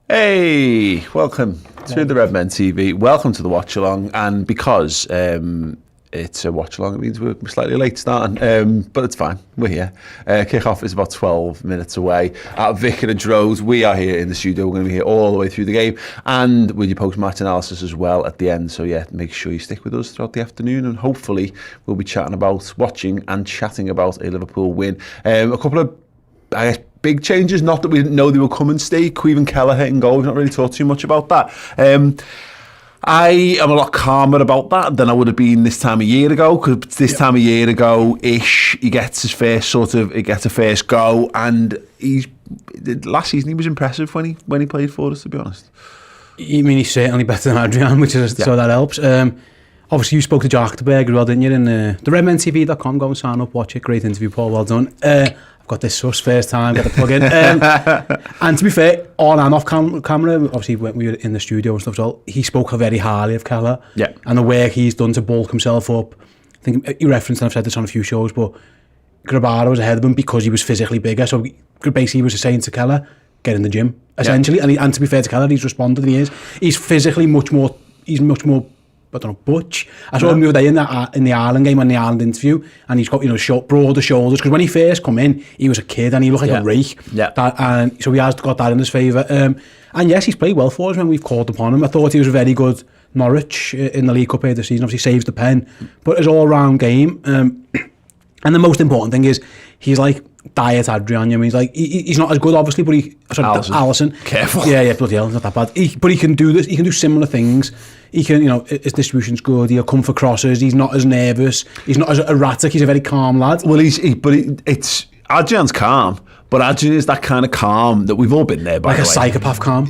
Hey, welcome to the Redmen TV. Welcome to the Watch-Along. And because it's a Watch-Along, it means we're slightly late starting, but it's fine. We're here. Kick-off is about 12 minutes away at Vicarage Road. We are here in the studio. We're going to be here all the way through the game and with your post-match analysis as well at the end. So, yeah, make sure you stick with us throughout the afternoon and hopefully we'll be chatting about, watching and chatting about a Liverpool win. A couple of, I guess, big changes, not that we didn't know they were coming, Steve. Caoimhin Kelleher in goal. We've not really talked too much about that. I am a lot calmer about that than I would have been this time a year ago, because this time a year ago-ish, he gets his first a first go, and last season he was impressive when he played for us, to be honest. I mean, he's certainly better than Adrian, so that helps. Obviously, you spoke to Joe Achterberg as well, didn't you? In the redmentv.com, go and sign up, watch it. Great interview, Paul. Well done. Got this sus first time, got the plug in. And to be fair, on and off camera, obviously when we were in the studio and stuff, so he spoke very highly of Kelleher and the work he's done to bulk himself up. I think you referenced, and I've said this on a few shows, but Grabara was ahead of him because he was physically bigger. So basically he was saying to Kelleher, get in the gym, essentially. And to be fair to Kelleher, he's responded, and he's physically much more, I don't know, butch. I saw him the other day in the Ireland game, in the Ireland interview, and he's got, broader shoulders, because when he first come in, he was a kid and he looked like a rake. And so he has got that in his favour. And yes, he's played well for us when we've called upon him. I thought he was a very good Norwich in the League Cup of the season. Obviously saves the pen, but his all-round game. And the most important thing is, he's like diet Adrian. I mean, he's not as good, obviously, but Alisson. Careful. Yeah, bloody hell, it's not that bad. But he can do this. He can do similar things. He can, his distribution's good. He'll come for crosses. He's not as nervous. He's not as erratic. He's a very calm lad. Well, it's Adrian's calm, but Adrian is that kind of calm that we've all been there, by the way. Like a psychopath calm.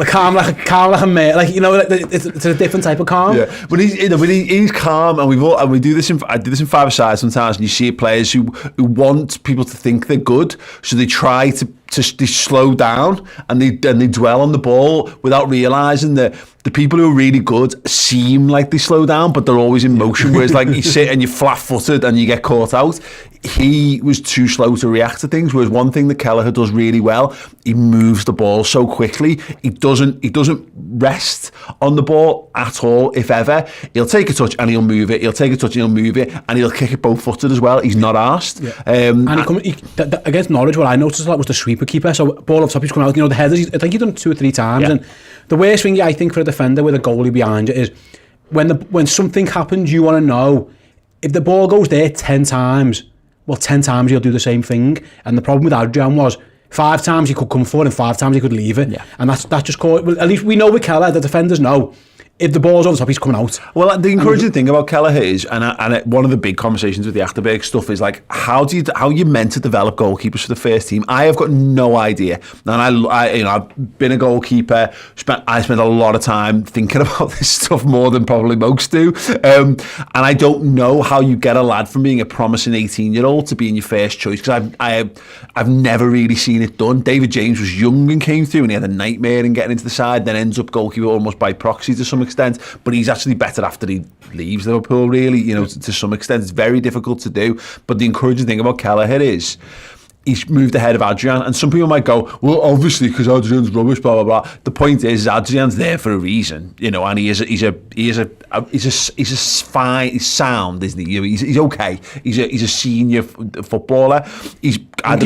calm like a mate. It's a different type of calm. Yeah, but he's calm, and we do this. I do this in five-a-side sometimes, and you see players who want people to think they're good, so they try to they slow down and they dwell on the ball without realising that the people who are really good seem like they slow down, but they're always in motion. Whereas you sit and you're flat-footed and you get caught out. He was too slow to react to things. Whereas one thing that Kelleher does really well, he moves the ball so quickly. He doesn't rest on the ball at all. If ever, he'll take a touch and he'll move it. He'll take a touch and he'll move it, and he'll kick it both-footed as well. He's not arsed. And against Norwich, what I noticed a lot was the sweeper keeper. So ball up top, he's coming out. The headers. I think he's done it 2 or 3 times. And the worst thing I think for a defender with a goalie behind you is when something happens, you want to know if the ball goes there 10 times. Well, 10 times he'll do the same thing. And the problem with Adrian was 5 times he could come forward and 5 times he could leave it. Yeah. And that's just called. Well, at least we know with Kelleher, the defenders know. If the ball's over the top, he's coming out. Well, the encouraging thing about Kelleher is, and one of the big conversations with the Achterberg stuff is how you meant to develop goalkeepers for the first team. I have got no idea, and I've been a goalkeeper. I spent a lot of time thinking about this stuff more than probably most do, and I don't know how you get a lad from being a promising 18-year-old to being your first choice, because I've never really seen it done. David James was young and came through, and he had a nightmare in getting into the side, then ends up goalkeeper almost by proxy to some extent, but he's actually better after he leaves Liverpool, really, to some extent. It's very difficult to do, but the encouraging thing about Kelleher is he's moved ahead of Adrian, and some people might go, well, obviously because Adrian's rubbish, blah blah blah. The point is Adrian's there for a reason, and he's fine, he's sound, isn't he? He's okay. He's a senior footballer. He's had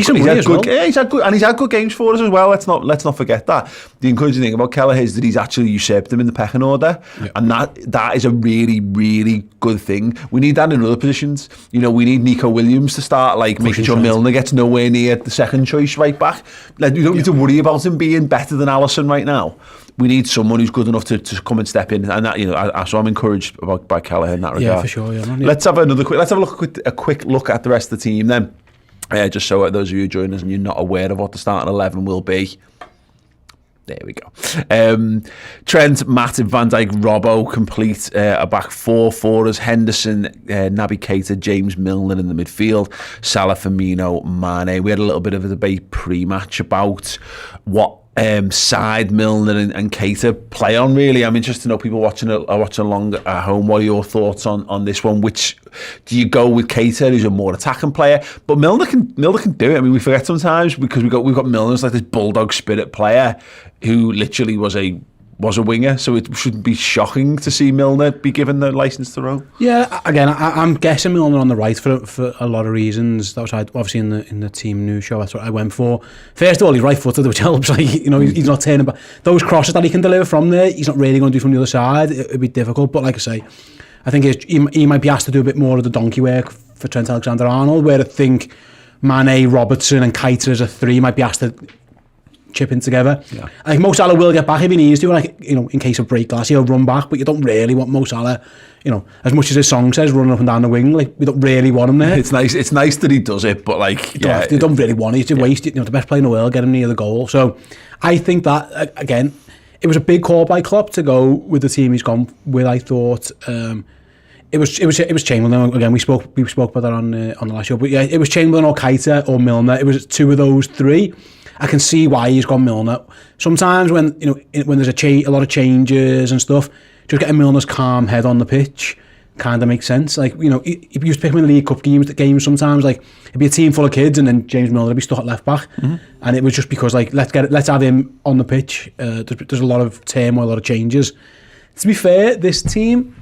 good games for us as well. Let's not forget that. The encouraging thing about Kelleher is that he's actually usurped him in the pecking order, and that is a really, really good thing. We need that in other positions. We need Nico Williams to start making sure Milner gets nowhere near the second choice right back. You don't need to worry about him being better than Alisson right now. We need someone who's good enough to come and step in, and that, so I'm encouraged by Kelleher in that regard. Yeah, for sure. Yeah. Let's have a quick look at the rest of the team then. Just so those of you who join us and you're not aware of what the starting 11 will be. There we go. Trent, Matip, Van Dijk, Robbo complete a back 4 for us. Henderson, Naby Keita, James Milner in the midfield. Salah, Firmino, Mane. We had a little bit of a debate pre-match about what side Milner and Keita play on, really. I'm interested to know, people watching along at home, what are your thoughts on this one? Which do you go with? Keita, who's a more attacking player, but Milner can do it. I mean, we forget sometimes because we've got Milner as like this bulldog spirit player who literally was a winger, so it shouldn't be shocking to see Milner be given the licence to roam. Yeah, again, I'm guessing Milner on the right for a lot of reasons. That was obviously in the team news show. That's what I went for. First of all, he's right-footed, which helps. Like, you know, he's not turning back. Those crosses that he can deliver from there, he's not really going to do from the other side. It'd be difficult, but like I say, I think he might be asked to do a bit more of the donkey work for Trent Alexander-Arnold, where I think Mane, Robertson and Keita as a three might be asked to chip in together. Yeah. I think Mo Salah will get back if he needs to, like, you know, in case of break glass, he'll run back, but you don't really want Mo Salah, you know, as much as his song says, running up and down the wing. Like, we don't really want him there. It's nice that he does it, but like, you don't really want it. He's a waste. You know, the best player in the world, get him near the goal. So I think that, again, it was a big call by Klopp to go with the team he's gone with. I thought it was Chamberlain. Again, we spoke about that on the last show, but yeah, it was Chamberlain or Keita or Milner. It was two of those three. I can see why he's gone Milner. Sometimes when there's a lot of changes and stuff, just getting Milner's calm head on the pitch kind of makes sense. Like, you know, if you used to pick him in the League Cup games sometimes, like, it'd be a team full of kids and then James Milner would be stuck at left back, and it was just because, like, let's have him on the pitch. There's a lot of turmoil, a lot of changes. To be fair, this team,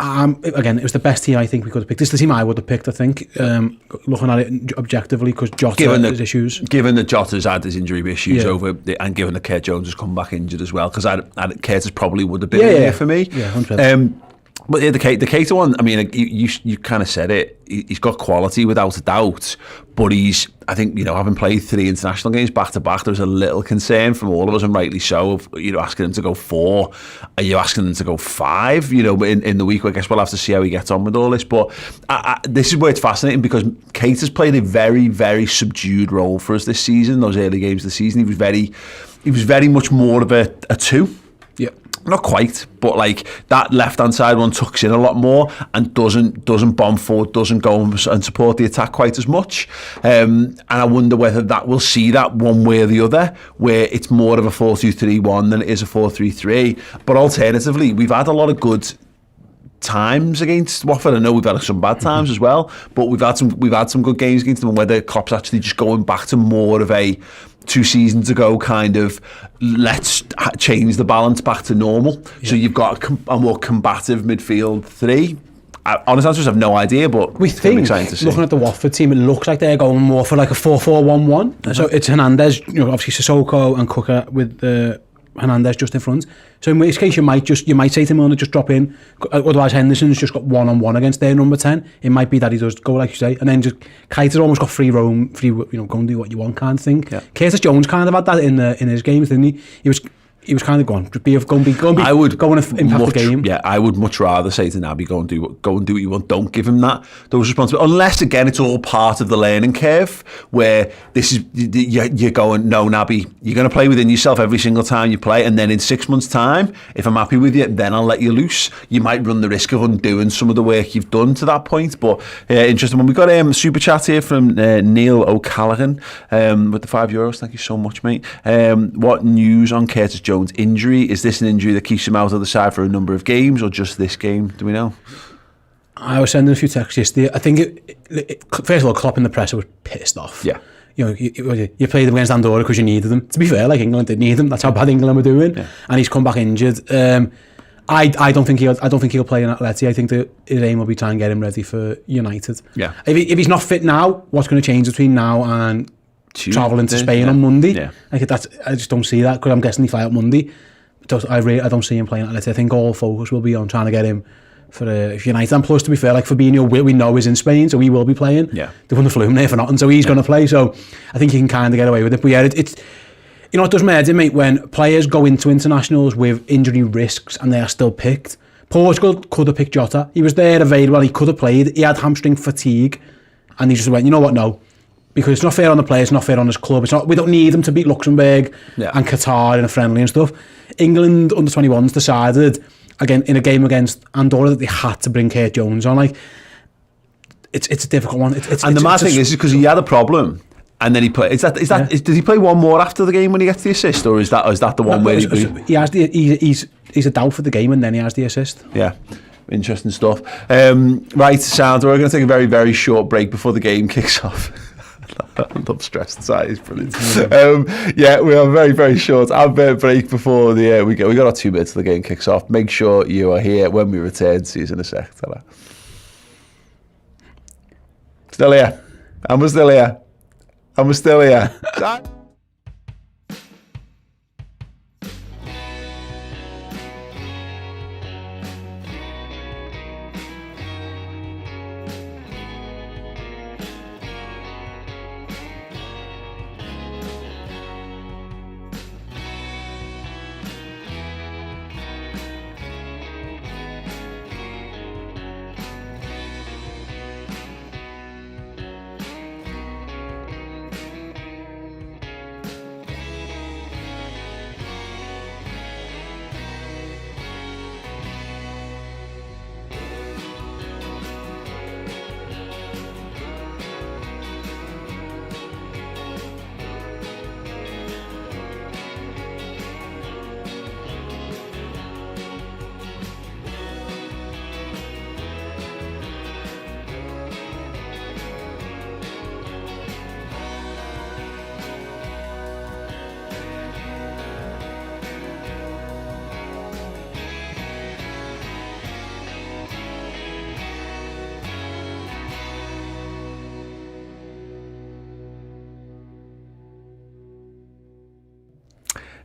again, it was the best team I think we could have picked. This is the team I would have picked, I think, looking at it objectively, because Jota had his issues. Given that Jota's had his injury issues and given that Kurt Jones has come back injured as well, because Curtis probably would have been in there for me. Yeah, 100%. But yeah, the Keita one, I mean, you kind of said it. He's got quality without a doubt, but I think, you know, having played 3 international games back to back, there was a little concern from all of us, and rightly so, of, you know, asking him to go 4. Are you asking him to go 5? You know, in the week, I guess we'll have to see how he gets on with all this. But this is where it's fascinating, because Keita's played a very, very subdued role for us this season. Those early games of the season, he was very much more of a 2. Yeah. Not quite, but like that left-hand side one tucks in a lot more and doesn't bomb forward, doesn't go and support the attack quite as much. And I wonder whether that will see that one way or the other, where it's more of a 4-2-3-1 than it is a 4-3-3. But alternatively, we've had a lot of good times against Watford. I know we've had some bad times as well, but we've had some good games against them, and whether Klopp's actually just going back to more of a 2 seasons ago kind of, let's change the balance back to normal. Yeah. So you've got a more combative midfield 3. Honest answers, I have no idea, but we think, looking at the Watford team, it looks like they're going more for like a 4-4-1-1. So it's Hernandez, you know, obviously Sissoko and Cooker with Hernandez just in front. So in which case you might say to Milner, just drop in. Otherwise Henderson's just got 1-on-1 against their number 10. It might be that he does go, like you say, and then just Keita's almost got free roam, you know, go and do what you want kind of thing. Yeah. Curtis Jones kind of had that in his games, didn't he? He was kind of going to impact the game. Yeah, I would much rather say to Naby, go and do what you want. Don't give him those responsibilities, unless again it's all part of the learning curve, where this is you're going, no, Naby, you're going to play within yourself every single time you play, and then in 6 months' time, if I'm happy with you, then I'll let you loose. You might run the risk of undoing some of the work you've done to that point. But interesting one. We've got a super chat here from Neil O'Callaghan with the €5. Thank you so much, mate. What news on Curtis Jones injury? Is this an injury that keeps him out of the side for a number of games, or just this game? Do we know? I was sending a few texts yesterday. I think first of all, Klopp in the presser was pissed off. Yeah, you know, you played them against Andorra because you needed them. To be fair, like, England did need them. That's how bad England were doing. Yeah. And he's come back injured. I don't think he'll play in Atleti. I think that his aim will be trying to get him ready for United. Yeah. If he's not fit now, what's going to change between now and travelling to Spain on Monday? Yeah. Like, I just don't see that, because I'm guessing he fly out Monday. I don't see him playing at Atleti. I think all focus will be on trying to get him for United. And plus, to be fair, like, Fabinho, we know is in Spain, so he will be playing. Yeah. They wouldn't have flew him there for nothing, so he's going to play. So I think he can kind of get away with it. But yeah, it's, you know, it does matter, mate, when players go into internationals with injury risks and they are still picked. Portugal could have picked Jota. He was there available. He could have played. He had hamstring fatigue, and he just went, you know what, no. Because it's not fair on the players, it's not fair on his club. We don't need him to beat Luxembourg and Qatar in a friendly and stuff. England under 21s decided, again, in a game against Andorra, that they had to bring Kurt Jones on. Like, it's a difficult one. And the mad thing is because he had a problem. And then he play. Does he play one more after the game when he gets the assist, or is that the one where he has he's a doubt for the game and then he has the assist? Yeah, interesting stuff. Right, sound. We're going to take a very, very short break before the game kicks off. I love stressed side. It's brilliant. Yeah, we are very, very short. Break before we got our 2 minutes till the game kicks off. Make sure you are here when we return. See you in a sec. Ta-ra. Still here. And we're still here. And we're still here.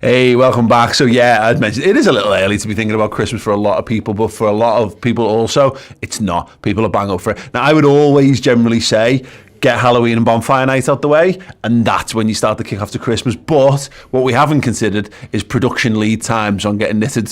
Hey, welcome back. So yeah, as mentioned, it is a little early to be thinking about Christmas for a lot of people, but for a lot of people also, it's not. People are bang up for it. Now, I would always generally say, get Halloween and bonfire night out the way, and that's when you start the kick off to Christmas. But what we haven't considered is production lead times on getting knitted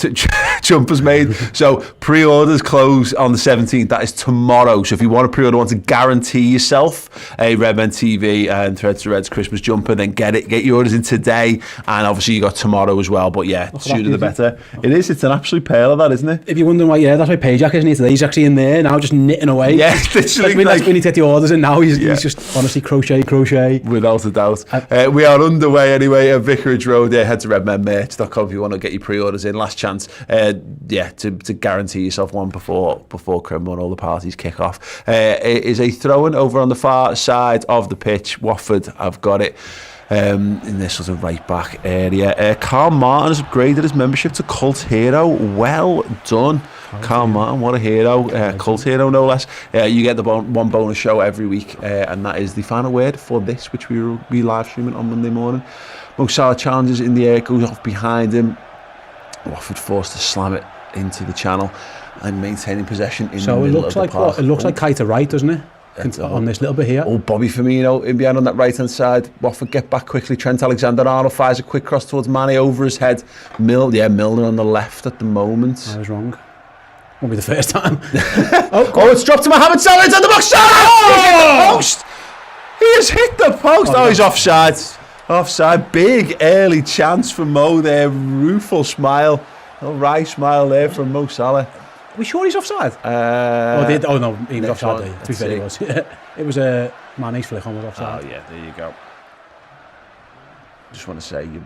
jumpers made. So pre-orders close on the 17th. That is tomorrow. So if you want to pre-order, want to guarantee yourself a Redmen TV and Threads to Reds Christmas jumper, then get your orders in today. And obviously you got tomorrow as well. But yeah, sooner the better. It is. It's an absolute pearl of that, isn't it? If you're wondering why, yeah, that's why Payjack isn't here today. He's actually in there now, just knitting away. Yeah, literally. That's when he takes the orders in now. He's just honestly crochet. Without a doubt. We are underway anyway at Vicarage Road. Head to redmenmerch.com if you want to get your pre-orders in. Last chance, to guarantee yourself one before Crimble and all the parties kick off. It is a throw-in over on the far side of the pitch. Watford, I've got it. In this sort of right back area. Carl Martin has upgraded his membership to Cult Hero. Well done. Carl Martin, what a hero. Cult Hero, no less. You get the one bonus show every week, and that is the final word for this, which we will be live streaming on Monday morning. Mo Salah challenges in the air, goes off behind him. Watford forced to slam it into the channel and maintaining possession in the middle of the park. It looks like Keita right, doesn't it? On this little bit here. Oh, Bobby Firmino in behind on that right hand side. Watford get back quickly. Trent Alexander-Arnold fires a quick cross towards Mane over his head. Milner on the left at the moment. I was wrong. Won't be the first time. It's dropped to Mohamed Salah into the box. Salah! Post! He has hit the post. He's offside. Offside. Big early chance for Mo there. Rueful smile. A wry smile there from Mo Salah. Are we sure he's offside? No, he was offside. To be fair, he was. It was a Mane's flick on was offside. Oh yeah, there you go. Just want to say, you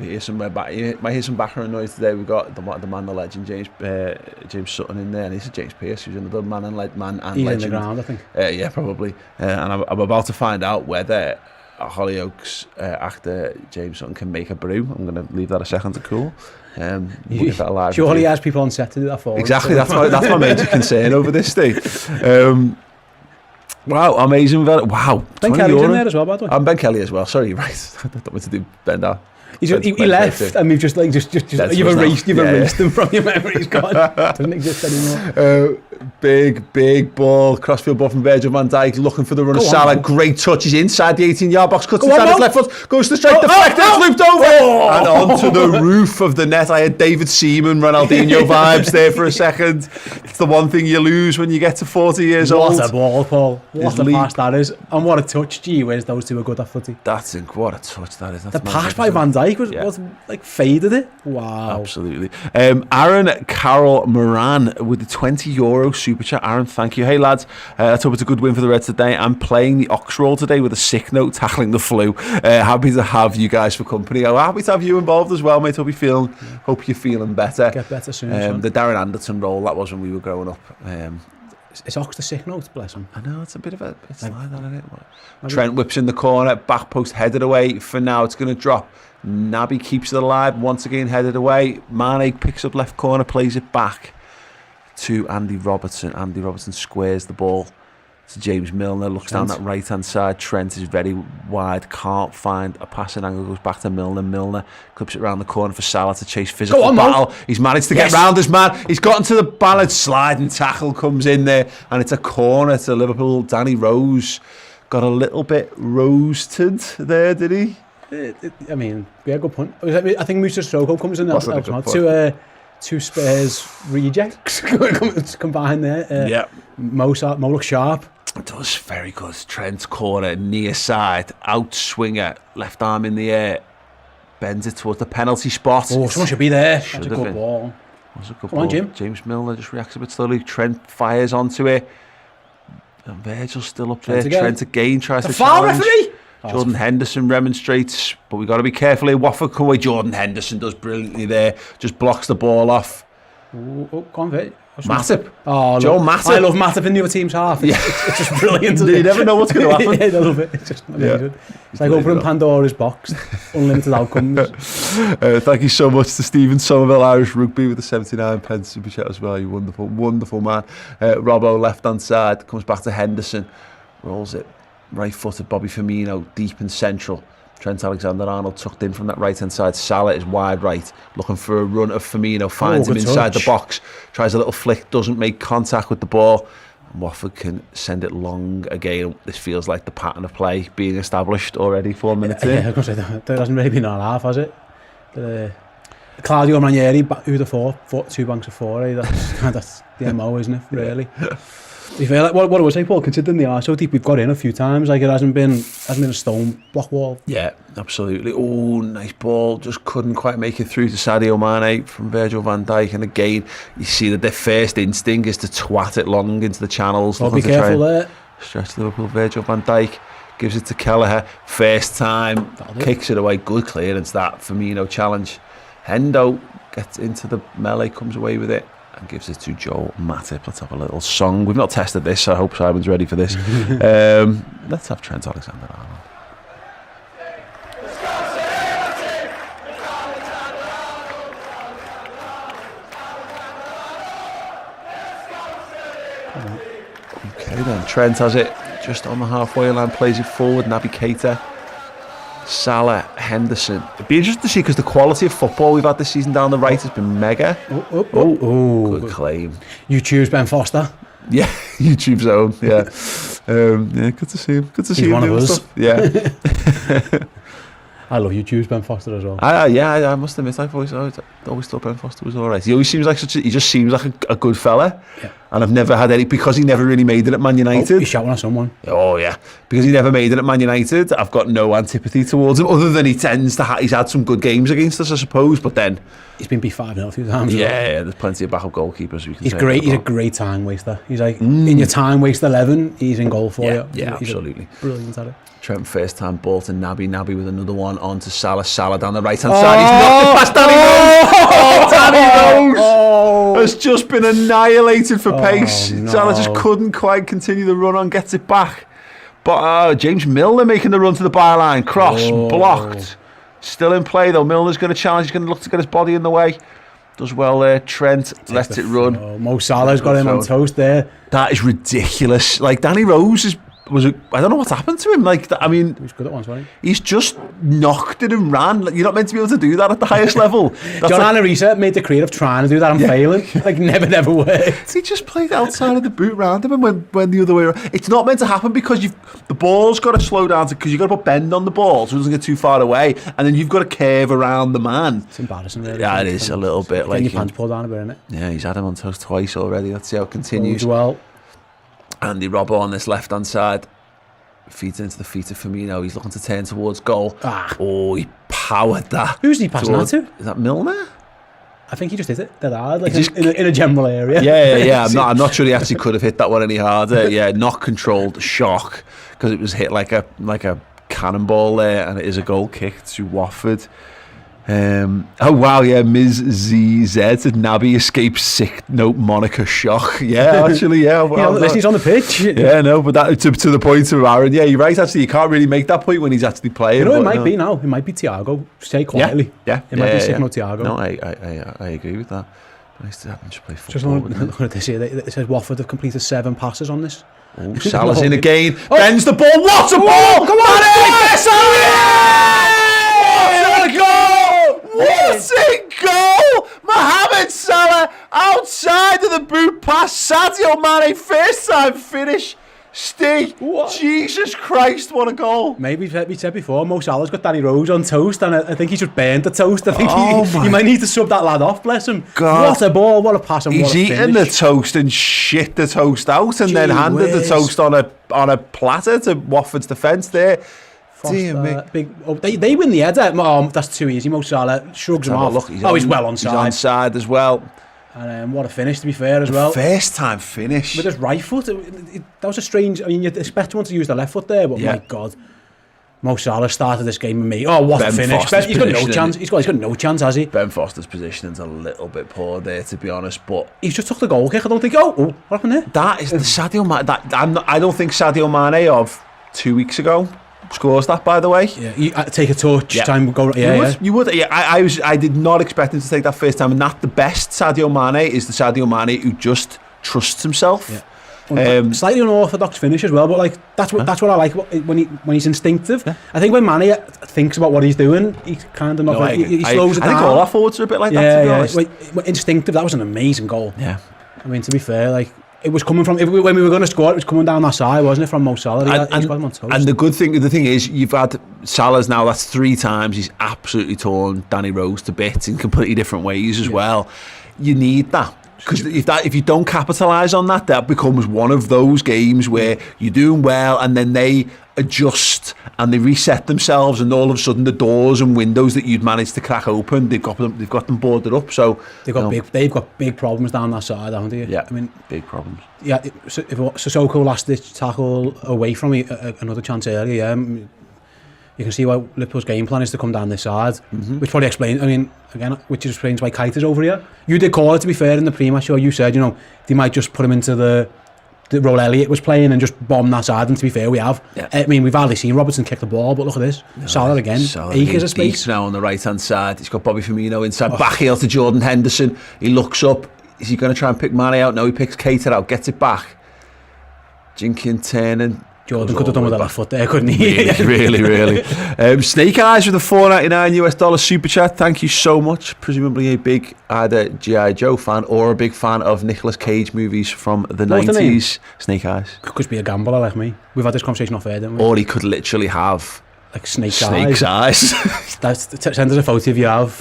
might hear some background noise today. We've got the man, the legend, James Sutton in there, and this is James Pearce, who's another man and legend. He's in the ground, I think. Yeah, probably. And I'm about to find out whether Hollyoaks actor James Sutton can make a brew. I'm going to leave that a second to cool. Surely he has people on set to do that for exactly. That's my major concern over this thing. Wow, amazing! Wow, Ben Kelly's in there as well, by the way. I'm Ben Kelly as well. Sorry, right? I don't want to do Ben down. He left, and we've just you've erased him from your memory. He's gone. Doesn't exist anymore. Big ball, crossfield ball from Virgil van Dijk, looking for the run of Salah. Great touch. He's inside the 18-yard box. Cuts inside his left foot. Goes to strike. Deflected. Looped over and onto the roof of the net. I had David Seaman, Ronaldinho vibes there for a second. It's the one thing you lose when you get to 40 years old. What a ball, Paul. What a pass that is, and what a touch. Gee whiz, those two are good at footy. What a touch that is. The pass by Van Dijk like? Was like faded it? Wow. Absolutely. Aaron Carroll Moran with the €20 super chat. Aaron, thank you. Hey lads, let's hope it's a good win for the Reds today. I'm playing the Ox Roll today with a sick note, tackling the flu. Happy to have you guys for company. I'm happy to have you involved as well, mate. Hope you're feeling better. Get better soon. The Darren Anderton role, that was when we were growing up. It's Ox the sick note, bless him. I know, it's a bit of it's like that, isn't it? Trent whips in the corner, back post headed away. For now, it's going to drop. Naby keeps it alive, once again headed away. Mane picks up left corner, plays it back to Andy Robertson. Andy Robertson squares the ball to James Milner, looks down that right hand side. Trent is very wide, can't find a passing angle, goes back to Milner. Milner clips it around the corner for Salah to chase physical battle. He's managed to get round his man. He's gotten to the ballad, sliding tackle comes in there, and it's a corner to Liverpool. Danny Rose got a little bit roasted there, did he? I mean, yeah, good point. I think Musa Sissoko comes in there. Two Spurs rejects combined there. Mo looks sharp. It does, very good. Trent corner, near side, out swinger, left arm in the air, bends it towards the penalty spot. Oh, someone should be there. That's a good ball. Was a good ball. On, Jim. James Milner just reacts a bit slowly. Trent fires onto it. And Virgil's still up there. Trent again tries to challenge. Referee! Jordan Henderson remonstrates, but we've got to be careful here. Watford come away. Jordan Henderson does brilliantly there. Just blocks the ball off. Go on, Vic. Matip. Oh, Joe Matip. I love Matip in the other team's half. It's just brilliant. You never know what's going to happen. I love it. It's just amazing. It's like opening Pandora's box. Unlimited outcomes. Thank you so much to Stephen Somerville, Irish Rugby, with the 79p super chat as well. You wonderful, wonderful man. Robbo, left-hand side, comes back to Henderson. Rolls it. Right-footed Bobby Firmino, deep and central. Trent Alexander-Arnold tucked in from that right-hand side. Salah is wide right, looking for a run of Firmino, finds him inside the box, tries a little flick, doesn't make contact with the ball. And Watford can send it long again. This feels like the pattern of play being established already 4 minutes in. Yeah, I was going to say, there hasn't really been an half, has it? Claudio Ranieri, who'd have thought 2 banks of 4, eh? That's the MO, isn't it, really? You feel like, what I would say, Paul, considering they are so deep, we've got in a few times, like it hasn't been a stone block wall. Yeah, absolutely. Oh, nice ball, just couldn't quite make it through to Sadio Mane from Virgil van Dijk, and again, you see that their first instinct is to twat it long into the channels. Be careful there. Stretch Liverpool, Virgil van Dijk gives it to Kelleher, first time, kicks it away, good clearance that, Firmino challenge. Hendo gets into the melee, comes away with it, and gives it to Joe Matip. Let's have a little song. We've not tested this, so I hope Simon's ready for this. Let's have Trent Alexander-Arnold. Okay then, Trent has it just on the halfway line, plays it forward. Naby Keita, Salah, Henderson. It'd be interesting to see, because the quality of football we've had this season down the right has been mega. Good claim. YouTube's Ben Foster. Yeah, YouTube's own. Yeah, yeah. Good to see him. Good to see him. One of us. Stuff. Yeah. I love YouTube's Ben Foster as well. I must admit, I've always thought Ben Foster was all right. He always seems like he just seems like a good fella. Yeah. And I've never had any, because he never really made it at Man United. He's shouting at someone. Oh yeah, because he never made it at Man United. I've got no antipathy towards him, other than he tends to he's had some good games against us, I suppose. But then he's been beat 5-0 a few times. Yeah, there's plenty of backup goalkeepers. He's great. He's a great time waster. He's like in your time waste 11, he's in goal for you. Yeah, absolutely. Brilliant at it. Trent first time ball to Naby with another one on to Salah down the right hand side. He's knocked it past Danny Rose. Has just been annihilated for pace. No. Salah just couldn't quite continue the run on, gets it back. But James Milner making the run to the byline, cross blocked. Still in play though. Milner's going to challenge. He's going to look to get his body in the way. Does well there. Trent lets it run. Mo Salah's got him on toast there. That is ridiculous. Like Danny Rose I don't know what's happened to him. Like, I mean, he was good at once, wasn't he? He's just knocked it and ran. Like, you're not meant to be able to do that at the highest level. John Anarisa made the creative of trying to do that and failing. Like, never worked. He just played outside of the boot round him and went the other way around. It's not meant to happen, because the ball's got to slow down, because you've got to put bend on the ball so it doesn't get too far away, and then you've got to curve around the man. It's embarrassing, really. Yeah, it is a little bit. Like, your pants pulled down a bit, innit? Yeah, he's had him on toast twice already. Let's see how it continues. Well, Andy Robbo on this left hand side feeds into the feet of Firmino. He's looking to turn towards goal. Oh, he powered that. Who's he passing that to? Is that Milner? I think he just hit it dead hard, like in a general area. Yeah. I'm not sure he actually could have hit that one any harder. Yeah, not controlled shock, because it was hit like a cannonball there, and it is a goal kick to Watford. Oh wow, yeah, Ms. ZZ said Naby escapes sick note Monica shock. Yeah, actually, yeah. Well, he's on the pitch. Yeah, no, but that to the point of Aaron. Yeah, you're right. Actually, you can't really make that point when he's actually playing. You know, it might be now. It might be Thiago. Say quietly. Yeah. It might be sick note Thiago. No, I agree with that. Nice to have him just play football. Just look at this here. It says Watford have completed 7 passes on this. Oh, Salah's in again. Bends the ball. What a ball! Come on, What a goal! What a goal! Mohamed Salah outside of the boot pass. Sadio Mane, first time finish. Steve, Jesus Christ, what a goal. Maybe we said before, Mo Salah's got Danny Rose on toast, and I think he just burned the toast. I think he might need to sub that lad off, bless him. God. What a ball, what a pass, and he's what a eaten finish. The toast and shit the toast out, and then handed the toast on a platter to Watford's defence there. They win the header. That's too easy. Mo Salah shrugs him off. Look, he's well onside. He's onside as well. And what a finish, to be fair, as well. First time finish. With his right foot. That was a strange... I mean, you'd expect one to use the left foot there, but my God. Mo Salah started this game with me. Oh, what a finish. He's got no chance. He's got no chance, has he? Ben Foster's positioning's a little bit poor there, to be honest, but... He's just took the goal kick. I don't think... what happened there? That is the Sadio Mane... I don't think Sadio Mane of 2 weeks ago scores that, by the way. Yeah, you take a touch, time go. You would. Yeah, I did not expect him to take that first time, and that the best Sadio Mane is the Sadio Mane who just trusts himself. Yeah. Slightly unorthodox finish as well, but like that's what I like when he's instinctive. Yeah. I think when Mane thinks about what he's doing, he kind of not. He slows it down. I think all our forwards are a bit like that. To be honest. Instinctive. That was an amazing goal. Yeah. I mean, to be fair, like. It was coming from when we were going to score. It was coming down that side, wasn't it, from Mo Salah? And the thing is, you've had Salah's now. That's 3 times he's absolutely torn Danny Rose to bits in completely different ways as well. You need that, because if you don't capitalise on that, that becomes one of those games where you're doing well and then they adjust and they reset themselves, and all of a sudden the doors and windows that you'd managed to crack open, they've got them boarded up. So they've got big problems down that side, haven't they? Yeah, I mean, big problems. Yeah, Sissoko last ditch tackle away from me, another chance earlier. Yeah, you can see why Liverpool's game plan is to come down this side, which probably explains. I mean, again, which explains why Kite is over here. You did call it, to be fair, in the pre-match show. You said, they might just put him into the role Elliott was playing and just bomb that side, and to be fair, we have. Yeah. I mean, we've hardly seen Robertson kick the ball, but look at this. Salah again, acres of space. Now on the right-hand side, he's got Bobby Firmino inside, back heel to Jordan Henderson. He looks up. Is he going to try and pick Mane out? No, he picks Keita out, gets it back. Jinky and turning. Jordan could have done with that left foot there, couldn't he? Really. Snake Eyes with a $4.99 super chat. Thank you so much. Presumably a big either G.I. Joe fan or a big fan of Nicolas Cage movies from the 90s. Snake Eyes. Could be a gambler like me. We've had this conversation off air, didn't we? Or he could literally have like Snake's eyes. Send us a photo if you have.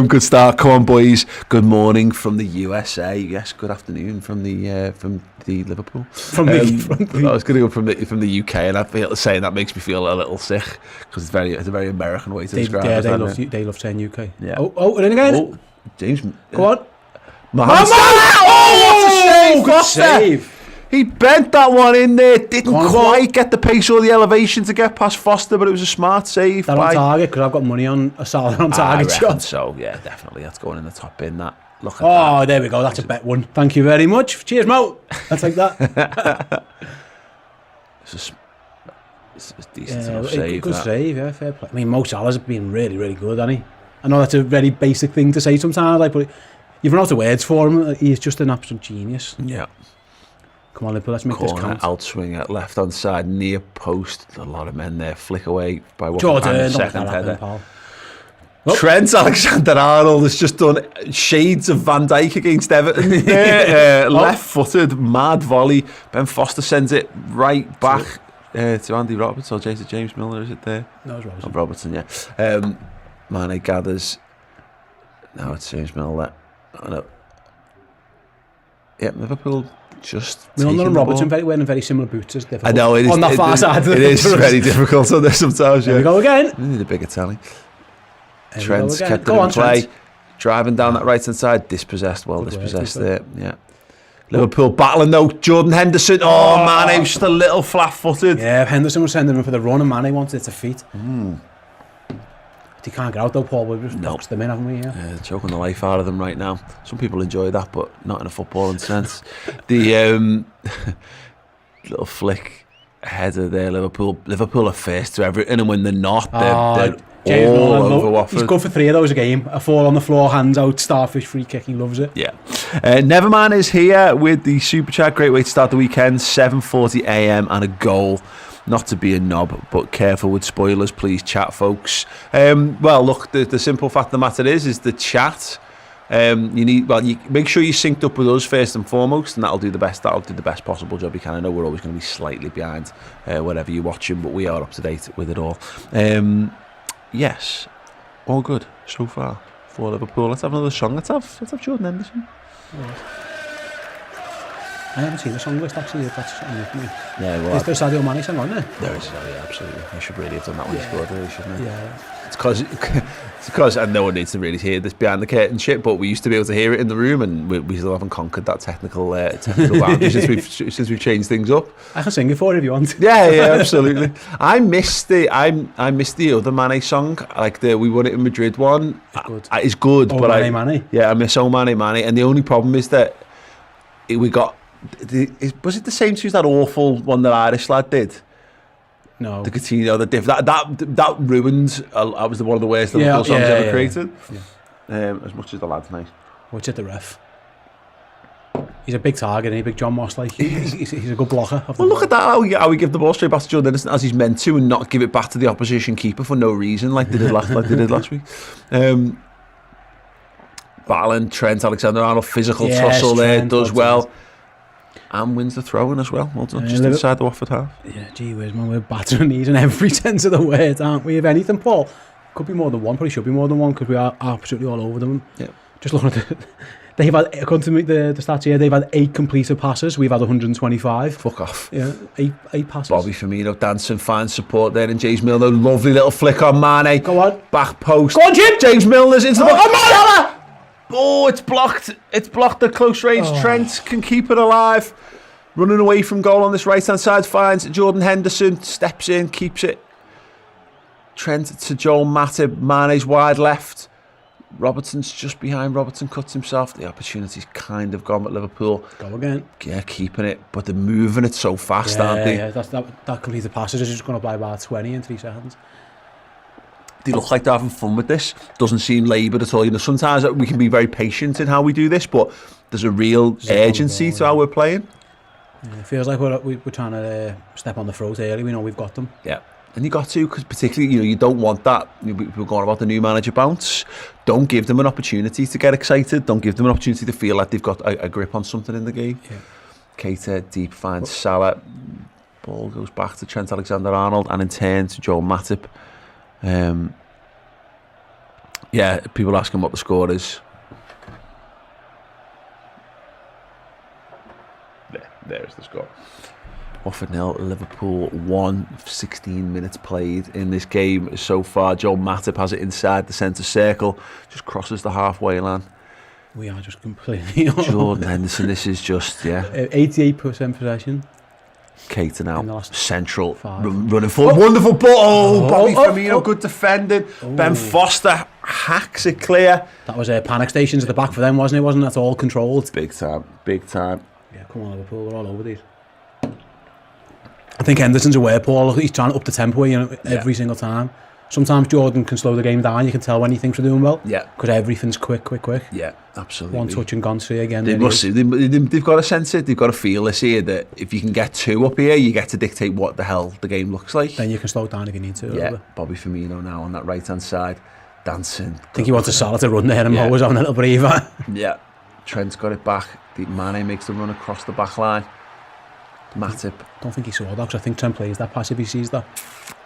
Good start. Come on, boys. Good morning from the USA. Yes, good afternoon from the Liverpool. I was going to go from the UK, and I feel saying that makes me feel a little sick because it's a very American way to describe it. Yeah, they love saying UK. Yeah. Oh, and then again. Oh, James. Go on. Mohamed Salah. Oh, what a save! Good save. He bent that one in there, didn't quite get the pace or the elevation to get past Foster, but it was a smart save. That on target, because I've got money on a Salah on target shot. So, yeah, definitely. That's going in the top bin, that. Look at that. Oh, there we go. That's a bet one. Thank you very much. Cheers, Mo. I'll take that. It's a decent enough save. Good save, yeah, fair play. I mean, Mo Salah's been really, really good, hasn't he? I know that's a very basic thing to say sometimes, but you've run out of words for him. He's just an absolute genius. Yeah. Come on, Liverpool, let's make this count. Outswing at left-hand side, near post. A lot of men there. Flick away by Jordan, second header. Trent Alexander-Arnold has just done shades of Van Dijk against Everton. Left-footed, mad volley. Ben Foster sends it right back to Andy Roberts or James Milner, is it there? No, it's Robertson. Oh, Robertson, yeah. Mane gathers. Now it's James Milner. Yeah, Liverpool just Milner and Robertson wearing very similar boots. Is difficult. I know it is on that far side. It is very difficult on this sometimes. There we go again. We need a bigger tally. Trent's kept it in play. Driving down that right-hand side. Dispossessed. Well, dispossessed there. Yeah. Liverpool battling though. Jordan Henderson. Oh, man, he was just a little flat-footed. Yeah, Henderson was sending him for the run, and Mane wanted it to feet. He can't get out though, Paul. We've just boxed them in, haven't we? Yeah, choking the life out of them right now. Some people enjoy that, but not in a footballing sense. The little flick header there, Liverpool are first to everything, and when they're not, they're all over Watford. He's good for 3 of those a game. A fall on the floor, hands out, starfish free kick. He loves it. Yeah. Neverman is here with the super chat. Great way to start the weekend. 7:40 a.m. and a goal. Not to be a knob, but careful with spoilers, please, chat folks. Well, look, the simple fact of the matter is the chat. You make sure you synced up with us first and foremost, and that'll do the best possible job you can. I know we're always going to be slightly behind whatever you're watching, but we are up to date with it all. Yes, all good so far for Liverpool. Let's have another song. Let's have Jordan Henderson. I haven't seen the song list actually. That's something me. Yeah, well, is there Sadio Mane song on there? There is, yeah, absolutely. You should really have done that when you scored, really, shouldn't you? Yeah. It's because, and no one needs to really hear this behind the curtain shit, but we used to be able to hear it in the room, and we still haven't conquered that technical boundary since we've changed things up. I can sing it for you if you want. Yeah, absolutely. I missed the other Mane song, like we won it in Madrid one. It's good, Oh, but Mane. Yeah, I miss Oh Mane, and the only problem is that we got. Was it the same tune as that awful one that Irish lad did? No. The Coutinho, the diff. That ruined. That was one of the worst Liverpool songs ever created. Yeah. As much as the lad's nice. Watch it, the ref. He's a big target, and big John Moss. Like he's a good blocker. Well, look at that. How we give the ball straight back to Jordan Henderson as he's meant to, and not give it back to the opposition keeper for no reason, like they did last week. Battling Trent Alexander-Arnold, physical tussle there, does well. And wins the throw-in as well. Well done, just inside the Watford half. Yeah, gee whiz, man, we're battering these in every sense of the word, aren't we? If anything, Paul, could be more than one, probably should be more than one, because we are absolutely all over them. Yeah. Just looking at they've had, according to the stats here, they've had 8 completed passes, we've had 125. Fuck off. Yeah, 8 passes. Bobby Firmino dancing, fine support there, and James Milner, lovely little flick on Mane. Go on. Back post. Go on, Jim! James Milner's into the box. Oh, it's blocked. It's blocked at close range. Trent can keep it alive. Running away from goal on this right-hand side, finds Jordan Henderson, steps in, keeps it. Trent to Joel Matip, Mane's wide left. Robertson's just behind. Robertson cuts himself. The opportunity's kind of gone at Liverpool. Go again. Yeah, keeping it, but they're moving it so fast, aren't they? Yeah, that completed passes is just going to by about 20 in 3 seconds. They look like they're having fun with this. Doesn't seem laboured at all. You know, sometimes we can be very patient in how we do this, but there's a real urgency to how we're playing. Yeah, it feels like we're trying to step on the throat early. We know we've got them. Yeah, and you got to, because particularly, you don't want that. We're going about the new manager bounce. Don't give them an opportunity to get excited. Don't give them an opportunity to feel like they've got a grip on something in the game. Yeah. Keita deep finds Salah. Ball goes back to Trent Alexander-Arnold, and in turn to Joel Matip. Yeah, people asking what the score is. There's the score. Watford 0, Liverpool 1. 16 minutes played in this game so far. Joel Matip has it inside the centre circle, just crosses the halfway line. We are just completely Jordan Henderson, this is just, 88% possession. Keita now, central, running forward. Wonderful ball. Bobby Firmino, good defending. Ben Foster hacks it clear. That was panic stations at the back for them, wasn't it? Wasn't that all controlled? Big time, big time. Yeah, come on, Liverpool, we're all over these. I think Henderson's aware, Paul. He's trying to up the tempo, every single time. Sometimes Jordan can slow the game down. You can tell when he thinks we're doing well. Yeah. Because everything's quick. Yeah, absolutely. One touch and gone through again. They've got to sense it. They've got to feel this here, that if you can get 2 up here, you get to dictate what the hell the game looks like. Then you can slow down if you need to. Yeah, Bobby Firmino now on that right-hand side, dancing. I think he wants a Salah to run there, and Mo was having a little breather. Yeah. Trent's got it back. Mane makes the run across the back line. Matip. Don't think he saw that, because I think Trent plays that pass if he sees that.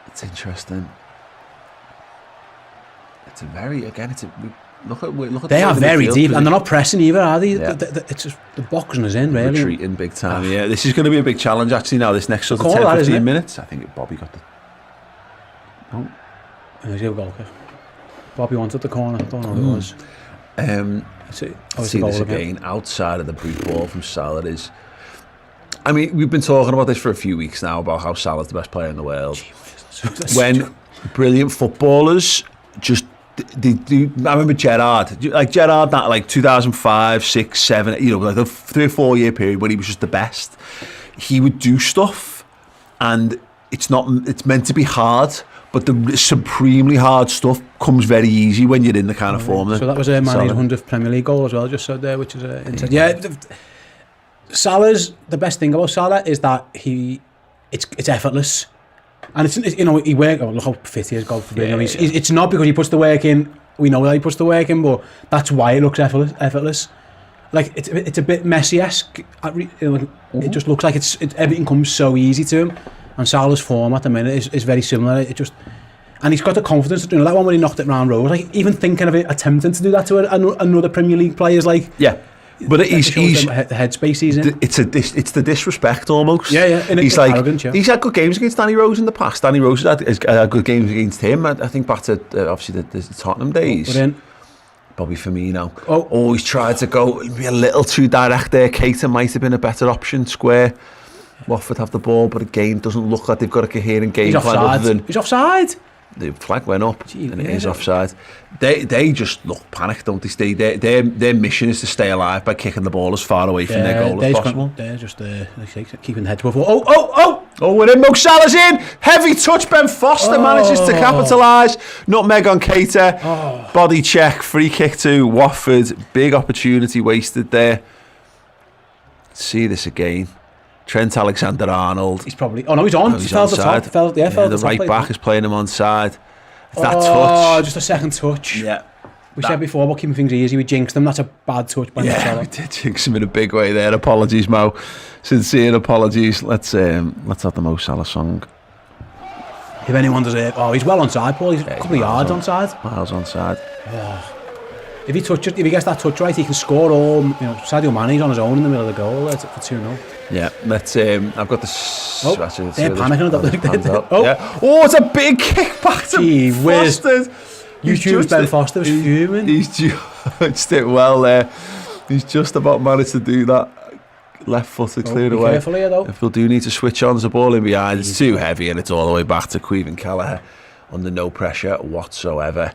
It's interesting. It's a very, again, look at they are very deep, and they're not pressing either, are they? Yeah. It's just the boxing is in, really. Retreating big time, yeah. This is going to be a big challenge, actually, now, this next sort of 10-15 minutes. I think Bobby got the... Oh. There's your goal kick. Bobby wanted the corner. I don't know who it was. See this again, outside of the brute ball from Salah is... I mean, we've been talking about this for a few weeks now, about how Salah's the best player in the world. When brilliant footballers just... I remember Gerrard, that like 2005, 6, 7, you know, like a 3 or 4 year period when he was just the best. He would do stuff, and it's meant to be hard, but the supremely hard stuff comes very easy when you're in the kind of form. So that was Mane's 100th Premier League goal as well, just said there, which is insane. Yeah, Salah's, the best thing about Salah is that it's effortless. And it's you know, he works. Oh, look how fit he is, God forbid. You know, it's not because he puts the work in. We know that he puts the work in, but that's why it looks effortless. Like it's a bit Messi-esque. It just looks like everything comes so easy to him. And Salah's form at the minute is very similar. And he's got the confidence to do that one when he knocked it round Rose. Like even thinking of it, attempting to do that to another Premier League player is like But he's the headspace he's in. It's the disrespect almost. Yeah. He's like arrogant, he's had good games against Danny Rose in the past. Danny Rose has had good games against him. I think back to obviously the Tottenham days. Bobby Firmino. Always tried to go be a little too direct there. Keita might have been a better option. Square. Watford have the ball, but again, doesn't look like they've got a coherent game plan. Other than he's offside. The flag went up, and it is offside. They just look panicked, don't they? Their mission is to stay alive by kicking the ball as far away from their goal as possible. They're just keeping the heads above. Oh, and then Mo Salah's in. Heavy touch. Ben Foster manages to capitalise. Nutmeg on Keita. Body check. Free kick to Watford. Big opportunity wasted there. See this again. Trent Alexander-Arnold. He's probably... Oh, no, he's on. He fell to the top. The right back is playing him on side. That touch. Oh, just a second touch. Yeah. We said before about keeping things easy. We jinxed them. That's a bad touch by Salah. We did jinx him in a big way there. Apologies, Mo. Sincere apologies. Let's have the Mo Salah song. If anyone does it... Oh, he's well on side, Paul. He's a couple of yards on side. Miles on side. Oh. If he gets that touch right, he can score all. You know, Sadio Mane's on his own in the middle of the goal. That's it for 2-0. Yeah, let's. I've got this. They're panicking. It's a big kick back to Foster. YouTube's Ben Foster was fuming. He's judged it well there. He's just about managed to do that. Left footed, cleared away. Careful here, though. If we do need to switch on, there's a ball in behind. It's too heavy, and it's all the way back to Caoimhin Kelleher under no pressure whatsoever.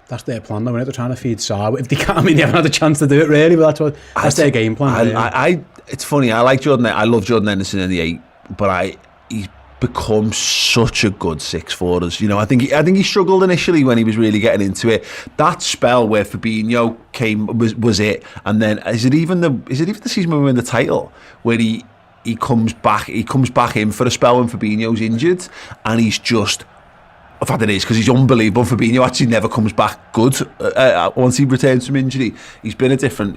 That's their plan, though. They're trying to feed Saar. If they can't, I mean, they haven't had a chance to do it, really, but that's their game plan. It's funny, I like Jordan. I love Jordan Henderson in the 8, but he's become such a good 6 for us. You know, I think he struggled initially when he was really getting into it. That spell where Fabinho came was it, and then is it even the season when we win the title where he comes back in for a spell when Fabinho's injured, and he's just. In fact, it is because he's unbelievable. Fabinho actually never comes back good once he returns from injury. He's been a different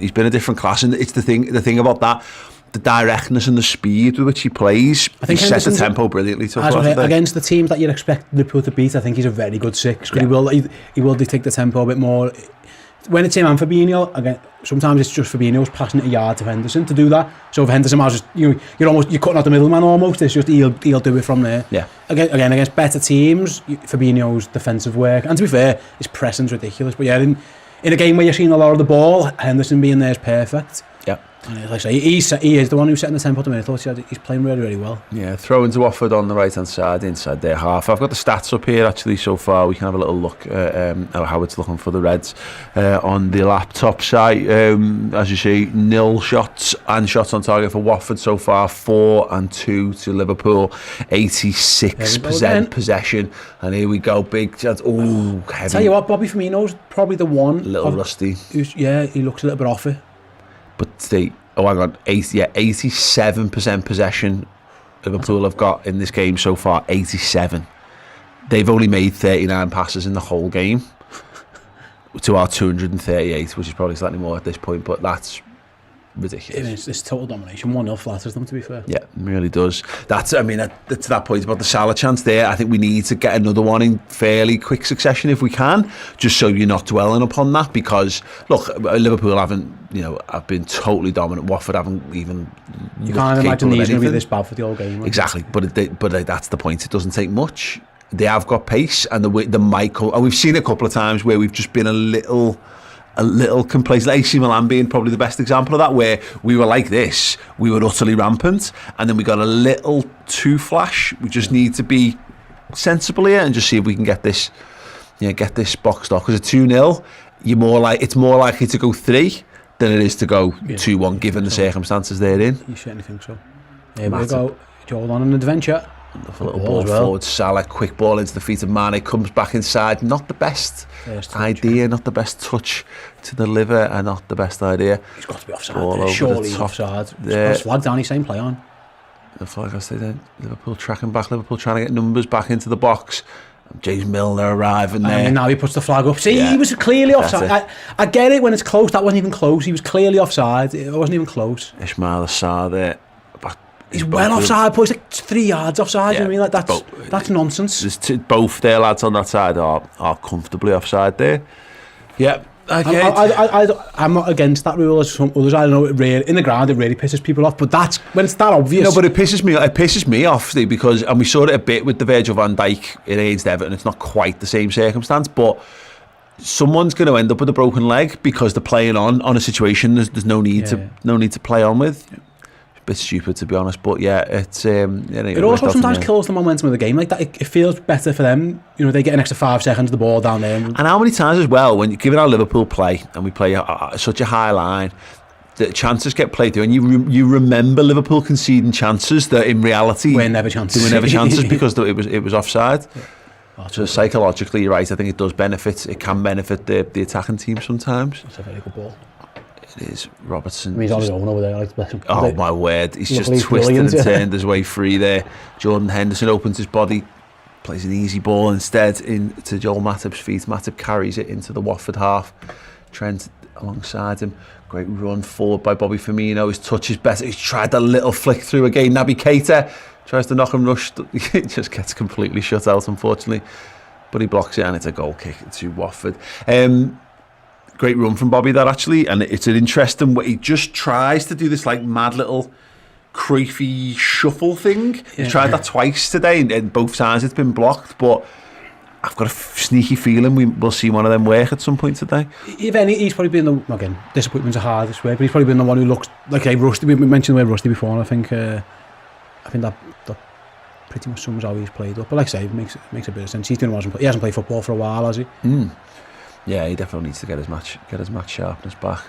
class, and it's the thing about that, the directness and the speed with which he plays. I think he sets the tempo brilliantly. Against the teams that you'd expect Liverpool to beat, I think he's a very good 6. He will dictate the tempo a bit more. When it's him and Fabinho, again, sometimes it's just Fabinho's passing it a yard to Henderson to do that. So if Henderson was just you're cutting out the middleman almost. It's just he'll do it from there. Yeah. Again against better teams, Fabinho's defensive work, and to be fair, his pressing's ridiculous. But yeah, in a game where you're seeing a lot of the ball, Henderson being there is perfect. Yeah. And like I say, he is the one who's setting the tempo at the minute. He's playing really, really well. Yeah, throwing to Watford on the right hand side, inside their half. I've got the stats up here actually so far. We can have a little look at how it's looking for the Reds on the laptop site. As you see, 0 shots and shots on target for Watford so far, 4-2 to Liverpool, 86% possession. And here we go, big chance. Oh, heavy. Tell you what, Bobby Firmino's probably the one. A little rusty. He looks a little bit off it. But 87% possession Liverpool have got in this game so far, 87. They've only made 39 passes in the whole game to our 238, which is probably slightly more at this point, but that's ridiculous. It's total domination. 1-0 flatters them, to be fair. Yeah, it really does. That's to that point about the Salah chance there. I think we need to get another one in fairly quick succession if we can, just so you're not dwelling upon that. Because look, Liverpool have been totally dominant. Watford haven't even. You can't imagine these going to be this bad for the whole game. Right? Exactly, but that's the point. It doesn't take much. they have got pace, and the Michael, and we've seen it a couple of times where we've just been a little complacent. AC Milan being probably the best example of that, where we were like this, we were utterly rampant, and then we got a little too flash. We just need to be sensible here and just see if we can get this boxed off. Because at 2-0, it's more likely to go 3 than it is to go 2-1, given the circumstances they're in. You certainly think so. Here we go. Joel on an adventure. A little ball forward, Salah, quick ball into the feet of Mane, comes back inside. Not the best idea, not the best touch to deliver, and not the best idea. He's got to be offside. Surely he's offside. He's flagged down, he's saying play on. The flag, I say then. Liverpool tracking back, Liverpool trying to get numbers back into the box. James Milner arriving there. And now he puts the flag up. See, he was clearly offside. I get it when it's close. That wasn't even close. He was clearly offside. It wasn't even close. Ismail Assar there. He's well offside, but he's like 3 yards offside. You know what I mean? That's nonsense. Both their lads on that side are comfortably offside there. Yeah. I'm not against that rule as some others. I don't know, in the ground it really pisses people off, but that's when it's that obvious. No, but it pisses me off, Steve, because, and we saw it a bit with the Virgil van Dijk against Everton, it's not quite the same circumstance, but someone's going to end up with a broken leg because they're playing on a situation there's no need to play on with. Yeah. A bit stupid, to be honest, but yeah, it's it also sometimes kills the momentum of the game like that. It feels better for them, you know. They get an extra 5 seconds of the ball down there, and how many times as well, when given our Liverpool play and we play such a high line, the chances get played through, and you remember Liverpool conceding chances that in reality were never chances. They were never chances because it was offside. Yeah. So psychologically, you're right. I think it does benefit. It can benefit the attacking team sometimes. That's a very good ball. It is Robertson. I mean, he's on his own over there. Oh my word! He's just twisted and turned his way free there. Jordan Henderson opens his body, plays an easy ball instead into Joel Matip's feet. Matip carries it into the Watford half. Trent alongside him. Great run forward by Bobby Firmino. His touch is better. He's tried a little flick through again. Naby Keita tries to knock him rush. It just gets completely shut out, unfortunately. But he blocks it, and it's a goal kick to Watford. Great run from Bobby there, actually, and it's an interesting way. He just tries to do this like mad little creepy shuffle thing. He's tried that twice today, and both times it's been blocked, but I've got a sneaky feeling we'll see one of them work at some point today. If any, he's probably been the, again, disappointment's a hardest word, but he's probably been the one who looks like rusty. We mentioned the word rusty before, and I think that pretty much sums how he's played up. But like I say, it makes a bit of sense. He hasn't played football for a while, has he? Yeah, he definitely needs to get his match sharpness back.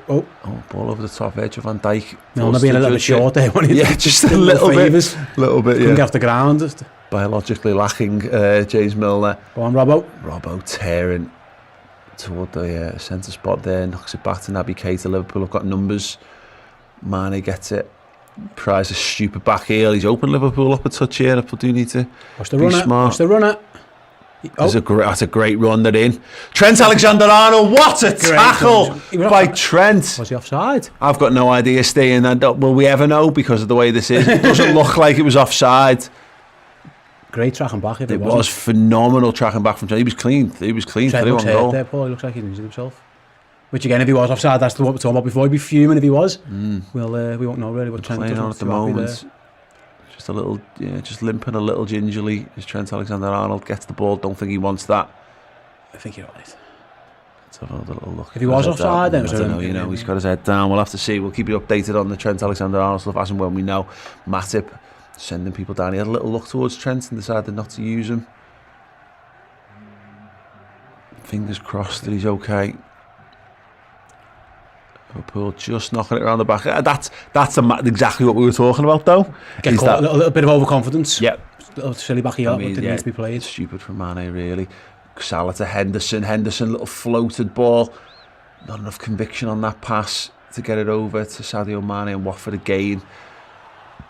Oh, ball over the top edge of Van Dijk. Milner being a little bit short there. Just a little bit. Couldn't get off the ground. Biologically lacking James Milner. Go on, Robbo. Robbo tearing toward the centre spot there, knocks it back to Naby Keita. Liverpool have got numbers. Mane gets it. Prize a stupid back heel. He's opened Liverpool up a touch here. Liverpool do need to be smart. Watch the runner. That's a great run they're in. Trent Alexander-Arnold, what a tackle by Trent. Was he offside? I've got no idea, Staying. Will we ever know because of the way this is? It doesn't look like it was offside. Great tracking back. It was phenomenal tracking back from Trent. He was clean. Trent looks hurt there, Paul. He looks like he's injured himself. Which again, if he was offside, that's what we're talking about before. He'd be fuming if he was. We won't know really what Trent playing on at the moment. Just a little, just limping a little gingerly as Trent Alexander-Arnold gets the ball. Don't think he wants that. I think you're right. Let's have another little look. If he was offside, then I don't know. He's got his head down. We'll have to see. We'll keep you updated on the Trent Alexander-Arnold stuff as and when we know. Matip sending people down. He had a little look towards Trent and decided not to use him. Fingers crossed that he's okay. Liverpool just knocking it around the back. That's exactly what we were talking about, though. Get caught, a little bit of overconfidence. Yep. A little silly back heel, but didn't need to be played. Stupid from Mane, really. Salah to Henderson, little floated ball. Not enough conviction on that pass to get it over to Sadio Mane, and Watford again.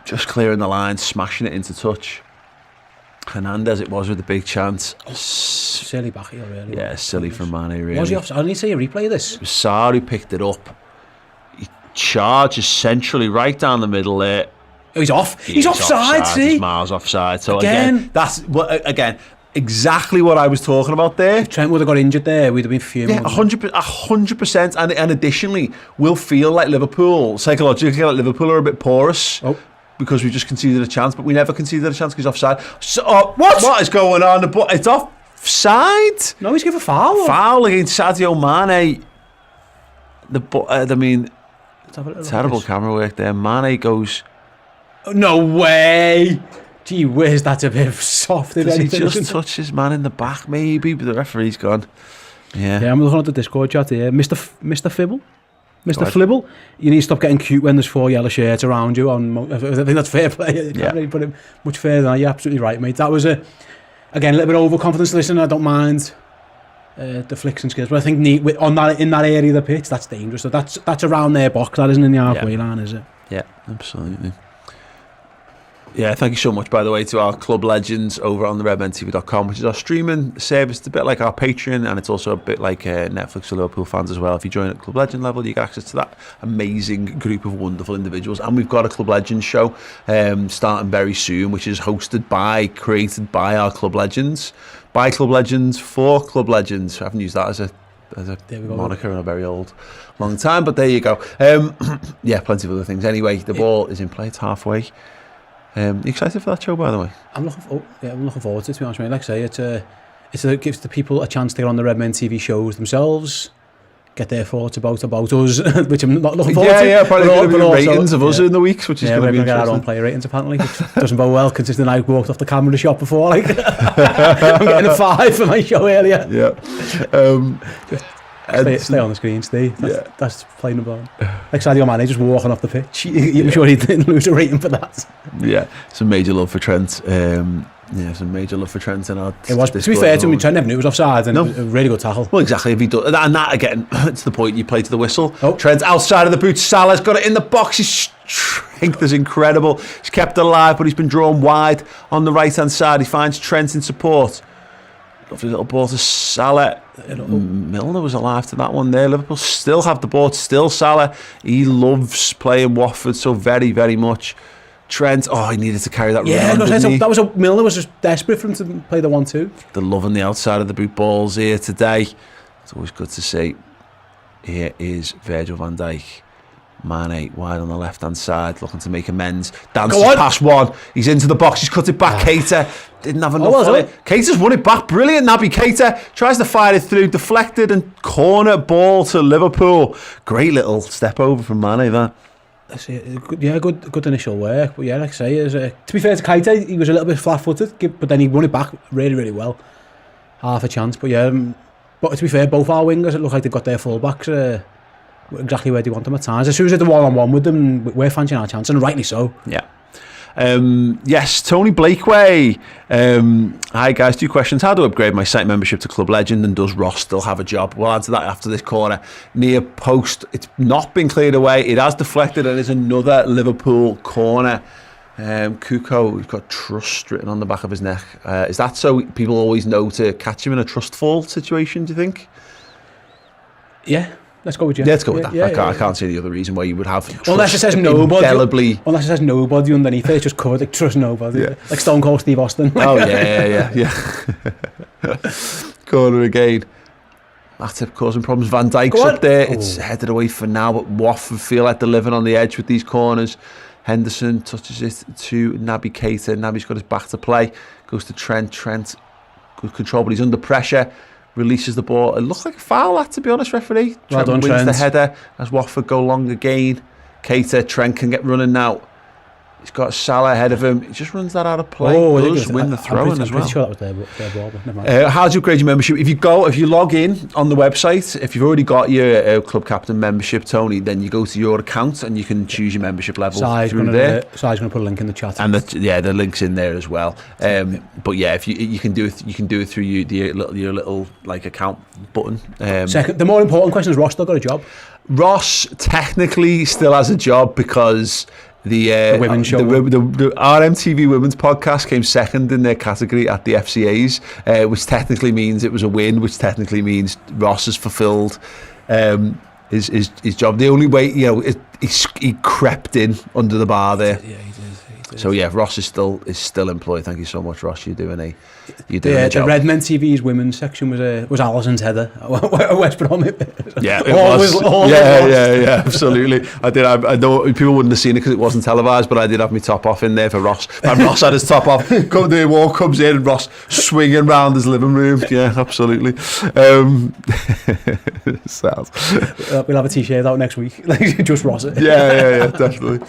Just clearing the line, smashing it into touch. Hernandez it was with the big chance. Silly back heel, really. Yeah, silly from Mane, really. Was he offside? I need to see a replay of this. It was Sarr who picked it up. He charges centrally right down the middle there. Oh, he's off. He's offside, see? He's miles offside. So again that's exactly what I was talking about there. If Trent would have got injured there, we'd have been fuming. Yeah, 100%. And additionally, we'll feel like Liverpool, psychologically, like Liverpool are a bit porous. because we just conceded a chance, but we never conceded a chance because offside. So, what is going on? It's offside. No, he's given a foul. Foul against Sadio Mane. Terrible camera work there. Mane goes. No way. Gee whiz, that's a bit soft. Does he just touch his man in the back, maybe? But the referee's gone. Yeah, I'm looking at the Discord chat here. Mr. Fibble? Mr. Flibble? You need to stop getting cute when there's 4 yellow shirts around you. I think that's fair play. You can't really put it much further than that. You're absolutely right, mate. That was, again, a little bit of overconfidence. Listen, I don't mind the flicks and skills, but I think in that area of the pitch, that's dangerous. So that's around their box. That isn't in the halfway line, is it? Yeah, absolutely. Yeah, thank you so much, by the way, to our club legends over on the redmentv.com, which is our streaming service. It's a bit like our Patreon, and it's also a bit like Netflix for Liverpool fans as well. If you join at Club Legend level, you get access to that amazing group of wonderful individuals. And we've got a Club Legends show starting very soon, which is created by our Club Legends. By Club Legends, for Club Legends. I haven't used that as a moniker in a long time, but there you go. Yeah, plenty of other things. Anyway, the ball is in play. It's halfway. You excited for that show, by the way? I'm looking forward to it, to be honest with you. Like I say, it gives the people a chance to get on the Redmen TV shows themselves, get their thoughts about us, which I'm not looking forward to. Yeah, probably going to be ratings of us in the weeks, which is going to be interesting. We're going to get our own player ratings, apparently, which doesn't bode well, considering I walked off the camera shop before. Like, I'm getting a 5 for my show earlier. Yeah. Stay on the screen, Steve. That's plain and bone. Like Sadio Mane just walking off the pitch. I'm sure he didn't lose a rating for that. Yeah, some major love for Trent. Some major love for Trent. And it was, to be fair to him, Trent never knew it was offside, and it was a really good tackle. Well, exactly. If he does, and that again, it's the point you play to the whistle. Trent's outside of the boot. Salah's got it in the box. His strength is incredible. He's kept it alive, but he's been drawn wide on the right hand side. He finds Trent in support. Lovely little ball to Salah. Milner was alive to that one there. Liverpool still have the ball. Still Salah. He loves playing Watford so very, very much. Trent, he needed to carry that round. Milner was just desperate for him to play the 1-2. The love on the outside of the boot balls here today. It's always good to see. Here is Virgil van Dijk. Mane wide on the left hand side, looking to make amends. Dances past one. He's into the box. He's cut it back. Keita didn't have enough on it. Keita's won it back. Brilliant. Naby Keita tries to fire it through, deflected, and corner ball to Liverpool. Great little step over from Mane. That. Good initial work. But yeah, like I say, to be fair to Keita, he was a little bit flat-footed, but then he won it back really, really well. Half a chance, but yeah. But to be fair, both our wingers, it looked like they've got their full-backs exactly where they want them at times. As soon as they're one-on-one with them, we're fancying our chance, and rightly so. Yeah. Yes, Tony Blakeway. Hi guys, 2 questions. How to upgrade my site membership to Club Legend, and does Ross still have a job? We'll answer that after this corner. Near post, it's not been cleared away. It has deflected, and there's another Liverpool corner. Kuko, he's got trust written on the back of his neck. Is that so people always know to catch him in a trust fall situation, do you think? Yeah. Let's go with you. Yeah, let's go with that. I can't see the other reason why you would have trust. Unless it says nobody. Unless it says nobody underneath it, it's just covered like trust nobody. Yeah. Like Stone Cold Steve Austin. Oh yeah. Corner again. Matip causing problems. Van Dijk's up there. It's headed away for now, but Watford feel like they're living on the edge with these corners. Henderson touches it to Naby Keita. Naby's got his back to play. Goes to Trent. Trent, good control, but he's under pressure. Releases the ball. It looks like a foul, that, to be honest, referee. Well done, wins Trent. the header as Watford go long again. Keita, Trent can get running now. He's got Salah ahead of him. He just runs that out of play. Does win the throw-in as well. I'm pretty sure that was their ball, but never mind. How do you upgrade your membership? If you log in on the website, if you've already got your Club Captain membership, Tony, then you go to your account and you can choose your membership level through there. Sai's going to put a link in the chat. And the link's in there as well. But yeah, if you can do it through your little like account button. Second, the more important question is, Ross still got a job? Ross technically still has a job because the women's show, the RMTV Women's Podcast came second in their category at the FCAs, which technically means it was a win, which technically means Ross has fulfilled his job. The only way, he crept in under the bar there. Yeah, he So yeah, Ross is still employed. Thank you so much, Ross. You're doing a The job. Redmen TV's women's section was Alison's header. West Brom. Yeah, it was. Yeah, absolutely. I know people wouldn't have seen it because it wasn't televised, but I did have my top off in there for Ross. And Ross had his top off. The wall comes in, and Ross swinging round his living room. Yeah, absolutely. We'll have a t-shirt out next week. Just Ross it. Yeah, definitely.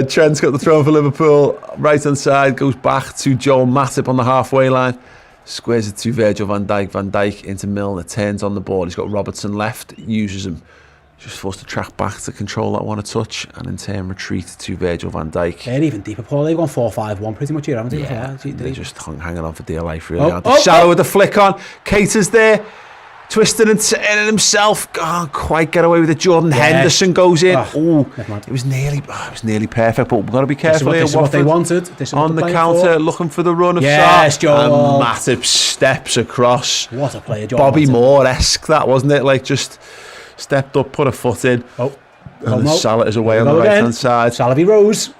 Trent's got the throw for Liverpool. Right hand side goes back to Joel Matip on the halfway line. Squares it to Virgil van Dijk. Van Dijk into Milner. Turns on the ball. He's got Robertson left. Uses him. Just forced to track back to control that one a touch, and in turn retreat to Virgil van Dijk. They're even deeper, Paul. They've gone 4-5-1 pretty much here, haven't they? Yeah, they're just hanging on for dear life, really. Salah with the flick on. Cater's there. Twisting and turning himself, can't quite get away with it. Jordan Henderson goes in. It was nearly perfect, but we've got to be careful here. This is what they wanted. On the counter, looking for the run of Yes, Joel. And Matip steps across. What a player, Joel Bobby Matip. Moore-esque, that wasn't it? Like just stepped up, put a foot in. And Salah is away on the right hand side. Salah v Rose.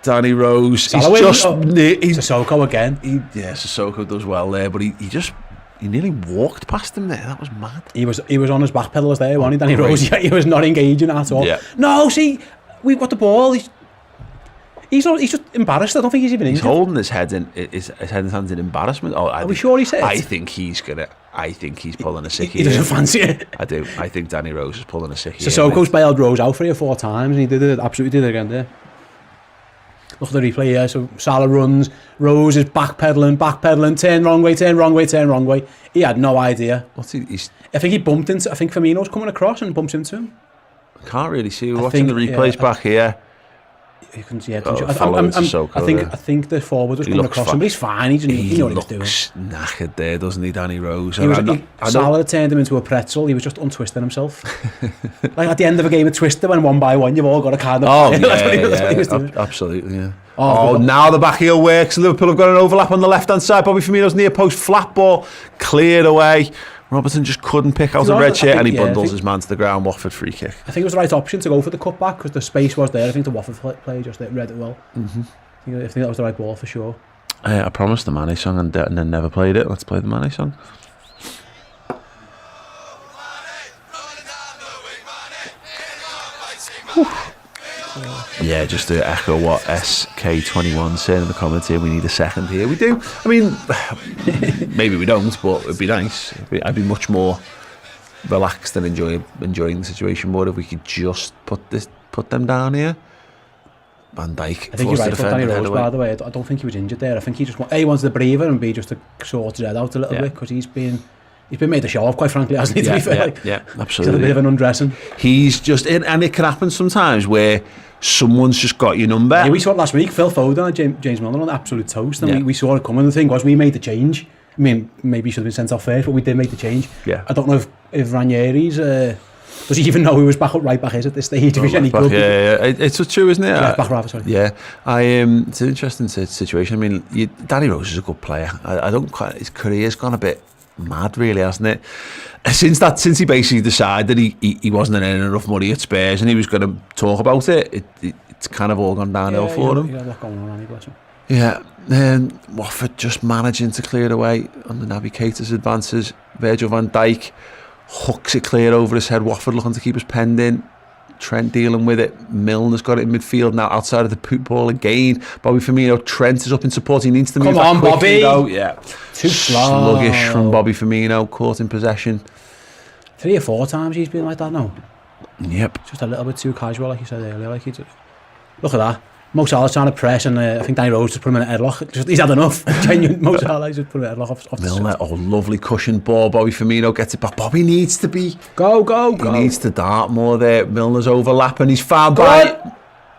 Danny Rose. Salah he's he's Sissoko again. Sissoko does well there, but he nearly walked past him there. That was mad. He was on his back pedals there, wasn't he, Danny Rose? He was not engaging at all. Yeah. No, see, we've got the ball. He's just embarrassed. I don't think he's even injured. He's holding his head in his head and hands in embarrassment. Are we sure he said? I think he's pulling a sickie. He doesn't fancy it. I do. I think Danny Rose is pulling a sickie. Sissoko's bailed Rose out 3 or 4 times, and he absolutely did it again there. Look at the replay here. So Salah runs. Rose is backpedaling, turn wrong way. He had no idea. I think he bumped into. I think Firmino's coming across and bumps into him. I can't really see. We're watching the replays back here. You can see. I think the forward was coming across him, but he's fine. He knew what he was doing. Knackered there, doesn't he, Danny Rose? Salah turned him into a pretzel. He was just untwisting himself. Like at the end of a game of Twister, when 1 by 1 you've all got a kind of. That's what he was doing. Absolutely, yeah. Now the back heel works. Liverpool have got an overlap on the left hand side. Bobby Firmino's near post, flat ball, cleared away. Robertson just couldn't pick out a red shirt, and he bundles his man to the ground. Watford free kick. I think it was the right option to go for the cutback because the space was there. I think the Watford player just read it well. I think that was the right ball for sure. I promised the Mane song and then never played it. Let's play the Mane song. Yeah, just to echo what SK21 said in the comments here, we need a second here. We do. I mean, maybe we don't, but it'd be nice. I'd be much more relaxed and enjoying the situation more if we could just put them down here. Van Dijk. I think you're right about Danny Rose, by the way. I don't think he was injured there. I think he just wanted to breathe and B, just to sort his head out a little bit, because he's been made a show of, quite frankly, hasn't he, to be fair? Yeah, absolutely. He's had a bit of an undressing. He's just in, and it can happen sometimes where someone's just got your number. Yeah, we saw it last week. Phil Foden and James Milner on absolute toast, and we saw it coming. The thing was, we made the change. I mean, maybe he should have been sent off first, but we did make the change. Yeah. I don't know if Ranieri's does he even know who his right back is at this stage? It's true, isn't it? Left back, rather, sorry. Yeah, it's an interesting situation. I mean, Danny Rose is a good player. I don't quite. His career's gone a bit mad, really, hasn't it? Since he basically decided he wasn't earning enough money at Spurs and he was going to talk about it, it's kind of all gone downhill for him. Yeah, a lot going on, bless him. Yeah, then Watford just managing to clear it away on the Navigator's advances. Virgil van Dijk hooks it clear over his head. Watford looking to keep us penned in. Trent dealing with it. Milner's got it in midfield now, outside of the poop ball again. Bobby Firmino. Trent is up in support. He needs to move. Come on, Bobby. Yeah, too slow. Sluggish from Bobby Firmino. Caught in possession. 3 or 4 times he's been like that now. Yep. Just a little bit too casual, like you said earlier. Look at that. Mo Salah's trying to press, and I think Danny Rose just put him in a headlock. He's had enough. Genuine Mo Salah just put him in a headlock off Milner, lovely cushion ball. Bobby Firmino gets it back. Bobby needs to be... Go. He needs to dart more there. Milner's overlapping. He's found by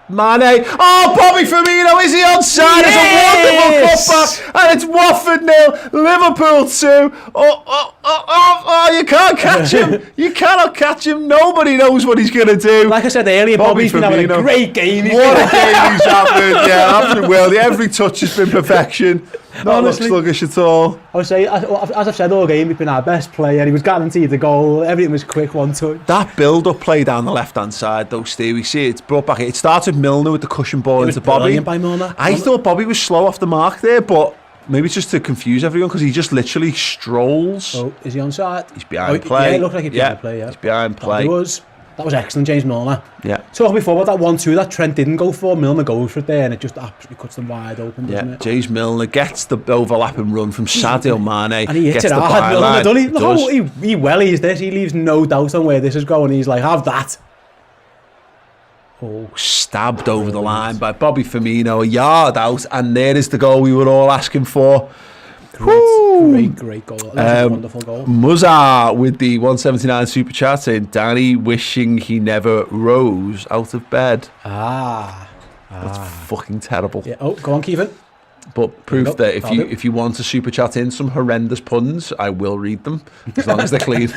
Mane. Oh, Bobby Firmino, is he onside? Yes! It's a wonderful cutback. And it's Watford 0, Liverpool 2. you can't catch him. You cannot catch him. Nobody knows what he's going to do. Like I said earlier, Bobby's been having a great game. What a game he's having. Yeah, absolutely well. Every touch has been perfection. Not look sluggish at all. I would say, as I've said all game, he's been our best player. He was guaranteed the goal. Everything was quick, one touch. That build-up play down the left-hand side, though, Steve, we see it's brought back. It started with Milner with the cushion ball into Bobby. By Milner. I thought Bobby was slow off the mark there, but maybe it's just to confuse everyone because he just literally strolls. Oh, is he onside? He's behind play. Yeah, it looked like he's behind play, yeah. He's behind play. That was excellent, James Milner. Yeah. Talking before about that 1-2 that Trent didn't go for, Milner goes for it there and it just absolutely cuts them wide open, doesn't it? James Milner gets the overlapping run from Sadio Mane. And he hits it hard, Milner, doesn't he? He wellies this, he leaves no doubt on where this is going. He's like, have that. Oh, stabbed over the line by Bobby Firmino, a yard out, and there is the goal we were all asking for. Great goal. That was a wonderful goal. Muzza with the 179 super chat saying, Danny wishing he never rose out of bed. That's fucking terrible. Yeah. Oh, go on, Kevin. But proof that if you want to super chat in some horrendous puns, I will read them as long as they're clean.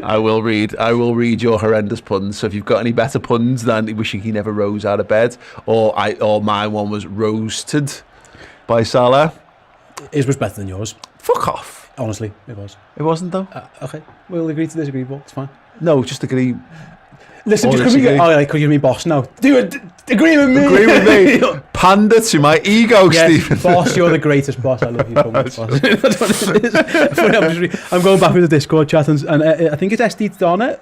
I will read your horrendous puns. So if you've got any better puns than wishing he never rose out of bed, or my one was roasted by Salah. His was better than yours. Fuck off. Honestly, it was. It wasn't though. Okay, we'll agree to disagree, but it's fine. No, just agree. Listen, just because you're me boss now. Dude, agree with me. Agree with me. Pander to my ego, Stephen. Boss, you're the greatest boss. I love you so much, boss. That's what it is. I'm going back with the Discord chat, and I think it's SD Donna.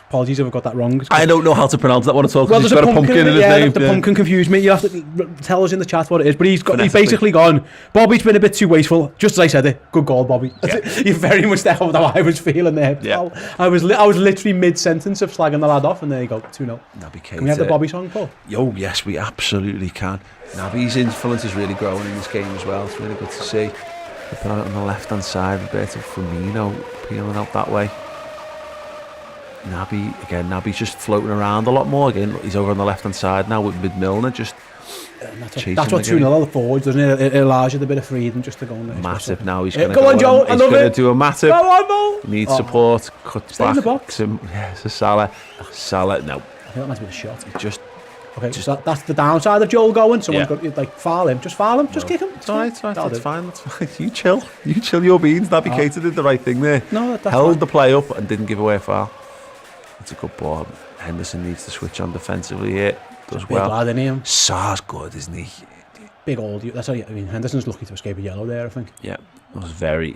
Apologies if I got that wrong. I don't know how to pronounce that one at all because he's got a pumpkin in his name. The pumpkin confused me. You have to tell us in the chat what it is. But he's basically gone, Bobby's been a bit too wasteful. Just as I said it. Good goal, Bobby. Yeah. You're very much there how I was feeling there. Yeah. I was literally mid-sentence of slagging the lad off, and there you go, 2-0. Can we have the Bobby song, Paul? Oh, yes, we absolutely can. Naby's influence is really growing in this game as well. It's really good to see. Put out on the left-hand side, Roberto Firmino peeling out that way. Naby's just floating around a lot more again. He's over on the left hand side now with Milner just chasing. That's what 2-0 all the forwards, doesn't it? It allows you a bit of freedom just to go in there. Matip now, he's going to go on, Joe. He's going to do a Matip. Go on, Mo. Needs support. Cuts Stay back. In the box. To Salah. Salah, no. I think that might be a shot. Okay, so that's the downside of Joel going. Someone's got to foul him. Just foul him. Just kick him. It's alright. That's fine. You chill your beans. Naby Keita did the right thing there. No, that's held the play up and didn't give away a foul. It's a good ball. Henderson needs to switch on defensively here. Does well. Lad, isn't he? Sar's good, isn't he? Big old. That's how. Henderson's lucky to escape a yellow there, I think. Yeah, it was very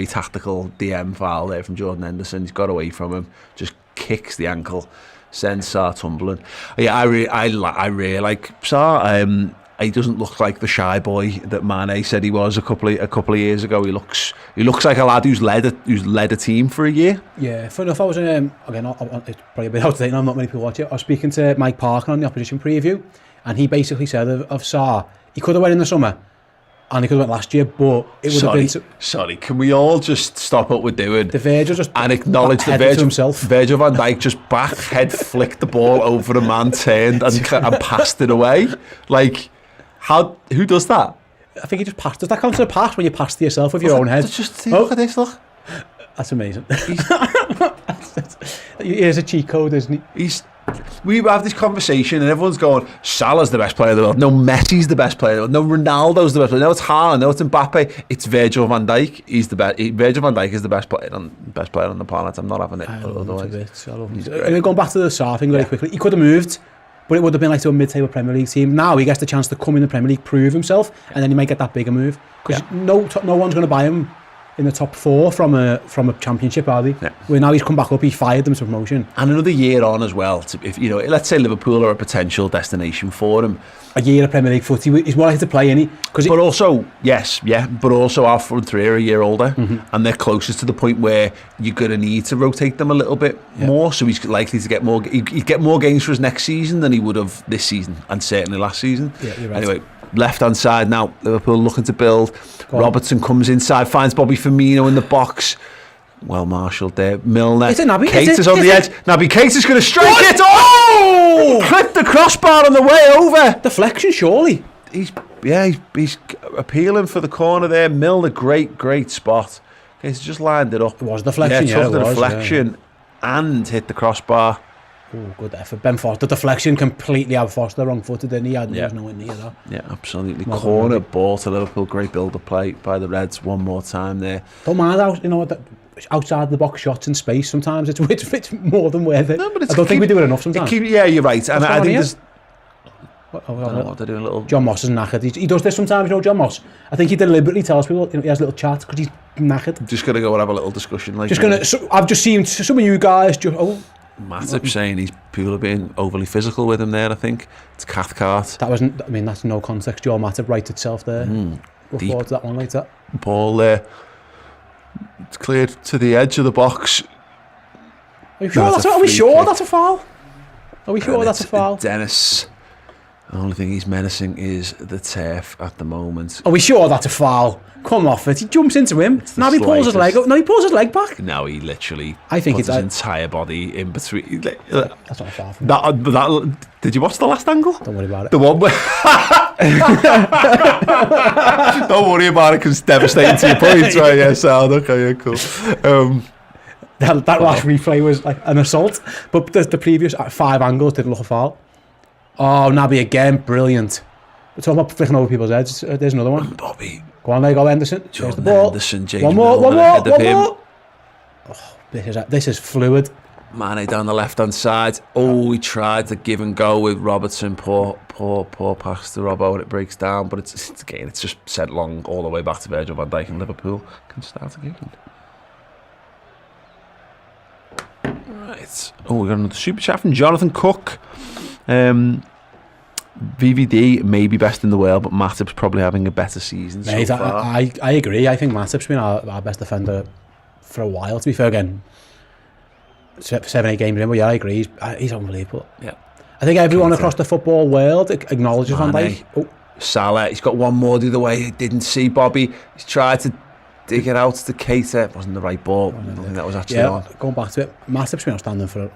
tactical DM foul there from Jordan Henderson. He's got away from him. Just kicks the ankle. Sends Sar tumbling. Yeah, I really like Sar. He doesn't look like the shy boy that Mane said he was a couple of years ago. He looks like a lad who's led a team for a year. Yeah, funny enough, I was again. It's probably a bit out of date now. Not many people watch it. I was speaking to Mike Parker on the opposition preview, and he basically said of Sar, he could have went in the summer, and he could have went last year, but it would have been. Sorry, can we all just stop what we're doing? The Virgil just and acknowledge the Virgil van Dijk just head flicked the ball over a man, turned and passed it away. Like. Who does that? I think he just passed. Does that count as a pass when you pass to yourself with your own head? Look at this, look. That's amazing. Here's a cheat code, isn't he? We have this conversation and everyone's going, Salah's the best player in the world. No, Messi's the best player. No, Ronaldo's the best player. No, it's Haaland. No, it's Mbappe. It's Virgil van Dijk. He's the best. Virgil van Dijk is the best player on the planet. I'm not having it. I love him. Going back to the Sarr thing very quickly, he could have moved. But it would have been like to a mid-table Premier League team. Now he gets the chance to come in the Premier League, prove himself, and then he might get that bigger move. Because no one's going to buy him in the top 4 from a championship, are they? Yeah. Where now he's come back up, he's fired them to promotion. And another year on as well. If let's say Liverpool are a potential destination for him. A year of Premier League footy, he's more likely to play, isn't he? But also our front three are a year older, and they're closest to the point where you're going to need to rotate them a little bit more. So he's likely to get more. He'd get more games for his next season than he would have this season, and certainly last season. Yeah, you're right. Anyway, left hand side now. Liverpool looking to build. Robertson comes inside, finds Bobby Firmino in the box. Well marshalled there. Milner. Keita's on the edge. Naby Keita's going to strike it. Oh! Clipped the crossbar on the way over. Deflection, surely. He's appealing for the corner there. Milner, great spot. He's just lined it up. It was a deflection, took the it was, deflection and hit the crossbar. Oh, good effort. Ben Foster, deflection completely out Foster, wrong-footed, didn't he? There was nowhere near that. Yeah, absolutely. Corner ball to Liverpool. Great build-up play by the Reds. One more time there. Don't mind how, outside the box shots in space, sometimes it's more than worth it. No, but I don't think we do it enough sometimes. Yeah, you're right. And I think there's... What they're doing a little... John Moss is knackered. He does this sometimes, John Moss. I think he deliberately tells people, he has a little chat because he's knackered. Just going to go and have a little discussion. Like I've just seen some of you guys Matip saying people are being overly physical with him there, I think. It's Cathcart. That's no context. Joe Matip right itself there. We'll forward to that one later. Ball there. It's cleared to the edge of the box. Are we sure that's a foul? Are we sure that's a foul? Dennis. The only thing he's menacing is the turf at the moment. Are we sure that's a foul? Come off it. He jumps into him. Now he pulls his leg up. No, he pulls his leg back. No, he literally puts his entire body in between. That's not a foul for me. Did you watch the last angle? Don't worry about it. The one where... Don't worry about it because it's devastating to your points, right? Yeah, sound. Okay, yeah, cool. That last replay was like an assault, but the previous 5 angles didn't look a foul. Oh, Naby again, brilliant. We're talking about flicking over people's heads. There's another one. Bobby. Go on, there you go, Henderson. There's the ball. Henderson, James one more. Oh, this is fluid. Mane down the left-hand side. Oh, he tried to give and go with Robertson. Poor pass to Robbo, and it breaks down. But it's just sent long all the way back to Virgil van Dijk, and Liverpool can start again. Right. Oh, we got another super chat from Jonathan Cook. VVD may be best in the world, but Matip's probably having a better season so far. I agree. I think Matip's been our best defender for a while, to be fair. Again, 7-8 games in, but yeah, I agree. He's unbelievable. Yeah, I think everyone across the football world acknowledges Van Dijk. Oh. Salah, he's got one more the other way. He didn't see Bobby. He's tried to dig it out to Keita. It wasn't the right ball. I think that was actually on. Going back to it, Matip's been outstanding for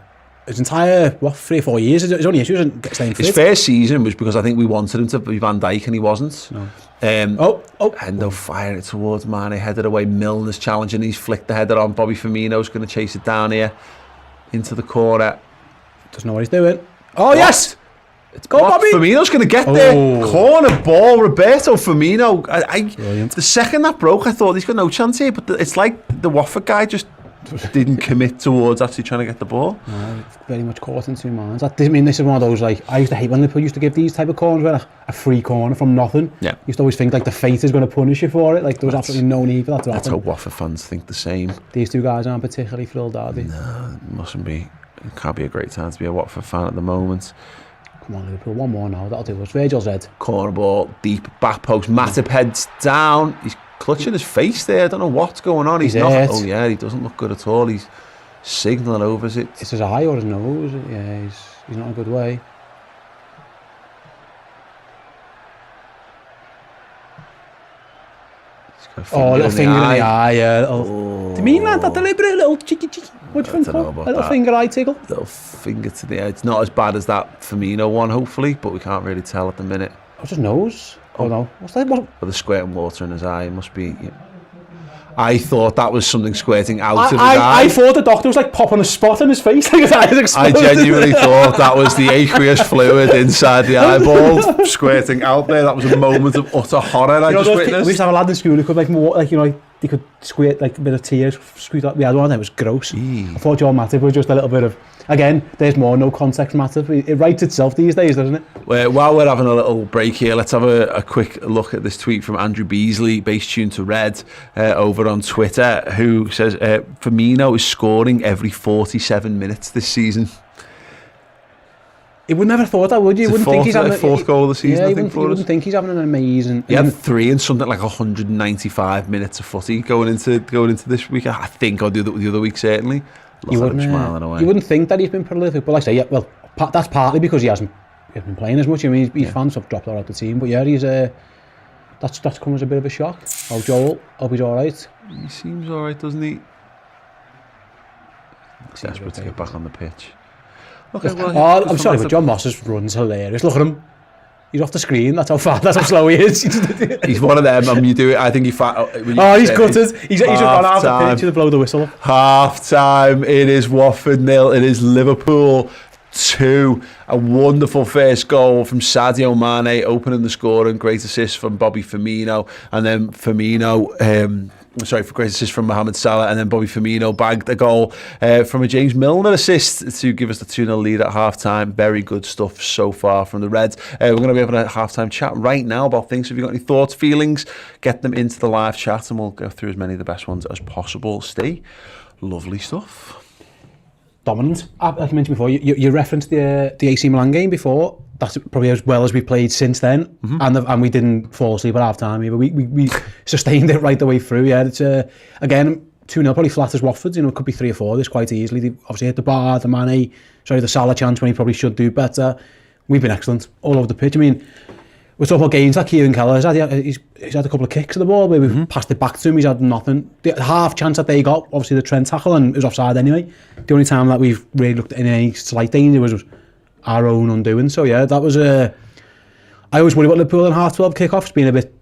his entire 3 or 4 years. His only issue isn't staying fit. His first season was because I think we wanted him to be Van Dijk and he wasn't. No. Hendo firing it towards Mane, headed away. Milner's challenging. He's flicked the header on. Bobby Firmino's going to chase it down here into the corner. Doesn't know what he's doing. Oh, yes! It's go, Bobby! Firmino's going to get there. Corner ball, Roberto Firmino. The second that broke, I thought he's got no chance here, but it's like the Watford guy just didn't commit towards actually trying to get the ball. No, very much caught in 2 minds. This is one of those, like, I used to hate when Liverpool used to give these type of corners where a free corner from nothing. Yeah. You used to always think like the fate is going to punish you for it. Like there was absolutely no need for that to happen. That's how Watford fans think the same. These 2 guys aren't particularly thrilled, are they? No, it mustn't be. It can't be a great time to be a Watford fan at the moment. Come on, Liverpool, one more now. That'll do us. Virgil's head. Corner ball, deep back post. Matip heads down. He's clutching his face there. I don't know what's going on. He's not. Oh yeah, he doesn't look good at all. He's signalling over it. It's his eye or his nose. Yeah, he's not in a good way. Oh, a little finger in the eye. Yeah. Do you mean that deliberate little cheeky? What do you think? A little finger eye tickle. Little finger to the eye. It's not as bad as that Firmino one, hopefully, but we can't really tell at the minute. What's his nose? Oh no. What's that? With the squirting water in his eye, it must be. Yeah. I thought that was something squirting out of his eye. I thought the doctor was like popping a spot in his face. Like his eye was exploding. I genuinely thought that was the aqueous fluid inside the eyeball squirting out there. That was a moment of utter horror I just witnessed. We used to have a lad in school who could they could squirt like a bit of tears, squeeze out. We had one that was gross. I thought John Matip was just a little bit of. Again, there's more no context Matip. It writes itself these days, doesn't it? While we're having a little break here, let's have a quick look at this tweet from Andrew Beasley, base tuned to Red, over on Twitter, who says Firmino is scoring every 47 minutes this season. You would never have thought that, would you? You wouldn't think he's having a fourth goal of the season. Yeah, I think you wouldn't think he's having an amazing. He had 3 and something like 195 minutes of footy going into this week. I think, or the other week certainly. You wouldn't think that he's been prolific, but like I say, yeah, well, that's partly because he hasn't been playing as much. I mean, his fans have dropped out of the team, but yeah, he's that's come as a bit of a shock. Oh, Joel, hope he's all right. He seems all right, doesn't he? Desperate to get back on the pitch. Okay, well, I'm sorry, but John Moss's run's hilarious. Look at him. He's off the screen. That's how slow he is. He's one of them. You do it. I think he's gutted. He's just gone out of the pitch to blow the whistle. Half time. It is Watford 0. It is Liverpool 2. A wonderful first goal from Sadio Mane, opening the scoring. Great assist from Bobby Firmino, and then great assist from Mohamed Salah, and then Bobby Firmino bagged a goal from a James Milner assist to give us the 2-0 lead at half-time. Very good stuff so far from the Reds. We're going to be having a half-time chat right now about things. If you've got any thoughts, feelings, get them into the live chat and we'll go through as many of the best ones as possible. Steve, lovely stuff. Dominant. Like I mentioned before, you referenced the AC Milan game before. That's probably as well as we played since then, and we didn't fall asleep at half time either. We sustained it right the way through. Yeah, it's again 2-0, probably flat as Watford. You know, it could be 3 or 4 this quite easily. They obviously hit the bar, the Salah chance when he probably should do better. We've been excellent all over the pitch. I mean, we're talking about games like Kieran Keller. He's had a couple of kicks at the ball where we've passed it back to him. He's had nothing. The half chance that they got, obviously the Trent tackle, and it was offside anyway. The only time that we've really looked in any slight danger was our own undoing. So yeah, that was I always worry about Liverpool in half-12 kickoffs being a bit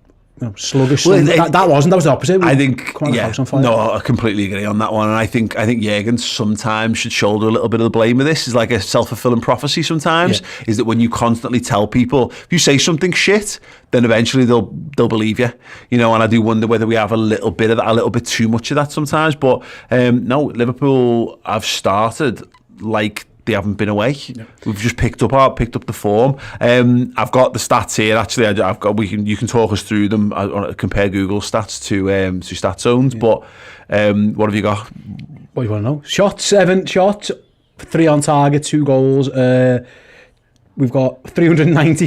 sluggish. Well, that was the opposite. I think, I completely agree on that one. And I think Jurgen sometimes should shoulder a little bit of the blame of this. It's like a self-fulfilling prophecy sometimes, is that when you constantly tell people, if you say something shit, then eventually they'll believe you. You know, and I do wonder whether we have a little bit of that, a little bit too much of that sometimes. But no, Liverpool have started like they haven't been away. We've just picked up the form. I've got the stats here. Actually, you can talk us through them. Compare Google stats to stat zones. But what have you got? What do you want to know? Shots, 7 shots, 3 on target, 2 goals. We've got 390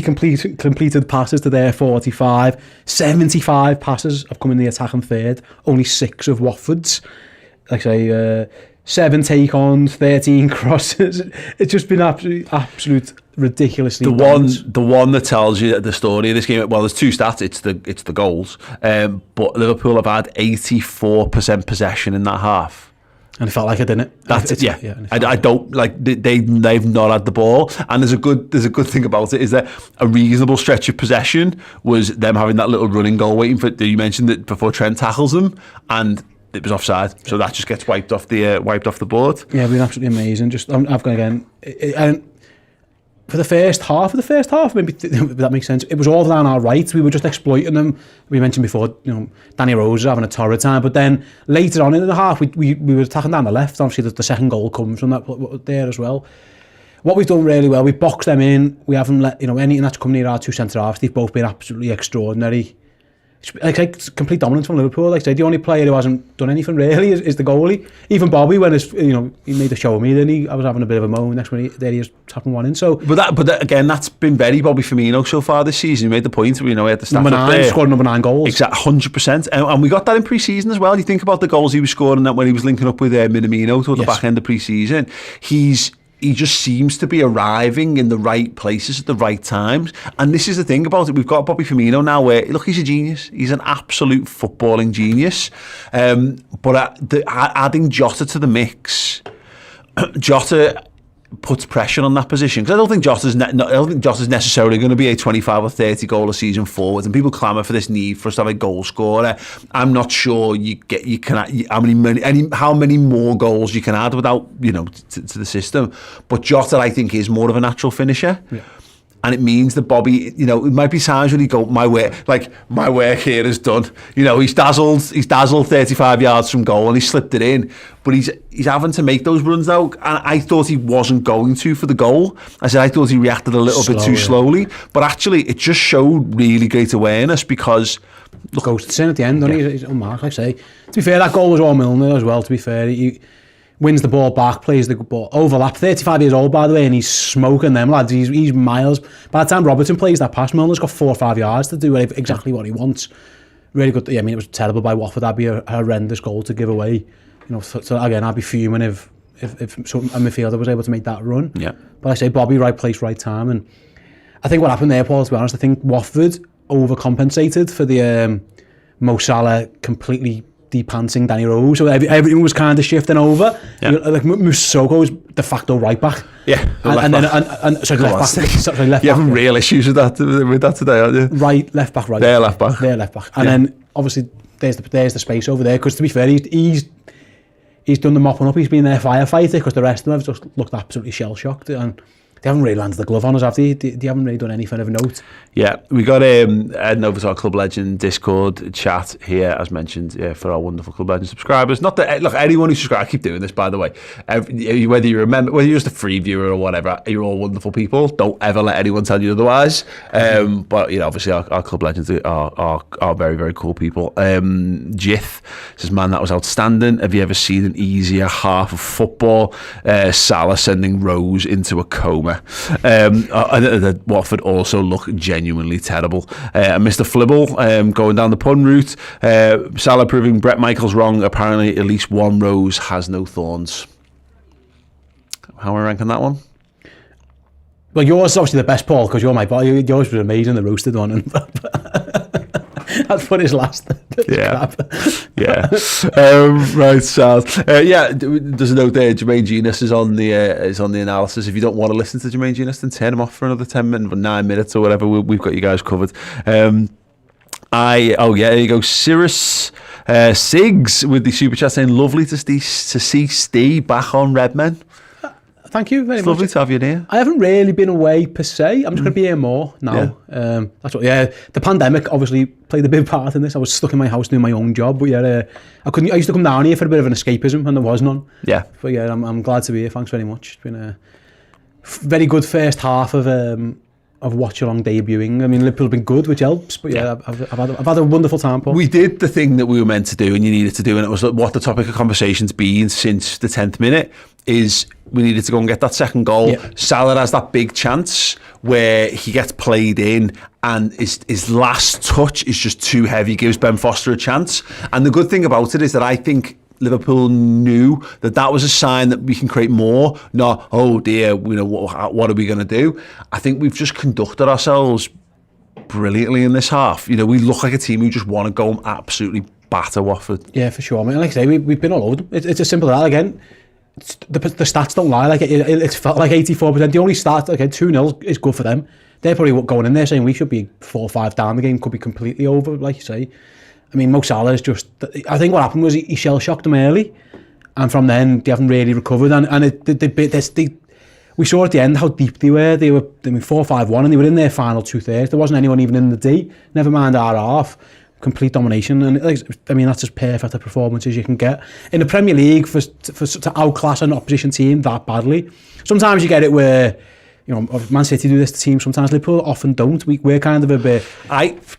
completed passes to their 45. 75 passes have come in the attacking third. Only 6 of Watford's. Like I say, 7 take-ons, 13 crosses. It's just been absolute ridiculously. The one that tells you the story of this game. Well, there's 2 stats. It's the goals. But Liverpool have had 84% possession in that half. And it felt like it, didn't it? That's it. Yeah. I don't like they've not had the ball. And there's a good thing about it is that a reasonable stretch of possession was them having that little running goal waiting for. You mentioned that before Trent tackles them and it was offside, so that just gets wiped off the board. Yeah, it's been absolutely amazing. Just I've gone again, and for the first half, maybe that makes sense. It was all down our right. We were just exploiting them. We mentioned before, Danny Rose was having a torrid time, but then later on in the half, we were attacking down the left. Obviously, the second goal comes from that there as well. What we've done really well, we've boxed them in. We haven't let anything that's come near our 2 centre halves. They've both been absolutely extraordinary. It's complete dominance from Liverpool. Like I say, the only player who hasn't done anything really is the goalie. Even Bobby, when he made a show of me, then I was having a bit of a moan. Next minute, there he is tapping one in. So, but again, that's been very Bobby Firmino so far this season. He made the point. We had the stats number 9, scored number 9 goals. Exactly, 100%. And we got that in pre-season as well. You think about the goals he was scoring that when he was linking up with Minamino toward the back end of pre-season. He just seems to be arriving in the right places at the right times. And this is the thing about it. We've got Bobby Firmino now where, look, he's a genius. He's an absolute footballing genius. But adding Jota to the mix, Jota puts pressure on that position. Because I don't think Jota's necessarily going to be a 25 or 30 goal a season forward. And people clamour for this need for us to have a goal scorer. I'm not sure how many more goals you can add without to the system. But Jota, I think, is more of a natural finisher. Yeah. And it means that Bobby, it might be times when he go, my work here is done. He's dazzled 35 yards from goal and he slipped it in. But he's having to make those runs now. And I thought he wasn't going to for the goal. I thought he reacted a little bit too slowly. But actually, it just showed really great awareness because... Look, goes to at the end, doesn't he? He's unmarked, like I say. To be fair, that goal was all Milner as well, to be fair. He wins the ball back, plays the ball, overlap. 35 years old, by the way, and he's smoking them, lads. He's miles. By the time Robertson plays that pass, Milner's got 4 or 5 yards to do exactly what he wants. Really good. Yeah, I mean, it was terrible by Watford. That'd be a horrendous goal to give away. So again, I'd be fuming if a midfielder was able to make that run. Yeah. But I say, Bobby, right place, right time. And I think what happened there, Paul, to be honest, I think Watford overcompensated for the Mo Salah completely depantsing Danny Rose, so everything was kind of shifting over. Like Moussoko's de facto right back, Yeah, and then sorry, left back. Sorry, left You're back. having real issues with that today, aren't you? Right, left back, right. They're left back. They're left back. And then obviously there's the space over there. Because to be fair, he's done the mopping up. He's been their firefighter because the rest of them have just looked absolutely shell shocked and. They haven't really landed the glove on us, have they? They haven't really done anything of note. Yeah, we got heading over to our Club Legend Discord chat here, as mentioned, for our wonderful Club Legend subscribers. Not that, look, anyone who subscribes, I keep doing this, by the way. Whether you're just a free viewer or whatever, you're all wonderful people. Don't ever let anyone tell you otherwise. But, obviously our Club Legends are very, very cool people. Jith says, man, that was outstanding. Have you ever seen an easier half of football? Salah sending Rose into a coma. Watford also look genuinely terrible. And Mr. Flibble going down the pun route. Salah proving Brett Michaels wrong. Apparently, at least one rose has no thorns. How am I ranking that one? Well, yours is obviously the best, Paul, because you're my boy. Yours was amazing, the roasted one. And that's what his last. Yeah. Right, Sal. There's a note there. Jermaine Genius is on the analysis. If you don't want to listen to Jermaine Genius, then turn him off for another 10 minutes, 9 minutes or whatever. We've got you guys covered. There you go. Cyrus Siggs with the super chat saying, lovely to see Steve back on Redmen. Thank you very much. Lovely to have you here. I haven't really been away per se. I'm just going to be here more now. Yeah. That's what. Yeah, the pandemic obviously played a big part in this. I was stuck in my house doing my own job, but I used to come down here for a bit of an escapism, and there was none. Yeah. But yeah, I'm glad to be here. Thanks very much. It's been a very good first half of Watch Along debuting. I mean, Liverpool have been good, which helps. But I've had a wonderful time, Paul. We did the thing that we were meant to do, and you needed to do, and it was what the topic of conversation's been since the 10th minute. Is we needed to go and get that second goal. Yeah. Salah has that big chance where he gets played in and his last touch is just too heavy, gives Ben Foster a chance. And the good thing about it is that I think Liverpool knew that was a sign that we can create more, not, oh dear, what are we going to do? I think we've just conducted ourselves brilliantly in this half. We look like a team who just want to go and absolutely batter Watford. Yeah, for sure. I mean, like I say, we've been all over them. It's as simple as that. Again, the stats don't lie. Like it's felt like 84%. The only stat, 2-0 is good for them. They're probably going in there saying we should be 4-5 down. The game could be completely over, like you say. I mean, Mo Salah is just. I think what happened was he shell shocked them early, and from then they haven't really recovered. And we saw at the end how deep they were. They were 4-5-1, and they were in their final 2/3. There wasn't anyone even in the D. Never mind our half. Complete domination, and that's as perfect a performance as you can get in the Premier League to outclass an opposition team that badly. Sometimes you get it where Man City do this to teams. Sometimes Liverpool often don't. We're kind of a bit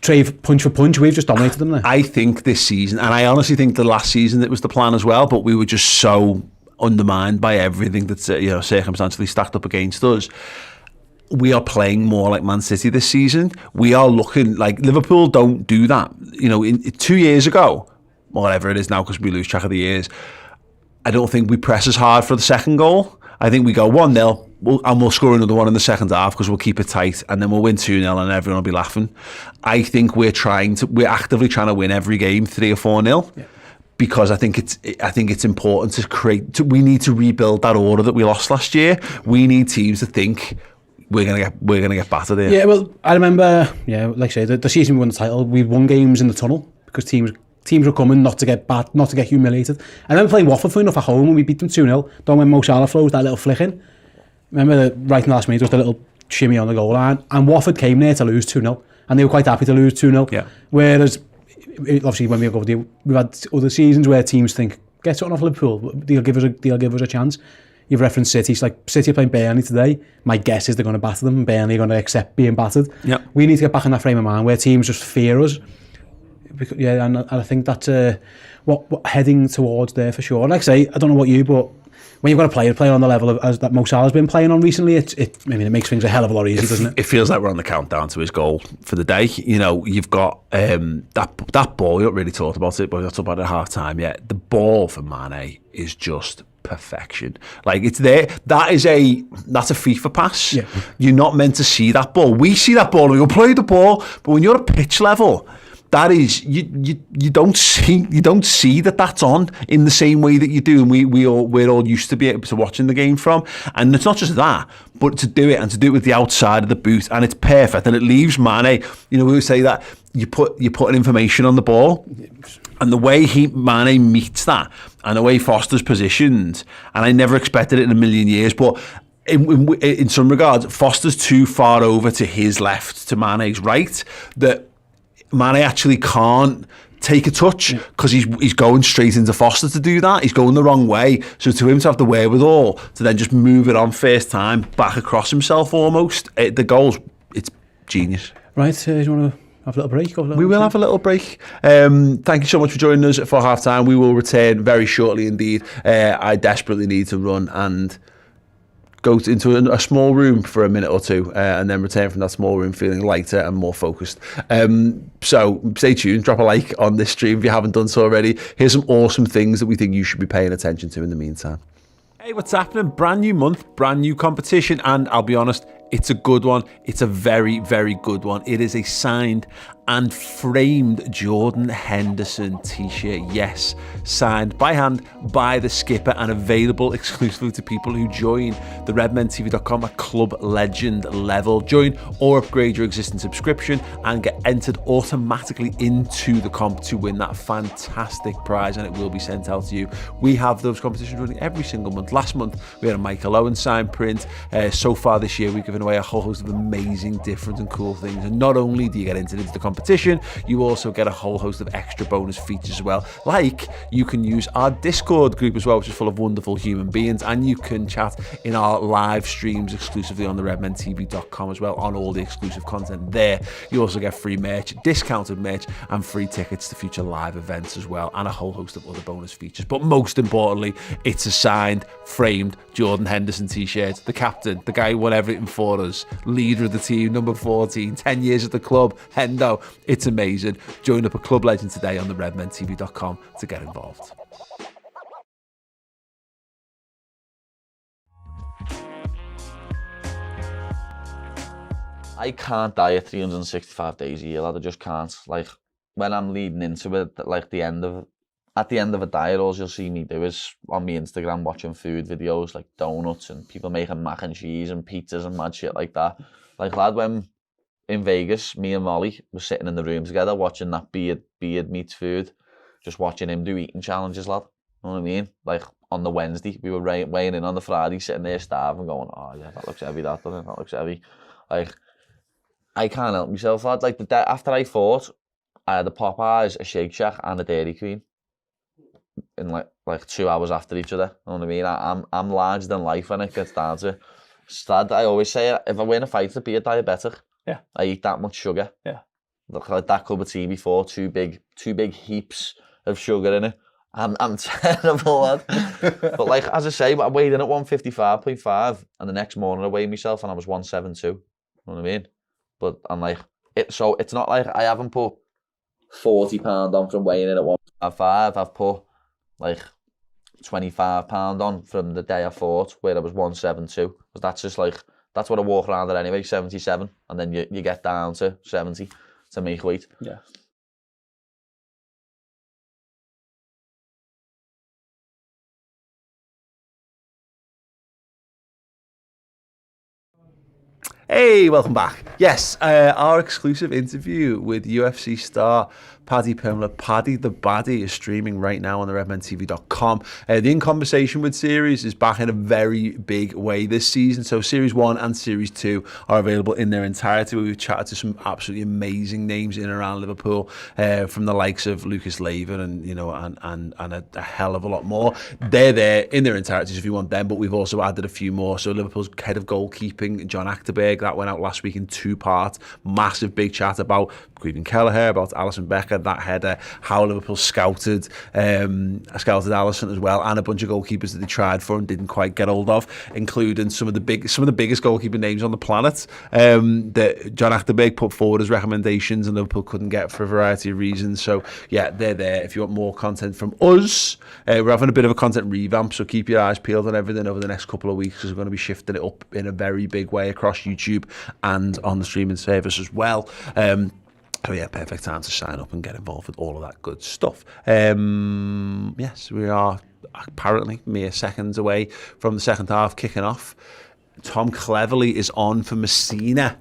trade punch for punch. We've just dominated them there. I think this season, and I honestly think the last season it was the plan as well, but we were just so undermined by everything that's circumstantially stacked up against us. We are playing more like Man City this season. We are looking like Liverpool don't do that. 2 years ago, whatever it is now, because we lose track of the years, I don't think we press as hard for the second goal. I think we go 1-0 and we'll score another one in the second half because we'll keep it tight, and then we'll win 2-0 and everyone will be laughing. I think we're actively trying to win every game 3 or 4-0. Yeah. Because I think it's important to create. We need to rebuild that order that we lost last year. We need teams to think we're gonna get battered here. Yeah, well, I remember, like I say, the season we won the title, we won games in the tunnel because teams were coming not to get humiliated. I remember playing Watford enough at home and we beat them 2-0. Don't when Mo Salah throws that little flick in. Remember right in the last minute, just a little shimmy on the goal line, and Watford came there to lose 2-0, and they were quite happy to lose 2-0. Yeah. Whereas, obviously, when we've had other seasons where teams think, get something off Liverpool, they'll give us a chance. You've referenced City. It's like City are playing Burnley today. My guess is they're going to batter them, and Burnley are going to accept being battered. Yep. We need to get back in that frame of mind where teams just fear us. Yeah, and I think that's what heading towards there for sure. Like I say, I don't know what you, but when you've got a player on the level as that Mo Salah's been playing on recently, it makes things a hell of a lot easier, doesn't it? It feels like we're on the countdown to his goal for the day. You've got that ball. You don't really talk about it, but we talked about it at half time. Yeah, the ball for Mane is just perfection. Like, it's there. That's a FIFA pass. Yeah. You're not meant to see that ball. We see that ball and we go play the ball, but when you're at pitch level, that is you don't see that that's on in the same way that you do, and we're all used to be able to watching the game from. And it's not just that, but to do it with the outside of the boot, and it's perfect, and it leaves Mane. We always say that you put an information on the ball, and the way Mane meets that, and the way Foster's positioned, and I never expected it in a million years, but. In some regards, Foster's too far over to his left, to Mane's right, that Mane actually can't take a touch because he's going straight into Foster to do that. He's going the wrong way. So to him to have the wherewithal to then just move it on first time back across himself almost, the goal's, it's genius. Right, do you want to have a little break? We will have a little break. Thank you so much for joining us for half time. We will return very shortly indeed. I desperately need to run and go into a small room for a minute or two and then return from that small room feeling lighter and more focused. So stay tuned, drop a like on this stream if you haven't done so already. Here's some awesome things that we think you should be paying attention to in the meantime. Hey, what's happening? Brand new month, brand new competition, and I'll be honest, it's a good one. It's a very, very good one. It is a signed and framed Jordan Henderson t-shirt. Yes, signed by hand by the skipper and available exclusively to people who join the redmentv.com at club legend level. Join or upgrade your existing subscription and get entered automatically into the comp to win that fantastic prize, and it will be sent out to you. We have those competitions running every single month. Last month we had a Michael Owen signed print. So far this year we've given away a whole host of amazing, different and cool things, and not only do you get entered into the competition, you also get a whole host of extra bonus features as well. Like, you can use our Discord group as well, which is full of wonderful human beings, and you can chat in our live streams exclusively on the redmentv.com as well, on all the exclusive content there. You also get free merch, discounted merch, and free tickets to future live events as well, and a whole host of other bonus features. But most importantly, it's a signed, framed Jordan Henderson t-shirt. The captain, the guy who won everything for us, leader of the team, number 14, 10 years at the club, Hendo. It's amazing. Join up a club legend today on the redmentv.com to get involved. I can't diet 365 days a year, lad. I just can't. Like, when I'm leading into it, like at the end of a diet, all you'll see me do is on my Instagram watching food videos like donuts and people making mac and cheese and pizzas and mad shit like that. Like, lad, when in Vegas, me and Molly were sitting in the room together watching that beard meets food, just watching him do eating challenges, lad. You know what I mean? Like, on the Wednesday, we were weighing in on the Friday, sitting there starving, going, oh yeah, that looks heavy, that doesn't it? That looks heavy. Like, I can't help myself, lad. Like, the day after I fought, I had a Popeyes, a Shake Shack, and a Dairy Queen in like 2 hours after each other. You know what I mean? I'm larger than life when it gets down to it. Dad, I always say, if I win a fight to be a diabetic, yeah, I eat that much sugar. Yeah, like that cup of tea before, two big heaps of sugar in it. I'm terrible, lad. But like, as I say, I weighed in at 155.5, and the next morning I weighed myself and I was 172. You know what I mean? But I'm like, so it's not like I haven't put 40 pound on from weighing in at 155. I've put like 25 pound on from the day I fought, where I was 172. Because that's just like, that's what I walk around at anyway, 77, and then you get down to 70 to make weight. Yeah. Hey, welcome back. Yes, our exclusive interview with UFC star Paddy Pimblett, Paddy the Baddie, is streaming right now on the redmentv.com. The In Conversation With series is back in a very big way this season. So Series 1 and Series 2 are available in their entirety. We've chatted to some absolutely amazing names in and around Liverpool, from the likes of Lucas Leiva and, you know, and a hell of a lot more. They're there in their entirety if you want them, but we've also added a few more. So Liverpool's head of goalkeeping, John Achterberg, that went out last week in 2 parts. Massive big chat about Queen Kelleher, about Alisson Becker, that header, how Liverpool scouted Alisson as well, and a bunch of goalkeepers that they tried for and didn't quite get hold of, including some of the biggest goalkeeping names on the planet that John Achterberg put forward as recommendations and Liverpool couldn't get for a variety of reasons. So yeah, they're there if you want more content from us. We're having a bit of a content revamp, so keep your eyes peeled on everything over the next couple of weeks, because we're going to be shifting it up in a very big way across YouTube and on the streaming service as well. So yeah, perfect time to sign up and get involved with all of that good stuff. Yes, we are apparently mere seconds away from the second half kicking off. Tom Cleverley is on for Messina.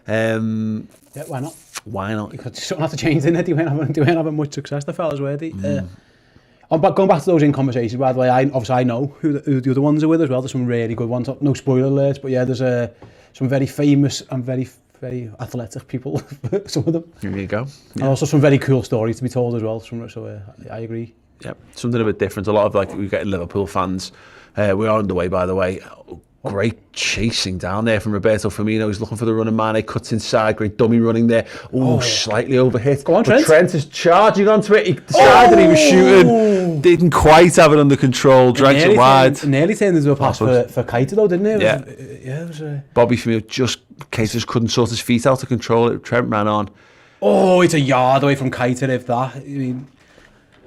Yeah, why not? Why not? Because something had to change, didn't it? They weren't having much success, the fellas, were they? Going back to those in conversations, by the way, I know who the other ones are with as well. There's some really good ones. No spoiler alerts, but yeah, there's some very famous and very athletic people, some of them. Here you go. And also some very cool stories to be told as well. So I agree. Yeah, something a bit different. A lot of we get Liverpool fans. We are underway, by the way. Great chasing down there from Roberto Firmino. He's looking for the running man. He cuts inside. Great dummy running there. Slightly overhit. Go on, Trent. But Trent is charging onto it. He decided he was shooting. Didn't quite have it under control. Drags it wide. Nearly turned into a pass for Keita though, didn't it? It was Bobby Firmino Keita just couldn't sort his feet out to control it. Trent ran on. Oh, it's a yard away from Keita if that. I mean,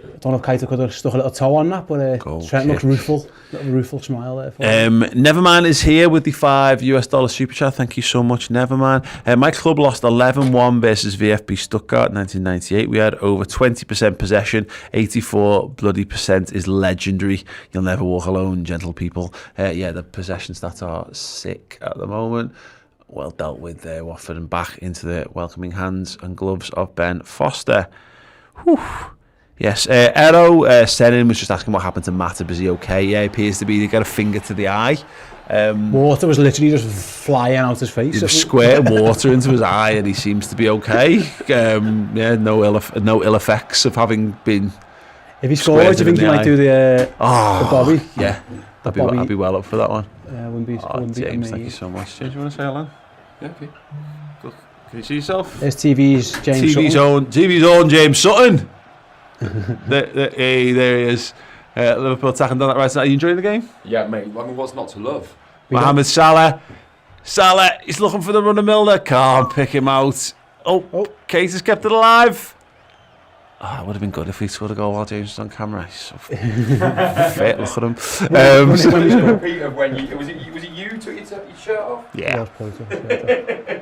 I don't know if Keita could have stuck a little toe on that, but Trent looks rueful. Little rueful smile there. Neverman is here with the $5 super chat. Thank you so much, Neverman. My club lost 11-1 versus VfB Stuttgart 1998. We had over 20% possession. 84% is legendary. You'll never walk alone, gentle people. The possession stats are sick at the moment. Well dealt with there, Watford, and back into the welcoming hands and gloves of Ben Foster. Whew. Yes, Ero Senin was just asking what happened to Matip. Is he okay? Yeah, he appears to be. He got a finger to the eye. Water was literally just flying out his face. He just squirted water into his eye, and he seems to be okay. No ill effects of having been. If he scores, do you think he might do the Bobby? Yeah, I'd be well up for that one. Wouldn't be James, thank you so much. James, you want to say hello? Yeah, okay. Good. Can you see yourself? There's TV's James Sutton. TV's own James Sutton. There he is. Liverpool attacking down that right side. Are you enjoying the game? Yeah, mate. I mean, what's not to love? Mohamed Salah. He's looking for the run of Milner. Can't pick him out. Keita has kept it alive. It would have been good if he scored a goal while James was on camera. He's so fit, look at him. Was it you who took your shirt off? Yeah.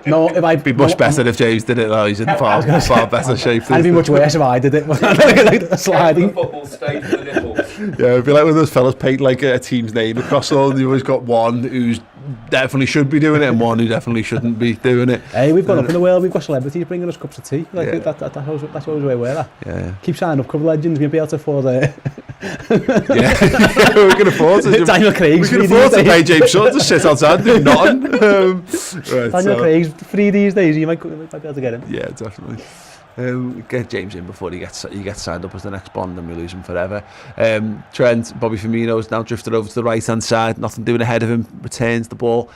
No, if I'd be much better if James did it though. He's in far better shape. It'd be much worse if I did it. like sliding. The football stage for the nipples. Yeah, it'd be like when those fellas paint like a team's name across all. You always got one who's definitely should be doing it and one who definitely shouldn't be doing it. Hey, we've gone up in the world. We've got celebrities bringing us cups of tea. That's always where we're at. Yeah. Keep signing up, cover legends. We'll be able to afford it. We can afford to. Daniel Craig's. We can afford to pay James Sutton to sit outside doing nothing. Daniel Craig's free these days. You might be able to get him. Yeah, definitely. Get James in before he gets signed up as the next Bond, and we lose him forever. Trent, Bobby Firmino's now drifted over to the right hand side. Nothing doing ahead of him. Returns the ball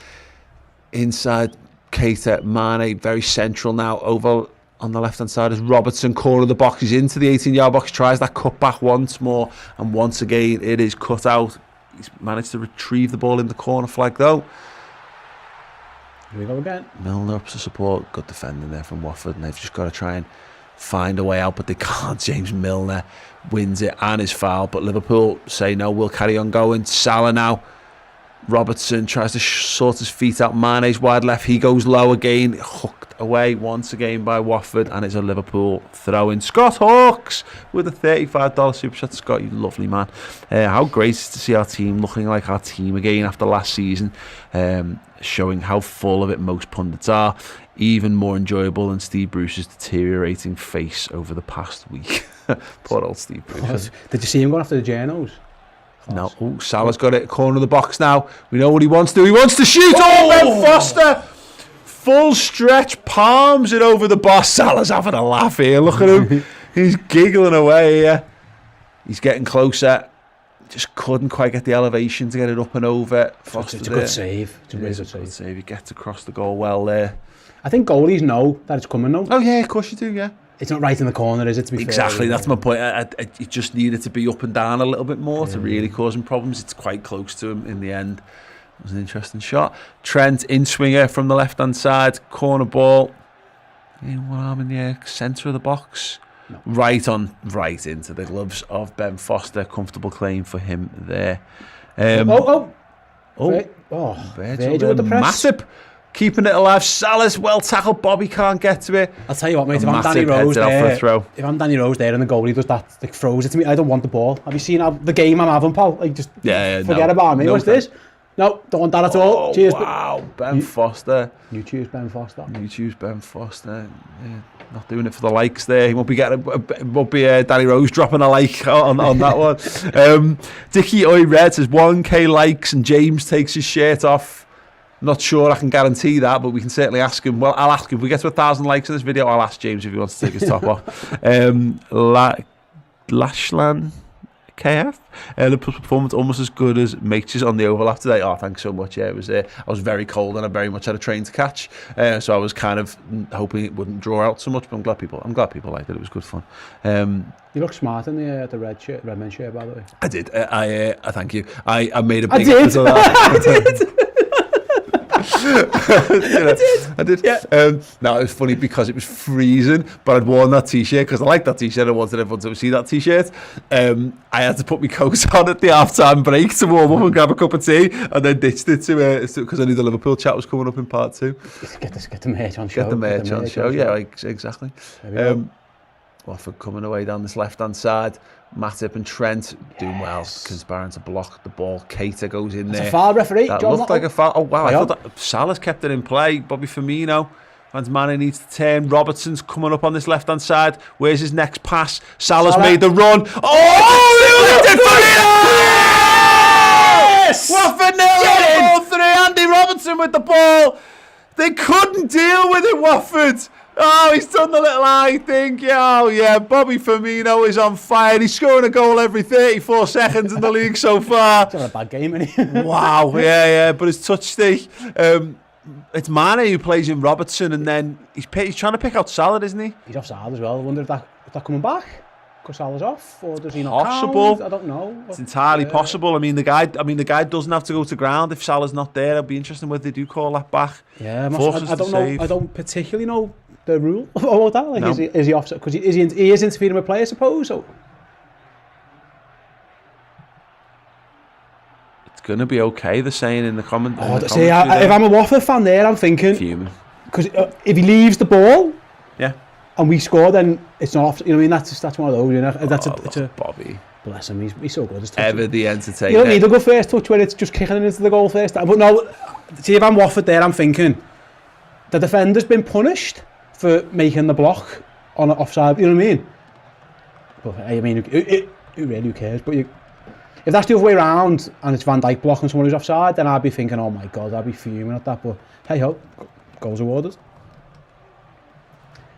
inside. Keita, Mane, very central now. Over on the left hand side is Robertson. Corner of the box. He's into the 18-yard box. Tries that cut back once more, and once again it is cut out. He's managed to retrieve the ball in the corner flag though. Here we go again. Milner up to support. Good defending there from Watford, and they've just got to try and find a way out, but they can't. James Milner wins it and is fouled, but Liverpool say no, we'll carry on going. Salah now. Robertson tries to sort his feet out. Mane's wide left. He goes low again. Hooked away once again by Watford, and it's a Liverpool throw-in. Scott Hawks with a $35 super chat. Scott, you lovely man. How great is it to see our team looking like our team again after last season, showing how full of it most pundits are. Even more enjoyable than Steve Bruce's deteriorating face over the past week. Poor old Steve Bruce. Did you see him going after the journos? No. Salah's got it. Corner of the box now. We know what he wants to do. He wants to shoot. Ben Foster. Full stretch. Palms it over the boss. Salah's having a laugh here. Look at him. He's giggling away here. He's getting closer. Just couldn't quite get the elevation to get it up and over. Foster, it's a good save. It's a really good save. He gets across the goal well there. I think goalies know that it's coming now. Oh yeah, of course you do, yeah. It's not right in the corner, is it, to be fair? Exactly, that's my point. It just needed to be up and down a little bit more to really cause him problems. It's quite close to him in the end. It was an interesting shot. Trent, in-swinger from the left-hand side, corner ball. One arm in the air, centre of the box. No. Right into the gloves of Ben Foster. Comfortable claim for him there. Virgil with the press. Matip keeping it alive. Salah's well tackled. Bobby can't get to it. I'll tell you what, mate. If I'm Matip Danny Rose heads it off for a there, throw. if I'm Danny Rose there and the goalie does that, like throws it to me, I don't want the ball. Have you seen the game I'm having, pal? Like just forget about me. What's this? No, don't want that at all. Cheers. Wow, Ben Foster. You choose Ben Foster. You choose Ben Foster. Yeah, not doing it for the likes there. He won't be getting. Won't be Danny Rose dropping a like on that one. Dickie Oi Red says 1k likes and James takes his shirt off. Not sure I can guarantee that, but we can certainly ask him. Well, I'll ask him. If we get to 1,000 likes in this video, I'll ask James if he wants to take his top off. Lashlan KF. Liverpool's performance almost as good as Mates on the overlap today. Oh, thanks so much. Yeah, it was. I was very cold and I very much had a train to catch, so I was kind of hoping it wouldn't draw out so much. But I'm glad people liked it. It was good fun. You look smart in the Redmen shirt, by the way. I did. I thank you. I made a big. I did. Of that. I did. I did. Yeah. No, it was funny because it was freezing, but I'd worn that t-shirt because I liked that t-shirt. I wanted everyone to see that t-shirt. I had to put my coat on at the half-time break to warm up and grab a cup of tea, and then ditched it to because I knew the Liverpool chat was coming up in part 2. Get the merch on show. Get the merch on show. Yeah, exactly. Watford coming away down this left-hand side. Matip and Trent doing well. Conspiring to block the ball. Keita goes in there. It's a foul, referee. That John looked like a foul. Oh, wow. I thought that Salah's kept it in play. Bobby Firmino. Mane needs to turn. Robertson's coming up on this left-hand side. Where's his next pass? Salah's made the run. Oh, they did Yes! Watford nil. 4-3. Andy Robertson with the ball. They couldn't deal with it, Watford. Oh, he's done the little eye thing. Oh, yeah. Bobby Firmino is on fire. He's scoring a goal every 34 seconds in the league so far. It's not a bad game, isn't he? Wow. Yeah. But his touch stick. It's Mane who plays in Robertson, and then he's trying to pick out Salah, isn't he? He's offside as well. I wonder if that coming back? Because Salah's off, or does he not Possible. count? I don't know. It's entirely possible. I mean, the guy doesn't have to go to ground if Salah's not there. It'll be interesting whether they do call that back. Yeah, I don't know. I don't particularly know the rule about that. Like, no. is he offside? Because he is interfering with play, I suppose. So it's going to be okay. They're saying in the comment. See, if I'm a Watford fan, there, I'm thinking fuming. Because if he leaves the ball, yeah, and we score, then it's not off. You know what I mean? That's one of those. You know, it's a Bobby. Bless him. He's so good. Ever the entertainer. You don't need a good first touch when it's just kicking it into the goal first time. But no, see, if I'm Watford there, I'm thinking the defender's been punished for making the block on an offside. You know what I mean? But I mean, who cares? But if that's the other way around and it's Van Dijk blocking someone who's offside, then I'd be thinking, oh my God, I'd be fuming at that. But hey ho, goals awarded.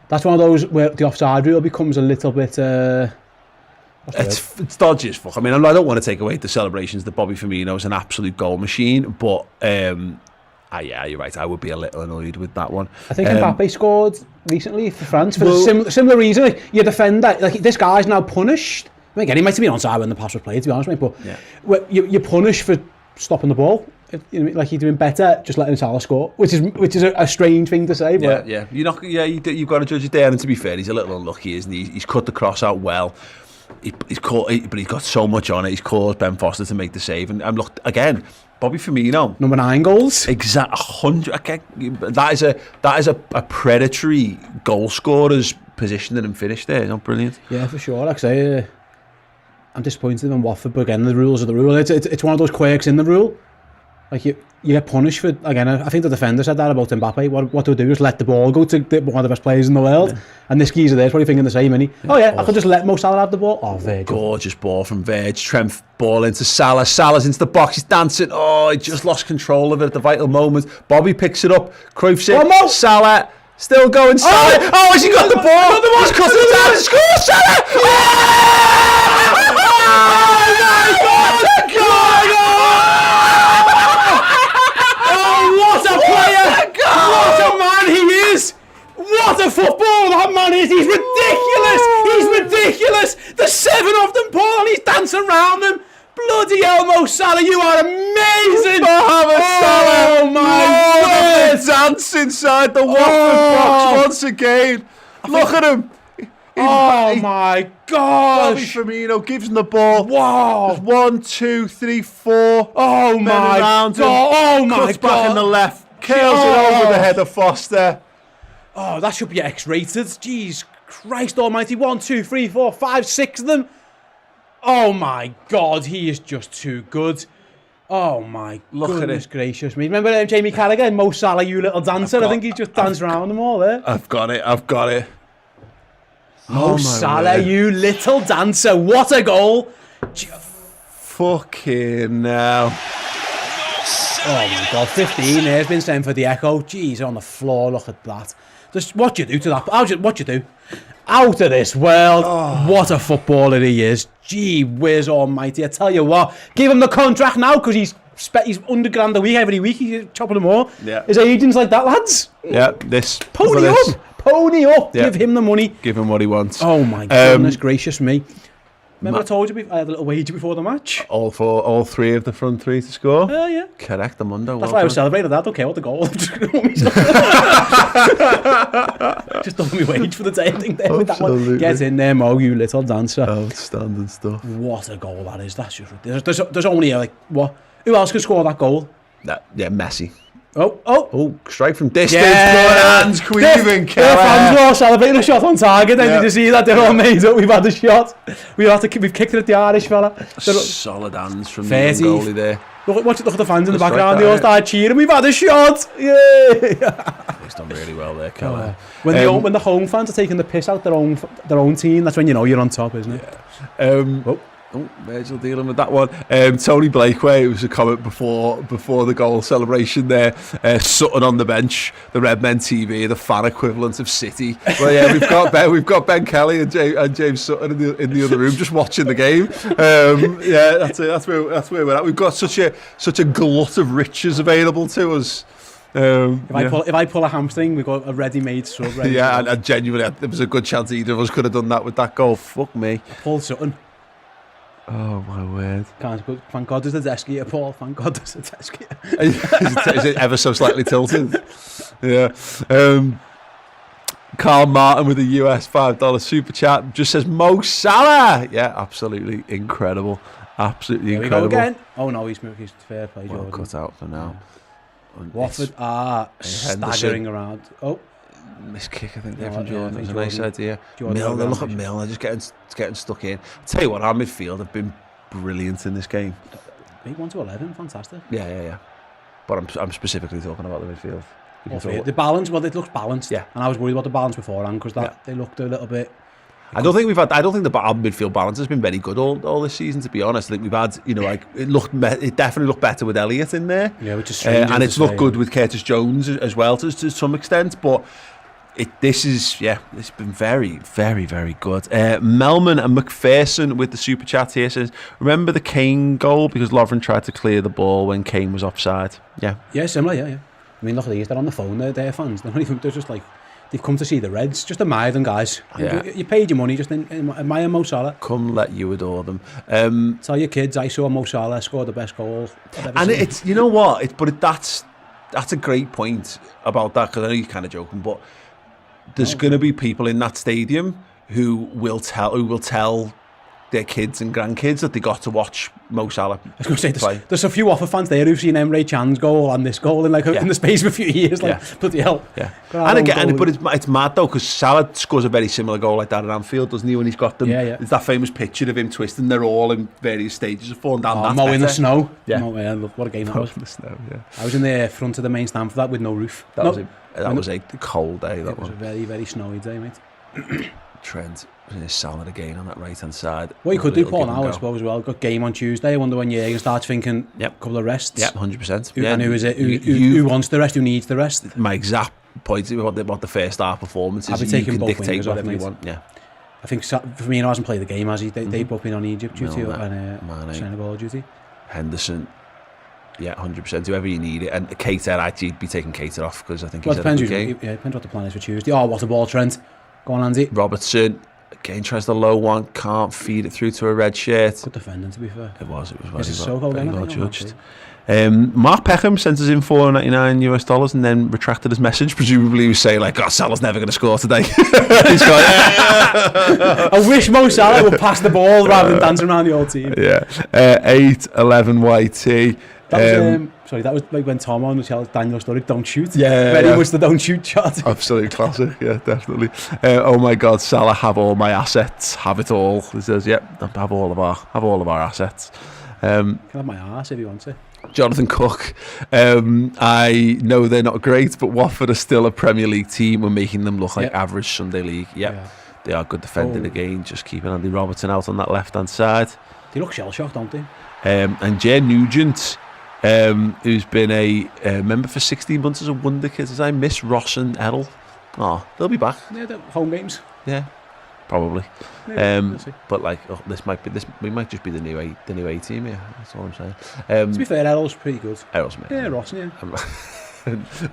That's one of those where the offside rule becomes a little bit. It's dodgy as fuck. I mean, I don't want to take away the celebrations that Bobby Firmino is an absolute goal machine, but yeah, you're right. I would be a little annoyed with that one. I think Mbappe scored recently for France for a similar reason. Like, your defender, like this guy's now punished. I mean, again, he might have been onside when the pass was played, to be honest, mate. But yeah, you're punished for stopping the ball. You know, like you're doing better just letting Salah score, which is a strange thing to say. But yeah. You're not. Yeah, you've got to judge it there. And to be fair, he's a little unlucky, isn't he? He's cut the cross out well. He's caught, but he's got so much on it. He's caused Ben Foster to make the save. And look again, Bobby Firmino, number 9 goals. Exact 100. Okay, that is a predatory goal scorer's positioning and finish there. Not brilliant. Yeah, for sure. Like I say, I'm disappointed in Watford, but again, the rules are the rule. It's one of those quirks in the rule. Like you get punished for, again, I think the defender said that about Mbappe. What they'll do is let the ball go to one of the best players in the world. Yeah. And this geezer there's probably thinking the same, isn't he? Yeah. Oh yeah, I could just let Mo Salah have the ball. Oh, Virgil. Gorgeous ball from Virg. Trent ball into Salah. Salah's into the box. He's dancing. Oh, he just lost control of it at the vital moment. Bobby picks it up. Cruyff's it. Salah still going. Salah. Oh, has he got the ball? He's cut it down and scores. Salah. What a man he is! What a football that man is! He's ridiculous! There's 7 of them, Paul, and he's dancing around them. Bloody hell, Mo Salah, you are amazing! Salah! Oh my God! Dance inside the Watford box once again. Look at him! My God! Bobby Firmino gives him the ball. Wow! There's 1, 2, 3, 4. Oh my God! Oh my God! Cuts back in the left. Curls it over the head of Foster. Oh, that should be X-rated. Jeez Christ almighty. 1, 2, 3, 4, 5, 6 of them. Oh my God, he is just too good. Oh my goodness gracious me. Remember Jamie Carragher, Mo Salah, you little dancer? I think he just danced around them all there. I've got it. Mo Salah, you little dancer. What a goal. Fucking hell. Oh my God, 15 has been sent for the Echo. Jeez, on the floor, look at that. Just what you do to that? What you do? Out of this world. What a footballer he is. Gee whiz almighty. I tell you what, give him the contract now because he's £100,000 a week every week. He's chopping them all. Yeah. His agent's like that, lads. Yeah, this. Pony up. Yeah. Give him the money. Give him what he wants. Oh my goodness gracious me. Remember I told you I had a little wager before the match? All three of the front three to score? Yeah. Correct, Amundo. That's why I was celebrating that. I don't care what the goal. Just done me wage for the day. I think with that one. Get in there, Mo, you little dancer. Outstanding stuff. What a goal that is. That's just ridiculous. There's only what? Who else can score that goal? Yeah, Messi. Oh, strike from distance. Yeah. Good hands, Queven The fans were all celebrating a shot on target. Did you see that? They're all made up. We've had a shot. We've kicked it at the Irish fella. Solid hands from the goalie there. Look at the fans in the background. They all started cheering. We've had a shot. Yeah. He's done really well there, Keller. When the home fans are taking the piss out their own team, that's when you know you're on top, isn't it? Yeah. Virgil dealing with that one. Tony Blakeway, it was a comment before the goal celebration there. Sutton on the bench, the Redmen TV, the fan equivalent of City. Well, yeah, we've got Ben Kelly and James Sutton in the other room just watching the game. Yeah, that's it. That's where we're at. We've got such a glut of riches available to us. If I pull a hamstring, we've got a ready-made sub. And genuinely, there was a good chance either of us could have done that with that goal. Fuck me. Paul Sutton. Oh my word! Thank God there's a desk here, Paul. Thank God there's a desk here. Is it ever so slightly tilted? Yeah. Carl Martin with a US $5 super chat just says Mo Salah. Yeah, absolutely incredible. Absolutely incredible. We go again. Oh no, he's fair play, Jordan. Cut out for now. Watford staggering around. Oh. Missed kick, I think, there from Jordan. It was a nice idea. Milner, look at Milner, just getting stuck in. I'll tell you what, our midfield have been brilliant in this game. Big 1 to 11, fantastic. Yeah. But I'm specifically talking about the midfield. The balance, it looks balanced. Yeah. And I was worried about the balance beforehand because they looked a little bit. I don't think our midfield balance has been very good all this season, to be honest. I think we've had, it definitely looked better with Elliott in there. Yeah, which is strange. And it's looked good with Curtis Jones as well to some extent, but it's been very, very, very good. Melman and McPherson with the super chat here says, remember the Kane goal because Lovren tried to clear the ball when Kane was offside? Yeah. Yeah, similar, yeah. I mean, look at these, they're on the phone, they're fans. They're just like, they've come to see the Reds. Just admire them, guys. Yeah. You paid your money, just admire Mo Salah. Come let you adore them. Tell your kids, I saw Mo Salah score the best goal. And it's, you know what, that's a great point about that, because I know you're kind of joking, but there's going to be people in that stadium who will tell their kids and grandkids that they got to watch Mo Salah. I was going to say, there's a few Watford fans there who've seen Emre Can's goal and this goal in the space of a few years. Bloody hell. Yeah. And again, but it's mad though, because Salah scores a very similar goal like that at Anfield, doesn't he? When he's got them, it's that famous picture of him twisting. They're all in various stages of falling down. Mo in the snow. Yeah. What a game that was. In the snow, yeah. I was in the front of the main stand for that with no roof. That was a cold day. That was a very, very snowy day, mate. Trent is solid again on that right hand side. What you could do, Paul, now I suppose as well. Got game on Tuesday. I wonder when Jürgen starts thinking a couple of rests. Yep, 100%. And who is it? Who wants the rest? Who needs the rest? My exact point about the first half performance is I'll be taking you can both dictate wingers whatever you off, want. Yeah. I think Firmino hasn't played the game, has he? They've both been on Egypt duty and Senegal duty. Henderson. Yeah, 100%. Whoever you need it. And Keita, I'd be taking Keita off because I think he's depends had a good game. Depends what the plan is for Tuesday. Oh, what a ball, Trent. Go on, Andy. Robertson, again, tries the low one, can't feed it through to a red shirt. Good defending, to be fair. It was very well judged. Mark Peckham sent us in $4.99 and then retracted his message. Presumably he was saying Salah's never going to score today. He's got, I wish Mo Salah would pass the ball rather than dancing around the old team. Yeah. 8-11 YT. That Sorry, that was like when Tom on was telling Daniel story, don't shoot. Yeah, Very much the don't shoot shot. Absolute classic, yeah, definitely. Oh my God, Salah, have all my assets, have it all. He says, "Yep, have all of our assets." Can have my arse if you want to. Jonathan Cook, I know they're not great, but Watford are still a Premier League team. We're making them look like average Sunday League. Yep. Yeah. They are good defending again, just keeping Andy Robertson out on that left-hand side. They look shell-shocked, don't they? And Jay Nugent, who's been a member for 16 months as a wonder kid, as I miss Ross and Errol. Oh, they'll be back. Yeah, the home games. Yeah, probably. We'll see. But like, we might just be the new A team here. That's all I'm saying. To be fair, Errol's pretty good. Errol's mate. Yeah, Ross, yeah.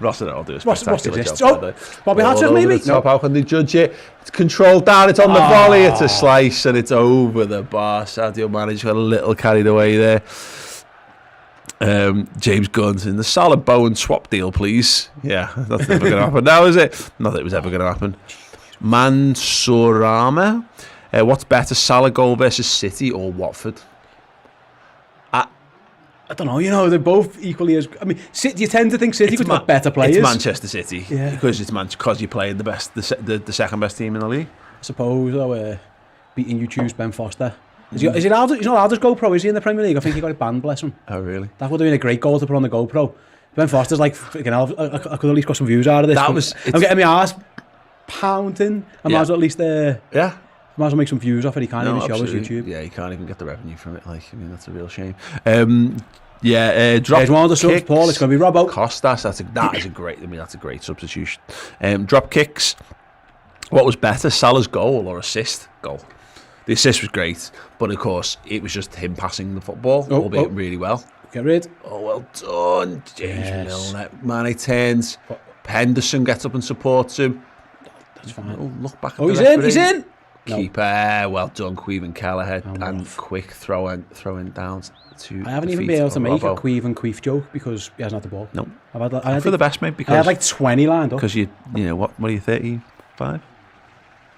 Ross and Errol do a Ross spectacular exists. job. Bobby Hatcher, maybe? No. How can they judge it? It's controlled down, it's on the volley, it's a slice, and it's over the bar. Sadio Mane got a little carried away there. James Gunn's in the Salah Bowen swap deal, please. Yeah, that's never going to happen now, is it? Not that it was ever going to happen. Mansourama. What's better, Salah goal versus City or Watford? I don't know, you know, they're both equally as... I mean, City, you tend to think City could have better players. It's Manchester City. Yeah. Because you're playing the best, the second best team in the league. I suppose, though, beating you choose Ben Foster. Is he allowed, he's not allowed to GoPro, is he, in the Premier League? I think he got it banned, bless him. Oh, really? That would have been a great goal to put on the GoPro. Ben Foster's like, freaking hell, I could at least got some views out of this. I'm getting my arse pounding. I might as well at least... yeah. Might as well make some views off it. He can't even show us YouTube. Yeah, you can't even get the revenue from it. Like, I mean, that's a real shame. Drop There's one of the subs, Paul. It's going to be Robbo. Costas. That's a great substitution. Drop kicks. What was better, Salah's goal or assist? Goal. The assist was great, but of course it was just him passing the football, albeit really well. Get rid. Oh, well done, James Milner. Mane turns. Henderson gets up and supports him. That's fine. Oh, look back. He's in. He's in. Keeper, well done, Queven Kelleher, and quick throwing down to. I haven't even been able to make a Queeve and Queef joke because he hasn't had the ball. No, I had for the best, mate. Because I had like 20 lined up. Because you know what are you, 35?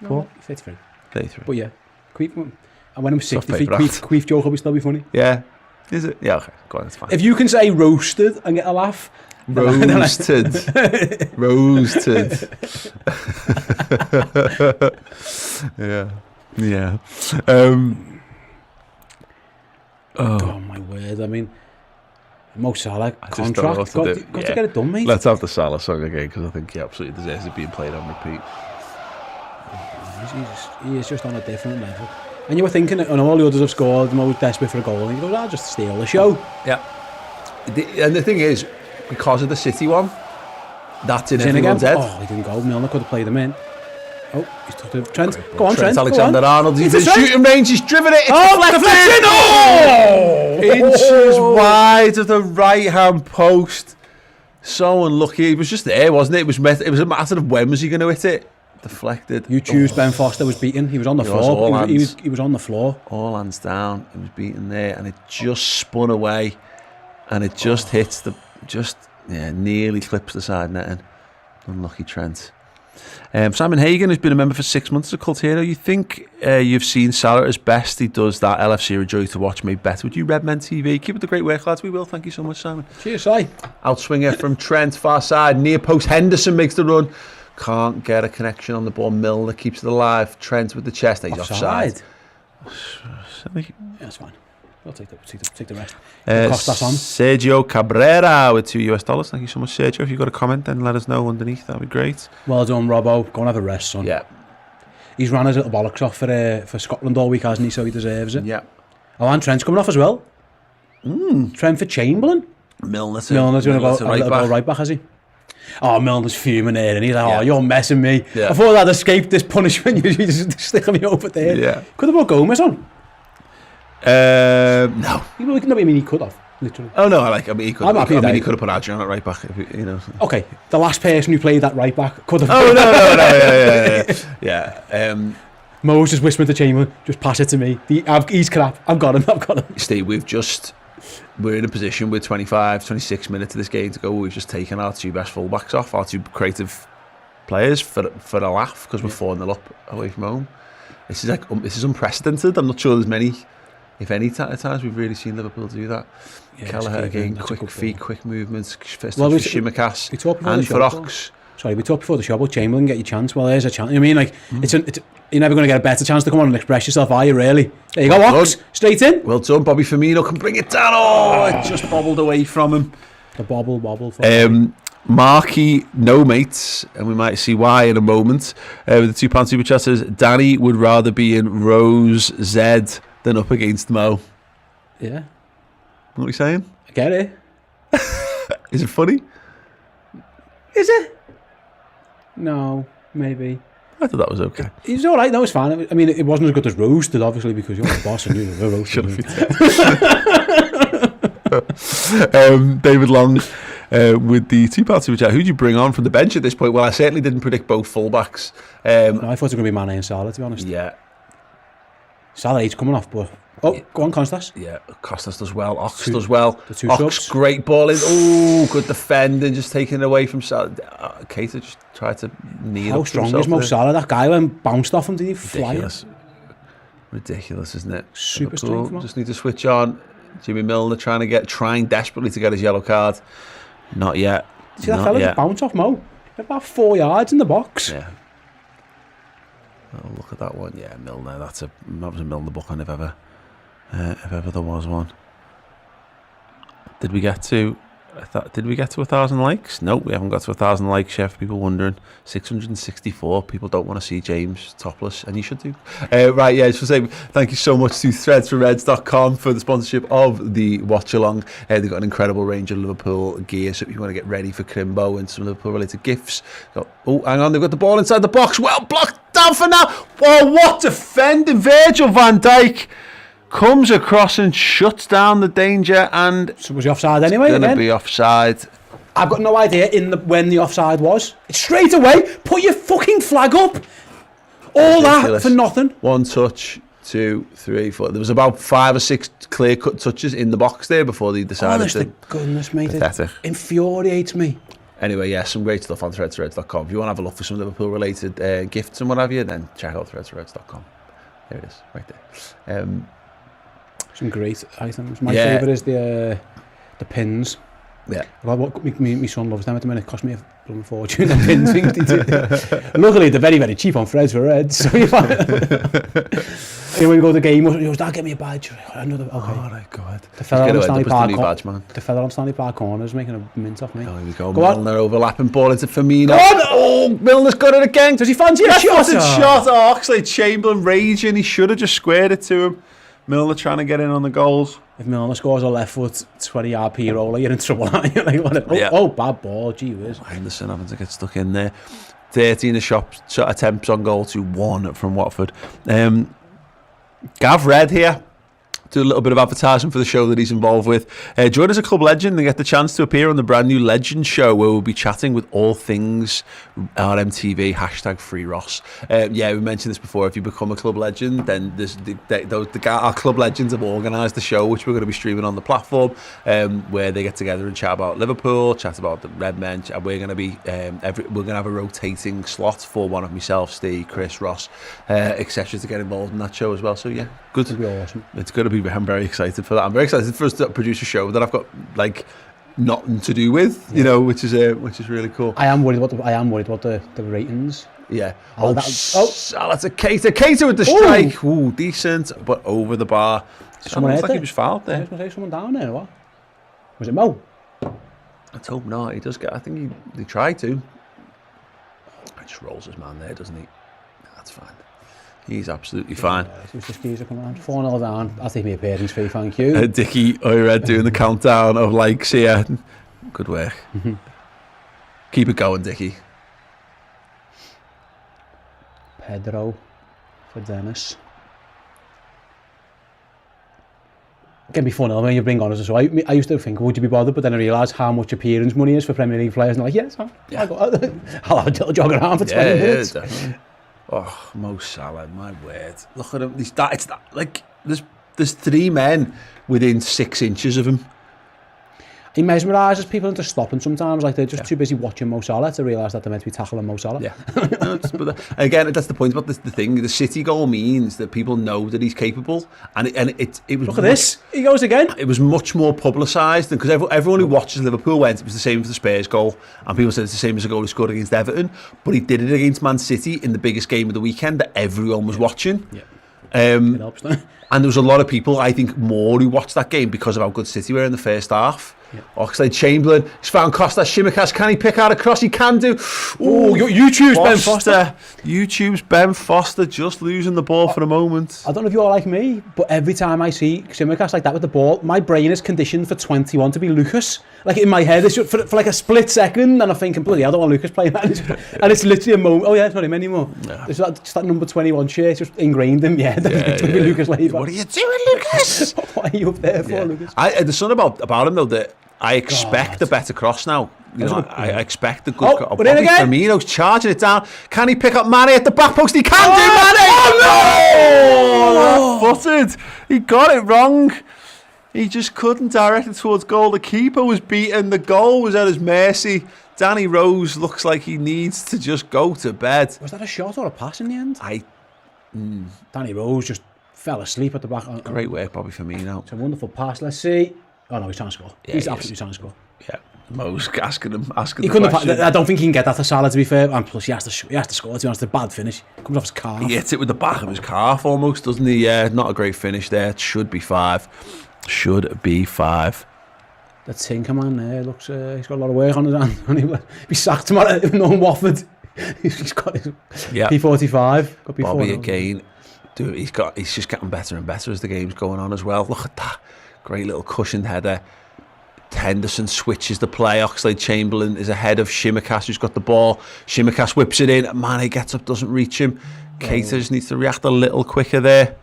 No, 33. 33. But yeah, Queef. And when I'm 63, Queef joke will still be funny. Yeah, is it? Yeah, okay, go on, that's fine. If you can say roasted and get a laugh. Roasted. Yeah. Oh my word! I mean, Mo Salah contract. Got to get it done, mate. Let's have the Salah song again because I think he absolutely deserves it being played on repeat. He is just on a different level. And you were thinking, and all the others have scored, Mo's desperate for a goal, and he goes, "I'll just steal the show." Yeah. And the thing is, because of the City one, that's in everyone's head. Oh, he didn't go. Milner could have played him in. Oh, he's took the Trent. Go on, Trent. Alexander-Arnold. He's in shooting range. He's driven it. Deflection! Oh! Inches wide of the right-hand post. So unlucky. He was just there, wasn't it? It was a matter of when was he going to hit it. Deflected. You choose Ben Foster was beaten. He was on the floor. He was on the floor. All hands down. He was beaten there, and it just spun away, and it just hits the nearly clips the side netting. Unlucky Trent. Simon Hagan has been a member for 6 months as a cult hero. You think you've seen Salah at his best? He does that. LFC are a joy to watch, made better. Would you, Redmen TV? Keep up the great work, lads. We will. Thank you so much, Simon. Cheers, Si. Outswinger from Trent, far side. Near post, Henderson makes the run. Can't get a connection on the ball. Milner keeps it alive. Trent with the chest. He's offside. Yeah, that's fine. I'll take the rest. Costas on. Sergio Cabrera with $2. Thank you so much, Sergio. If you've got a comment, then let us know underneath. That'd be great. Well done, Robbo. Go and have a rest, son. Yeah. He's ran his little bollocks off for Scotland all week, hasn't he? So he deserves it. Yeah. Oh, and Trent's coming off as well. Trent for Chamberlain. Milner's doing a right back, has he? Oh, Milner's fuming there, and he's like, "Oh, you're messing me." Yeah. I thought I'd escaped this punishment. You just sticking me over there. Yeah. Could have brought Gomez on. No. He could have, literally. Oh no, he could. He could have put Adrian at right back. Okay, the last person who played that right back could have. Oh no, yeah. Mo's just whispering to Chamberlain, "Just pass it to me. He's crap. I've got him." Steve, we're in a position with 26 minutes of this game to go. We've just taken our two best fullbacks off, our two creative players for a laugh because we're 4-0 up away from home. This is unprecedented. I'm not sure there's many if any times we've really seen Liverpool do that. Yeah, Kelleher again, that's a quick good feet, ball. quick movements, first Well, touch we for talked Shimicas before the and for show, Ox. Sorry, we talked before the show about Chamberlain, get your chance. Well, there's a chance. I mean, like, you're never going to get a better chance to come on and express yourself, are you, really? There you go, Ox, straight in. Well done, Bobby Firmino can bring it down. Oh, it just bobbled away from him. The bobble. Marky, no mates, and we might see why in a moment. With the £2 super chat says, Danny would rather be in Rose Z than up against Mo. Yeah. What are you saying? I get it. Is it funny? Is it? No, maybe. I thought that was okay. It's all right. No, it's fine. I mean, it wasn't as good as roasted, obviously, because you're the boss and you're roasted. David Long with the £2 super chat. Who do you bring on from the bench at this point? Well, I certainly didn't predict both fullbacks. No, I thought it was going to be Mane and Salah, to be honest. Yeah. Salah 8's coming off, but... Oh, yeah. Go on, Costas. Yeah, Costas does well. Ox does well. The two Ox, subs. great ball in. Oh, good defending, just taking it away from Salah. Keita just tried to knee How up strong himself is Mo there. Salah? That guy went bounced off him, did he fly? Ridiculous, isn't it? Super Liverpool strength, man. just need to switch on. Jimmy Milner trying desperately to get his yellow card. Not yet. See that fella just bounce off Mo? About 4 yards in the box. Yeah. Oh, look at that one. Yeah, Milner. That was a Milner book on if ever there was one. Did we get to 1,000 likes? No, we haven't got to 1,000 likes yet. For people wondering, 664 people don't want to see James topless, and you should do. Right, yeah, just to say thank you so much to threadsforreds.com for the sponsorship of the watch along. They've got an incredible range of Liverpool gear, so if you want to get ready for Crimbo and some Liverpool related gifts. Oh, hang on, they've got the ball inside the box. Well blocked down for now. Oh, what defending! Virgil van Dijk comes across and shuts down the danger, and So was he offside anyway? going to be offside. I've got no idea when the offside was. It's straight away. Put your fucking flag up. All Ridiculous. that for nothing. 1 touch, 2, 3, 4. There was about 5 or 6 clear-cut touches in the box there before they decided Honest to to. goodness, mate. Pathetic. It infuriates me. Anyway, yeah, some great stuff on threadsforreds.com. If you want to have a look for some Liverpool-related gifts and what have you, then check out threadsforreds.com. There it is, right there. Some great items. My Yeah. favourite is the pins. Yeah. Well, my son loves them at the minute. It cost me a blooming fortune. The pins things they do. Luckily, they're very, very cheap on Threads for Reds. So you find when we go to the game, he goes, "Dad, get me a badge." Another, okay. All right, go ahead. The fella on Stanley Park. Badge, man. The fella on Stanley Park corner is making a mint off me. Oh, here we go. Go on. Milner overlapping ball into Firmino. Go on. Oh, Milner's got it again. Does he fancy a Left shot? footed shot. Oh, Oxlade-Chamberlain raging. He should have just squared it to him. Milner trying to get in on the goals. If Milner scores a left foot 20-yard P-roller, you're in trouble, aren't you? Like, what? Yeah. Oh, bad ball. Gee whiz. Henderson having to get stuck in there. 13 shot attempts on goal to 1 from Watford. Gav Red here. Do a little bit of advertising for the show that he's involved with. Join as a club legend and get the chance to appear on the brand new Legend Show, where we'll be chatting with all things RMTV, #FreeRoss. Yeah, we mentioned this before. If you become a club legend, then our club legends have organised the show, which we're going to be streaming on the platform, where they get together and chat about Liverpool, chat about the Redmen. And we're going to be we're going to have a rotating slot for one of myself, Steve, Chris, Ross, etc. to get involved in that show as well. So yeah, good. It'll be awesome. It's going to be. I'm very excited for that. I'm very excited for us to produce a show that I've got like nothing to do with, you know, which is really cool. I am worried about the ratings. Yeah. That's a Keita with the strike. Ooh, decent, but over the bar. Someone Looks hit like he it. was fouled I there. was going to say someone down there, or what? Was it Mo? Let's hope not. He does get. I think he tried to. He just rolls his man there, doesn't he? That's fine. He's absolutely fine. Who's the skeezer coming on? 4-0 down. I'll take my appearance fee, thank you. Dickie, I read doing the countdown of likes here. Good work. Keep it going, Dickie. Pedro for Dennis. Can be fun when you bring on us. So I used to think, would you be bothered? But then I realised how much appearance money is for Premier League players. And I'm like, yes, I'll have a little jog around for 20 minutes. Yeah, definitely. Oh, Mo Salah, my word! Look at him. It's that like there's 3 men within 6 inches of him. He mesmerises people into stopping sometimes, like they're just too busy watching Mo Salah to realise that they're meant to be tackling Mo Salah. Yeah. No, again, that's the point about the thing. The City goal means that people know that he's capable, and it was. Look at this. He goes again. It was much more publicised, because everyone who watches Liverpool went, it was the same for the Spurs goal, and people said it's the same as the goal he scored against Everton, but he did it against Man City in the biggest game of the weekend that everyone was watching. Yeah. It helps, doesn't it? And there was a lot of people, I think, more who watched that game because of how good City were in the first half. Yeah. Oxlade-Chamberlain, he's found Costa, Shimikas, can he pick out a cross? He can do. Oh, YouTube's Ben Foster. YouTube's Ben Foster just losing the ball for a moment. I don't know if you're like me, but every time I see Shimikas like that with the ball, my brain is conditioned for 21 to be Lucas. Like in my head, it's just for like a split second, and I'm thinking, bloody, I don't want Lucas playing that. And it's literally a moment. Oh yeah, it's not him anymore. Yeah. It's just that number 21 shirt just ingrained in. Yeah, it's going to be Lucas later. What are you doing, Lucas? What are you up there for, Lucas? There's something about him though that I expect a better cross now. I expect a good cross. But in again. Firmino's charging it down. Can he pick up Mane at the back post? He can do, Mane! Oh, no! Footed. He got it wrong. He just couldn't direct it towards goal. The keeper was beaten. The goal was at his mercy. Danny Rose looks like he needs to just go to bed. Was that a shot or a pass in the end? Danny Rose just fell asleep at the back. Great work, Bobby Firmino. It's a wonderful pass. Let's see. Oh no, he's trying to score. Yeah, he's absolutely trying to score. Yeah, Mo's asking him. He couldn't have. I don't think he can get that to Salah, to be fair. And plus, he has to score. To be honest, it's a bad finish. Comes off his calf. He hits it with the back of his calf almost, doesn't he? Yeah, not a great finish there. It should be 5. Should be 5. The Tinker man there looks. He's got a lot of work on his hand. He'll be sacked tomorrow. Knowing Watford, he's got his P45. Got Bobby again. Dude, he's just getting better and better as the game's going on as well. Look at that. Great little cushioned header. Henderson switches the play. Oxlade-Chamberlain is ahead of Shimikas, who's got the ball. Shimikas whips it in. Mane gets up, doesn't reach him. Keita just needs to react a little quicker there.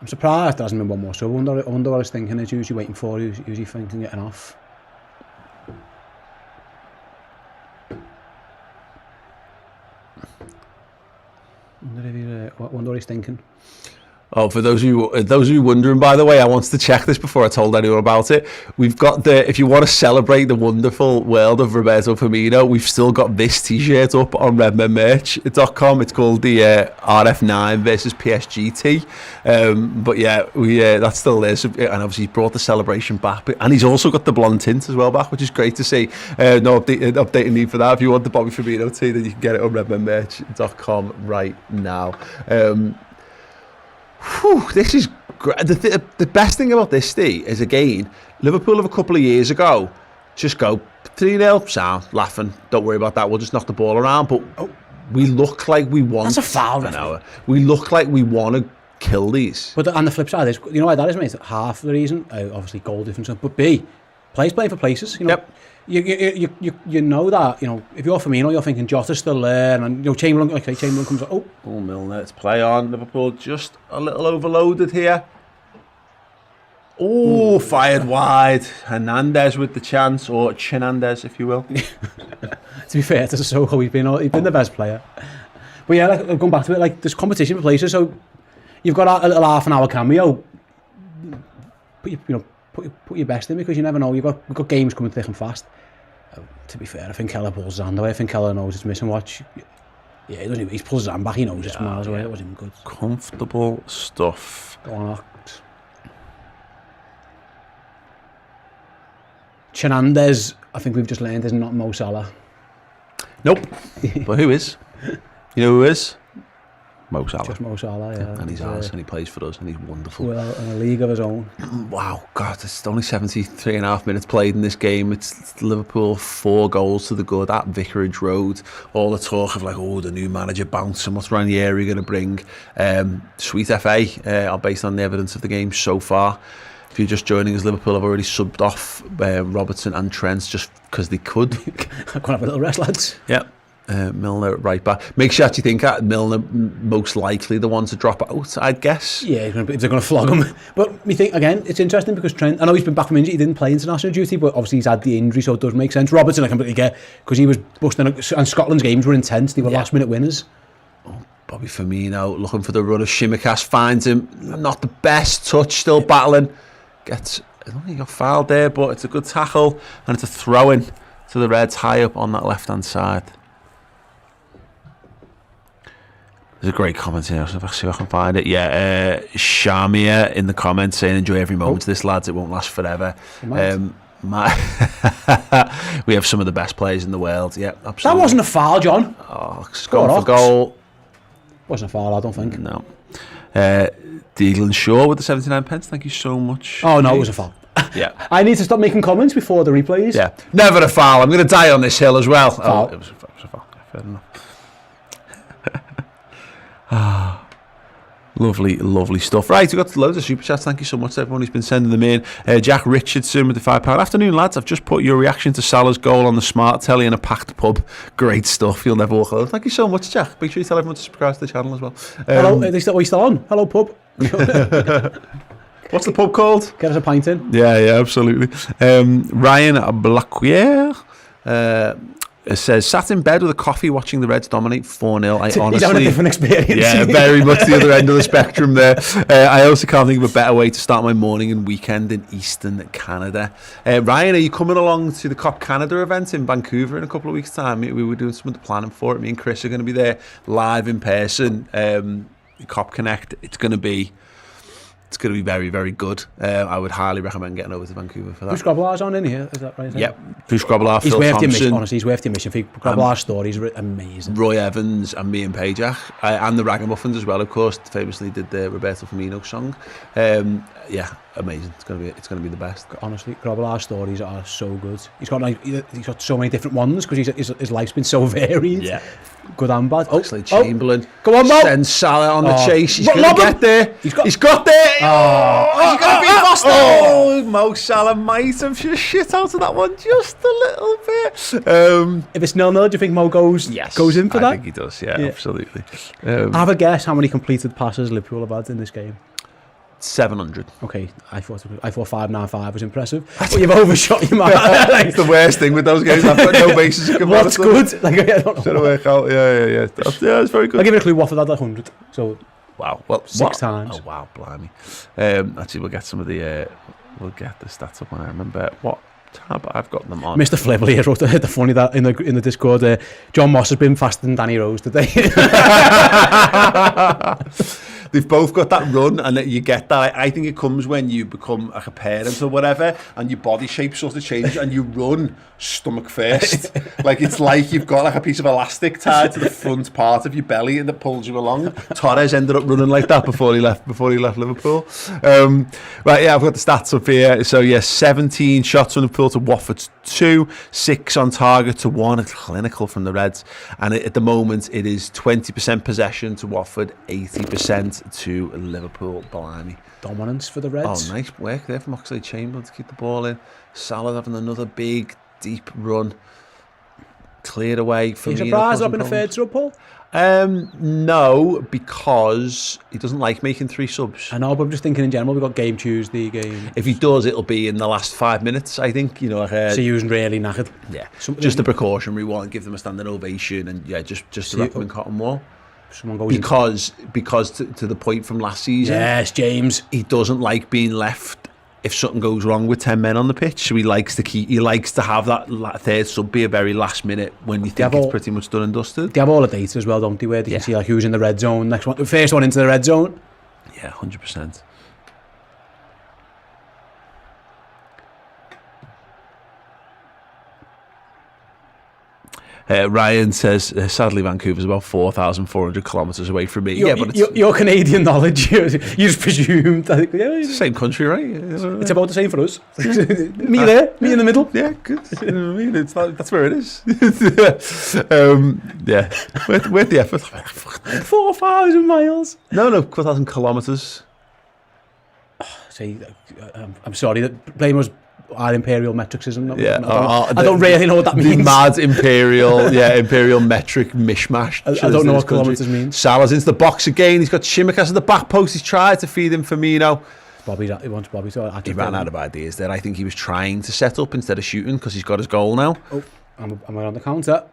I'm surprised there hasn't been one more. So I wonder what I was thinking. It's usually waiting for. Usually thinking getting off. Wonder what he's thinking. Oh, for those who are wondering, by the way, I wanted to check this before I told anyone about it. We've got if you want to celebrate the wonderful world of Roberto Firmino, we've still got this T-shirt up on redmenmerch.com. It's called the RF9 versus PSG tee. But yeah, that's still there. So, and obviously he's brought the celebration back. And he's also got the blonde tint as well back, which is great to see. No updating need for that. If you want the Bobby Firmino tee, then you can get it on redmenmerch.com right now. This is great. The best thing about this, Steve, is again, Liverpool of a couple of years ago, just go 3-0, sound, laughing, don't worry about that, we'll just knock the ball around. But we look like we want... That's a foul. We look like we want to kill these. But on the flip side, you know why that is, mate? Half the reason, obviously goal difference, but B, players playing for places. You know, yep. You know that, you know, if you're Firmino, you're thinking Jota's still there, and you know, Chamberlain comes up. Oh, Milner, it's play on. Liverpool just a little overloaded here. Oh, fired wide. Hernandez with the chance, or Chinandez, if you will. To be fair to Sissoko, he's been the best player. But yeah, like, going back to it, like there's competition for places, so you've got a little half an hour cameo. Put your best in, because you never know. We've got games coming thick and fast. To be fair, I think Keller pulls his hand away. I think Keller knows it's missing watch. Yeah, he's pulls his hand back. He knows it's miles away. It wasn't good. Comfortable stuff. Go on, Ox. Chinandez, I think we've just learned, is not Mo Salah. Nope. But who is? You know who is? Mo Salah. Just Mo Salah, yeah. And he's ours, and he plays for us, and he's wonderful. Well, in a league of his own. Wow, God, it's only 73.5 minutes played in this game. It's Liverpool 4 goals to the good at Vicarage Road. All the talk of like, oh, the new manager bouncing, what's Ranieri going to bring? Sweet FA are based on the evidence of the game so far. If you're just joining us, Liverpool have already subbed off Robertson and Trent just because they could. I'm going to have a little rest, lads. Yeah. Milner right back. Makes you actually think Milner most likely the one to drop out, I'd guess. Yeah, if they're going to flog him. But me think, again, it's interesting because Trent, I know he's been back from injury, he didn't play international duty, but obviously he's had the injury, so it does make sense. Robertson I completely get, because he was busting, and Scotland's games were intense, they were last minute winners. Bobby Firmino looking for the run of Shimikas, finds him, not the best touch, still battling, gets don't think he got fouled there, but it's a good tackle, and it's a throw-in to the Reds high up on that left-hand side. There's a great comment here, so if I can find it. Yeah, Shamia in the comments saying, enjoy every moment of this, lads. It won't last forever. We have some of the best players in the world. Yeah, absolutely. That wasn't a foul, John. Oh, going for goal. Wasn't a foul, I don't think. No. Deaglan Shaw with the 79 pence. Thank you so much. Oh, no, it was a foul. Yeah. I need to stop making comments before the replays. Yeah. Never a foul. I'm going to die on this hill as well. Foul. Oh, it was a foul. Fair enough. Lovely stuff. Right, we've got loads of super chats. Thank you so much to everyone who's been sending them in. Jack Richardson with the £5. Afternoon, lads. I've just put your reaction to Salah's goal on the smart telly in a packed pub. Great stuff. You'll never walk alone. Thank you so much, Jack. Make sure you tell everyone to subscribe to the channel as well. Hello, are we still on? Hello, pub. What's the pub called? Get us a pint in. Yeah, absolutely. Ryan Blacquier says, sat in bed with a coffee watching the Reds dominate 4-0. He's having a different experience. Yeah, very much the other end of the spectrum there. I also can't think of a better way to start my morning and weekend in Eastern Canada. Ryan, are you coming along to the COP Canada event in Vancouver in a couple of weeks' time? We were doing some of the planning for it. Me and Chris are going to be there live in person. COP Connect. It's going to be very, very good. I would highly recommend getting over to Vancouver for that. Push Grobbelaar's on in here, is that right? Yep. Push Grobbelaar, Phil Thompson. Honestly, he's worth the mission. Grobbelaar's story is amazing. Roy Evans and me and Pajak. And the Ragamuffins as well, of course. Famously did the Roberto Firmino song. Yeah, amazing. It's gonna be the best. Honestly, Grobbelaar's stories are so good. He's got so many different ones because his life's been so varied. Yeah. Good and bad. Actually, Chamberlain. Go on, Mo. Send Salah on the chase. He's going to get there. He's got there. He's going to be faster. Oh, Mo Salah might have just shit out of that one just a little bit. If it's 0-0, do you think Mo goes in for that? I think he does, yeah. Absolutely. Have a guess how many completed passes Liverpool have had in this game. 700. Okay, I thought 595 was impressive. But you've overshot your mark. It's the worst thing with those games. I've got no basis of comparison. What's good? Like, I don't know. Trying to work out. Yeah. Yeah, it's very good. I'll give it a clue. Watford had 100. So wow. Well, 6 times. Oh wow, blimey. Actually, we'll get some of the stats up when I remember what tab I've got them on. Mr. Flibbley wrote the funny that in the Discord. John Moss has been faster than Danny Rose today. They've both got that run, and you get that. I think it comes when you become like a parent or whatever, and your body shape sort of changes, and you run stomach first. Like it's like you've got like a piece of elastic tied to the front part of your belly, and that pulls you along. Torres ended up running like that before he left Liverpool. Right, yeah, I've got the stats up here. So yeah, 17 shots from Liverpool to Watford's 2, 6 on target to 1. It's clinical from the Reds, and at the moment it is 20% possession to Watford, 80% to Liverpool. Blimey. Dominance for the Reds. Oh, nice work there from Oxlade-Chamberlain to keep the ball in. Salah having another big, deep run. Cleared away. Are you surprised I've been a third sub, Paul? No, because he doesn't like making 3 subs. I know, but I'm just thinking in general, we've got game Tuesday, game... If he does, it'll be in the last 5 minutes, I think. You know, so he was really knackered. Yeah, just a precautionary one, give them a standing ovation, and yeah, just to wrap them in cotton wool. Someone goes because to the point from last season. Yes, James. He doesn't like being left if something goes wrong with 10 men on the pitch. So he likes to have that third sub be a very last minute when you think it's pretty much done and dusted. They have all the data as well, don't they? Where they can see like who's in the red zone. Next one, the first one into the red zone. Yeah, 100%. Ryan says, sadly, Vancouver's about 4,400 kilometres away from me. But your Canadian knowledge, you just presumed. It's the same country, right? It's about the same for us. Me there, me in the middle. Yeah, good. You know what I mean? That's where it is. Yeah, worth the effort. 4,000 miles. No, 4,000 kilometres. See, I'm sorry that blame was our imperial metric system. Yeah, I don't really know what that means. The mad imperial metric mishmash. I don't know what kilometres means. Salah's into the box again. He's got Tsimikas at the back post. He's tried to feed him Firmino. He wants Bobby to. He ran out of ideas there. I think he was trying to set up instead of shooting because he's got his goal now. Oh, am I on the counter?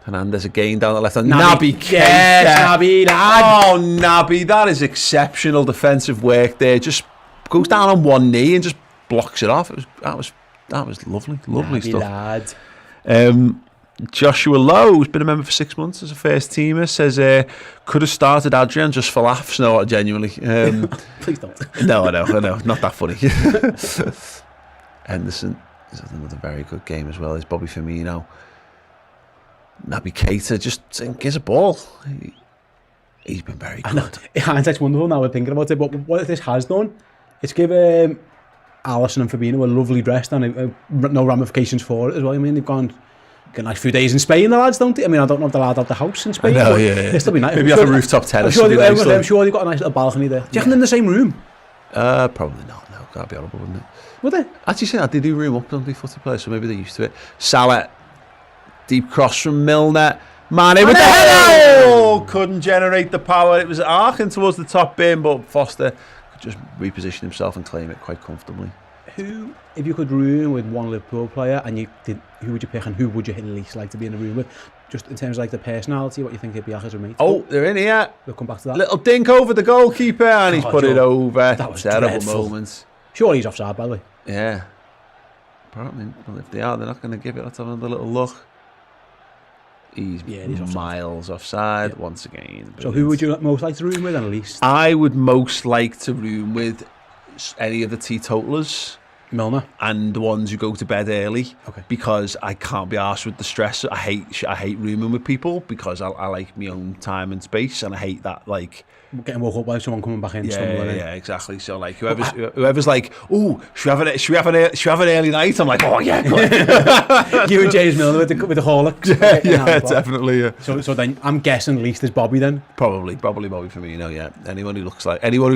Hernandez again down the left hand. Naby. Yes, Naby. Oh, Naby. That is exceptional defensive work there. Just goes down on one knee and just blocks it off. That was lovely stuff. Lad. Joshua Lowe, who's been a member for 6 months as a first teamer, says could have started Adrian just for laughs. No, genuinely. Please don't. No, I know, not that funny. Henderson is another very good game as well. Is Bobby Firmino. Naby Keita just gives a ball. He's been very good. Hindsight's wonderful now we're thinking about it, but what this has done, it's given Alisson and Firmino a lovely rest and no ramifications for it as well. I mean, they've got a nice few days in Spain, the lads, don't they? I mean, I don't know if they're allowed out the house in Spain. No, yeah. It'll be nice. Maybe like a rooftop terrace. I'm sure they've got a nice little balcony there. Do you reckon in the same room? Probably not. No, that'd be horrible, wouldn't it? Would they? Actually, saying that, they do room up, don't they, footy players? So maybe they're used to it. Salah, deep cross from Milner. Mane with the header! Oh, couldn't generate the power. It was arcing towards the top bin, but Foster could just reposition himself and claim it quite comfortably. Who, if you could room with one Liverpool player, and who would you pick, and who would you at least like to be in the room with? Just in terms of like the personality, what you think he'd be as a mate? Oh, they're in here. We'll come back to that. Little dink over the goalkeeper, and he's put it over. That was terrible dreadful. moments. Sure, he's offside, by the way. Yeah. Apparently, well, if they are, they're not going to give it. Let's have another little look. He's miles offside once again. So who would you most like to room with, at least? I would most like to room with any of the teetotalers. Milner. And the ones who go to bed early. Okay. Because I can't be arsed with the stress. I hate rooming with people because I like my own time and space, and I hate that, like, getting woke up by someone coming back in. Yeah, exactly. So like whoever's like, oh, should we have an early night? I'm like, oh yeah, good. You and James Milner with the Horlicks. Yeah, definitely. Yeah. So then I'm guessing least is Bobby then. Probably Bobby Firmino. Yeah, anyone who looks fun. Anyone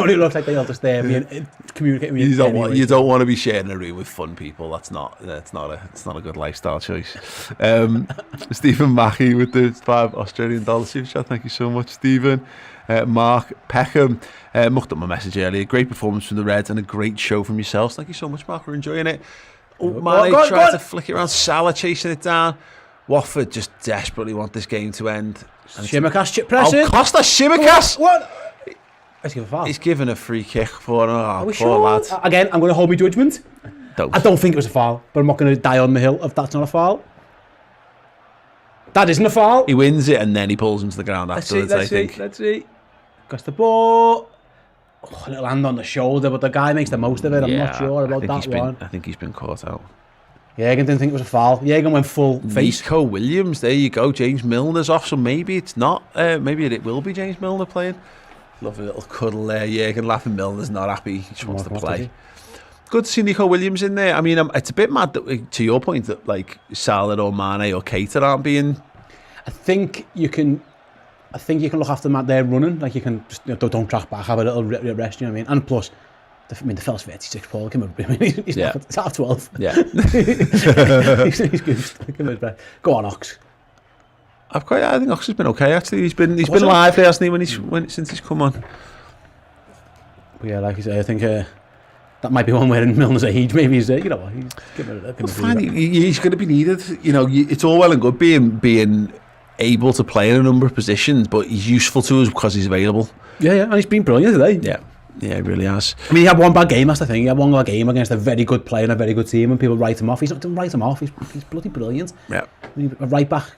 who looks like they'll just there and communicate with you. You don't want to be sharing a room with fun people. That's not a good lifestyle choice. Stephen Mackey with the $5 super chat. Thank you so much, Stephen. Mark Peckham mucked up my message earlier. Great performance from the Reds and a great show from yourselves. Thank you so much, Mark. We're enjoying it. Mane tried to flick it around. Salah chasing it down. Watford just desperately want this game to end. Shimmercast pressing. Costa Shimmercast. What? Give a foul. He's given a free kick for poor sure? lad. Again, I'm going to hold my judgment. I don't think it was a foul, but I'm not going to die on the hill if that's not a foul. That isn't a foul. He wins it and then he pulls him to the ground afterwards, I think. Let's see. Got the ball. Oh, a little hand on the shoulder, but the guy makes the most of it. I'm not sure about that one. I think he's been caught out. Jürgen didn't think it was a foul. Jürgen went full face. Nico Williams, there you go. James Milner's off, so maybe it's not. Maybe it will be James Milner playing. Lovely little cuddle there. Jürgen laughing. Milner's not happy. He just wants to play. Good to see Nico Williams in there. I mean, it's a bit mad that, to your point, that like Salah or Mane or Keita aren't being. I think you can look after them at their running. Like you can just don't track back, have a little rest. You know what I mean? And plus, the fella's 36. Paul, he's not half 12. Yeah, he's good. Go on, Ox. I think Ox has been okay actually. He's been lively, hasn't he? Since he's come on. But yeah, like you say, I think. That might be one where in Milner's age, maybe he's giving it a fine, he's going to be needed. It's all well and good being able to play in a number of positions, but he's useful to us because he's available. Yeah, and he's been brilliant today. Yeah, he really has. I mean, he had one bad game, that's the thing. He had one bad game against a very good player and a very good team, and people write him off. He's not going to write him off. He's bloody brilliant. Yeah. A right back.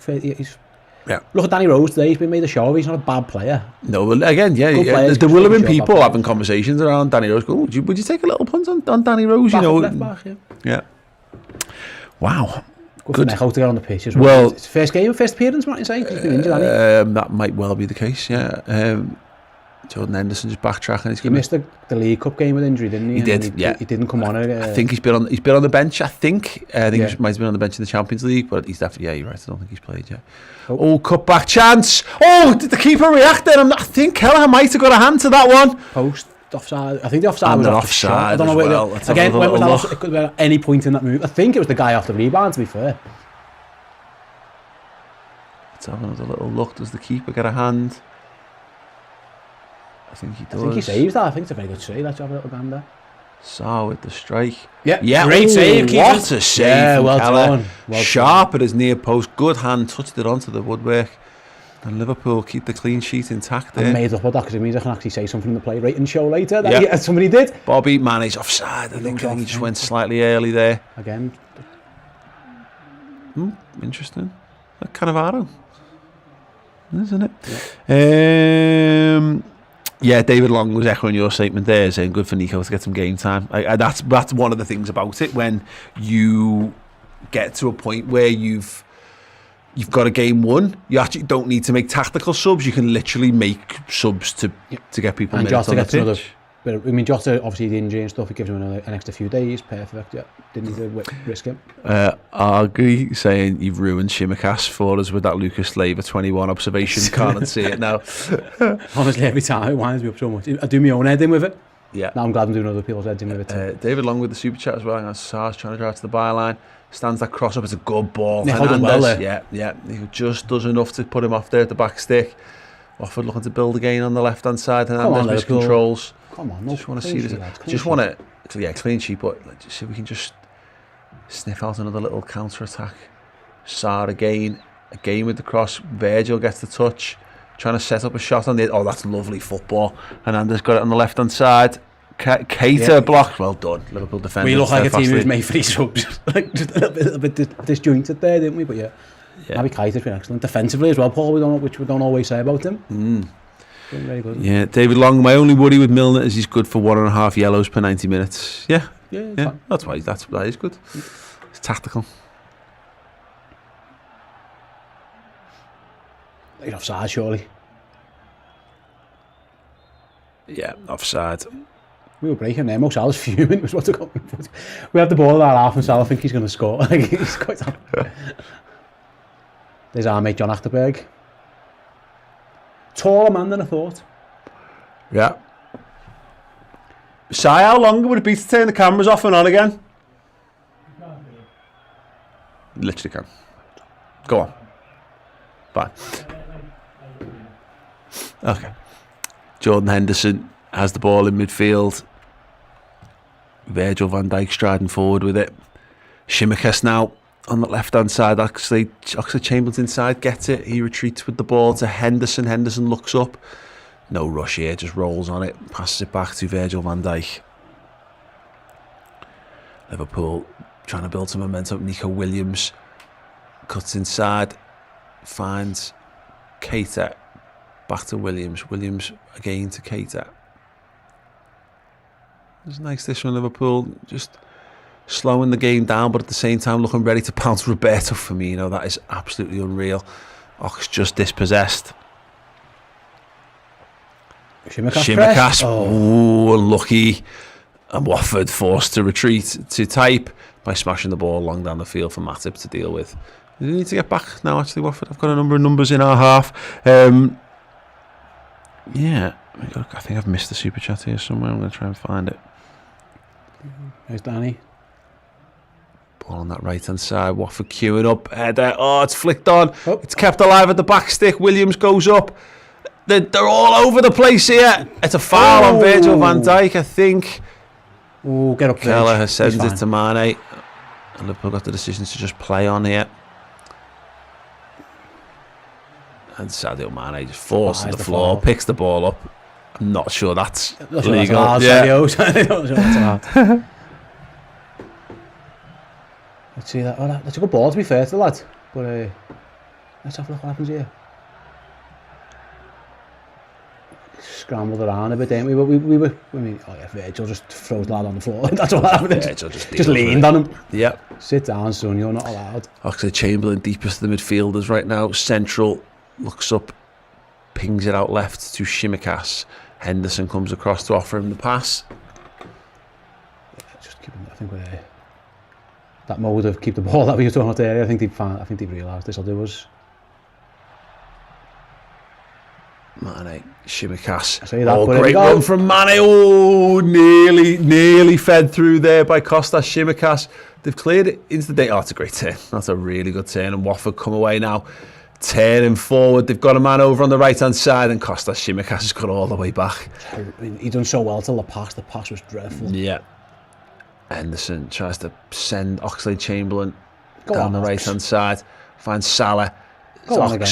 Look at Danny Rose today. He's been made a show of. He's not a bad player. No, well, again, there will have been people having conversations around Danny Rose. Going, would you take a little punt on Danny Rose? Left back, yeah. Wow. Good for Neco to get on the pitch as well. It's first game, first appearance, Martin saying, because he's been injured, hasn't he? That might well be the case. Yeah. Jordan Henderson just backtracking. He missed the League Cup game with injury, didn't he? He did. He didn't come on. I think he's been on the bench. I think he might have been on the bench in the Champions League, but he's definitely. Yeah, you're right. I don't think he's played yet. Oh, cut back chance. Oh, did the keeper react then? I think Kelleher might have got a hand to that one. Post offside. I think the offside was offside. I don't know where. Again, when was that? It could have been at any point in that move. I think it was the guy off the rebound. To be fair. Let's have another little look. Does the keeper get a hand? I think he does. I think he saves that. I think it's a very good save. Let's have a little gander. Saw with the strike. Yeah. Great save. What a save from well Kelleher. done. Sharp at his near post. Good hand. Touched it onto the woodwork. And Liverpool keep the clean sheet intact I there. made up about that because it means I can actually say something in the play rating show later that Yeah. somebody did. Bobby managed offside. I think he just went slightly early there. Again, Interesting. That Cannavaro, isn't it? Yeah, David Long was echoing your statement there, saying good for Nico to get some game time. That's one of the things about it. When you get to a point where you've got a game won, you actually don't need to make tactical subs. You can literally make subs to get people and minutes Jota on the gets another. pitch. But I mean, Jota, obviously the injury and stuff, it gives him an extra few days. Perfect. Yeah, didn't need to risk him. Argy saying you've ruined Shimikas for us with that Lucas Leiva 21 observation. Can't see it now. Honestly, every time it winds me up so much. I do my own head in with it. Yeah. Now I'm glad I'm doing other people's heads in with it too. David Long with the super chat as well. And Sars trying to drive to the byline. Stands that cross up. It's a good ball. Yeah, held him well there. Yeah. He just does enough to put him off there at the back stick. Watford looking to build again on the left hand side. And Hernandez miscontrols. Come on, Just want to see this. Just want to, clean sheet. But let's see if we can just sniff out another little counter attack. Sarr again with the cross. Virgil gets the touch, trying to set up a shot on the. Oh, that's lovely football. Hernandez got it on the left hand side. Keita blocked. Well done, Liverpool defenders. We look like a team who's made for these subs. Like just a little bit disjointed there, didn't we? But yeah. Naby Keita's been excellent defensively as well, Paul. Which we don't always say about him. Very good. Yeah, David Long. My only worry with Milner is he's good for 1.5 yellows per 90 minutes. Yeah. Fine. That's why that is good. It's tactical. He's offside, surely. Yeah, offside. We were breaking there. Mo Salah's fuming. Was what we have the ball about half, and Salah think he's going to score. Like, he's quite happy. There's our mate John Achterberg. Taller man than I thought. Yeah. Si, how long would it be to turn the cameras off and on again? Literally can. Go on. Bye. Okay. Jordan Henderson has the ball in midfield. Virgil van Dijk striding forward with it. Shimikas now on the left hand side. Oxlade-Chamberlain's inside, gets it. He retreats with the ball to Henderson. Henderson looks up. No rush here, just rolls on it. Passes it back to Virgil van Dijk. Liverpool trying to build some momentum. Nico Williams cuts inside. Finds Keita. Back to Williams. Williams again to Keita. It's nice this from Liverpool. Just slowing the game down, but at the same time looking ready to pounce Roberto Firmino. That is absolutely unreal. Ox just dispossessed. Shimikas. Oh, unlucky. And Watford forced to retreat to type by smashing the ball long down the field for Matip to deal with. We need to get back now, actually, Watford. I've got a number of numbers in our half. Yeah, I think I've missed the super chat here somewhere. I'm going to try and find it. There's Danny. Ball on that right hand side. Watford queuing up. Header. Oh, it's flicked on. Oh. It's kept alive at the back stick. Williams goes up. They're all over the place here. It's a foul on Virgil van Dijk, I think. Oh, get up there. Kelleher sends it to Mane. And Liverpool got the decision to just play on here. And Sadio Mane just falls to the floor, picks the ball up. I'm not sure that's legal. Let's see that. Oh, that's a good ball, to be fair to the lad. But let's have a look what happens here. Scrambled around a bit, didn't we? Virgil just throws the lad on the floor. That's what happened. Virgil just leaned on him. Yep. Sit down, son. You're not allowed. Oxlade-Chamberlain deepest of the midfielders right now. Central. Looks up, pings it out left to Shimikas. Henderson comes across to offer him the pass. Just keep him. I think that mode of keep the ball that we were talking about earlier. I think they've realised this will do us. Mane, Shimikas. I say that, oh, great run from Mane. Oh, nearly fed through there by Kostas Shimikas. They've cleared it into the day. Oh, it's a great turn. That's a really good turn. And Watford come away now. Turning forward, they've got a man over on the right hand side, and Kostas Shimikas has got all the way back. He done so well till the pass was dreadful. Yeah. Henderson tries to send Oxlade-Chamberlain down the right hand side, finds Salah. Go on again.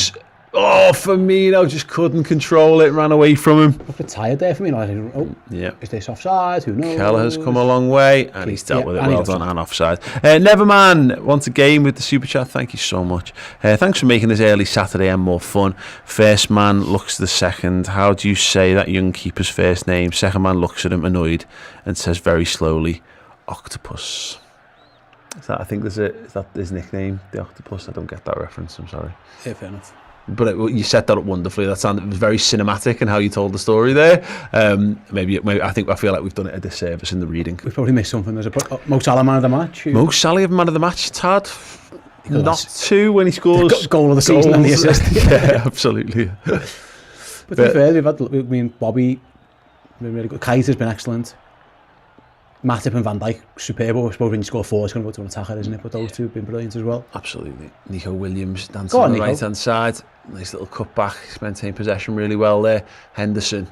Oh, Firmino just couldn't control it, ran away from him. Looked a bit tired there for me. Like, oh, Yeah. is this offside? Who knows? Keller has come a long way, and he's dealt with it. and Well he's done, and offside. Neverman, once again with the super chat. Thank you so much. Thanks for making this early Saturday and more fun. First man looks to the second. How do you say that young keeper's first name? Second man looks at him annoyed and says very slowly, Octopus. I think is that his nickname, the Octopus? I don't get that reference, I'm sorry. Yeah, fair enough. But you set that up wonderfully. It was very cinematic in how you told the story there. Maybe I feel like we've done it a disservice in the reading. We've probably missed something. There's a Mo Salah man of the match. Mo Salah man of the match. It's hard not to when he scores goal of the season and the assist. Yeah, absolutely. But to be fair, Bobby been really good. Kaiser's been excellent. Matip and Van Dijk, superb. I suppose when you score 4, it's going to go to an attacker, isn't it? But those two have been brilliant as well. Absolutely. Nico Williams dancing on the right-hand side. Nice little cut back. He's maintained possession really well there. Henderson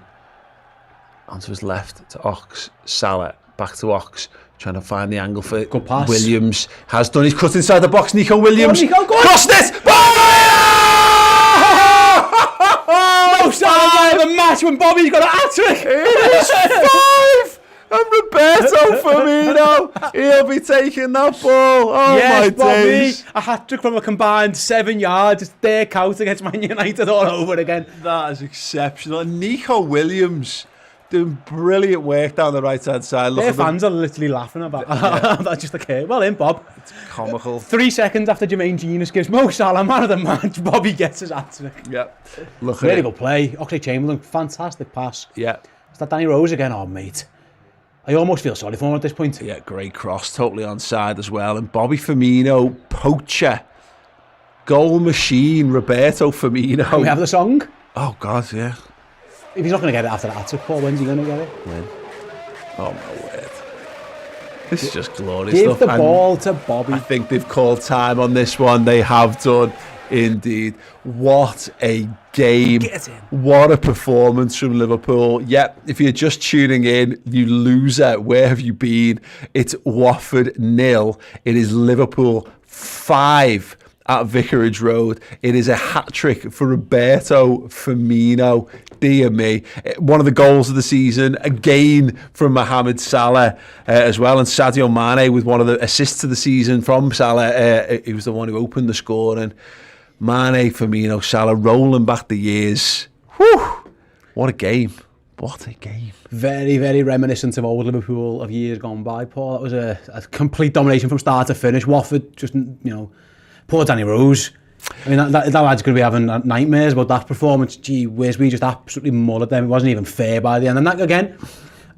onto his left to Ox. Salah back to Ox. Trying to find the angle for good pass. Williams. Has done his cut inside the box. Nico Williams. Go on, Nico, go on. Crossed it! Mo Salah man of the match when Bobby's got a hat-trick. It is 5! And Roberto Firmino, he'll be taking that ball. Oh yes, my Bobby, days. a hat-trick from a combined 7 yards. Just dick out against Man United all over again. That is exceptional. And Nico Williams doing brilliant work down the right-hand side. Their fans are literally laughing about that. Just okay. Well in, Bob. It's comical. 3 seconds after Jermaine Genius gives Mo Salah man of the match, Bobby gets his hat-trick. Yep. Look really good play. Oxlade-Chamberlain, fantastic pass. Yeah. Is that Danny Rose again? Oh, mate. I almost feel sorry for him at this point. Yeah, great cross, totally onside as well. And Bobby Firmino, poacher, goal machine, Roberto Firmino. Can we have the song? Oh, God, yeah. If he's not going to get it after that hat-trick, Paul, when's he going to get it? When? Oh, my word. This is just glorious Give stuff. the ball to Bobby. I think they've called time on this one. They have done, indeed. What a game. Get in. What a performance from Liverpool. Yep, if you're just tuning in, you loser, where have you been? It's Watford 0. It is Liverpool 5 at Vicarage Road. It is a hat-trick for Roberto Firmino. Dear me. One of the goals of the season, again from Mohamed Salah as well. And Sadio Mane with one of the assists of the season from Salah. He was the one who opened the score. And Mane, Firmino, Salah rolling back the years. Whew! What a game. What a game. Very, very reminiscent of old Liverpool of years gone by, Paul. That was a complete domination from start to finish. Watford, just, poor Danny Rose. I mean, that lad's going to be having nightmares about that performance. Gee whiz, we just absolutely mullered them. It wasn't even fair by the end. And that, again,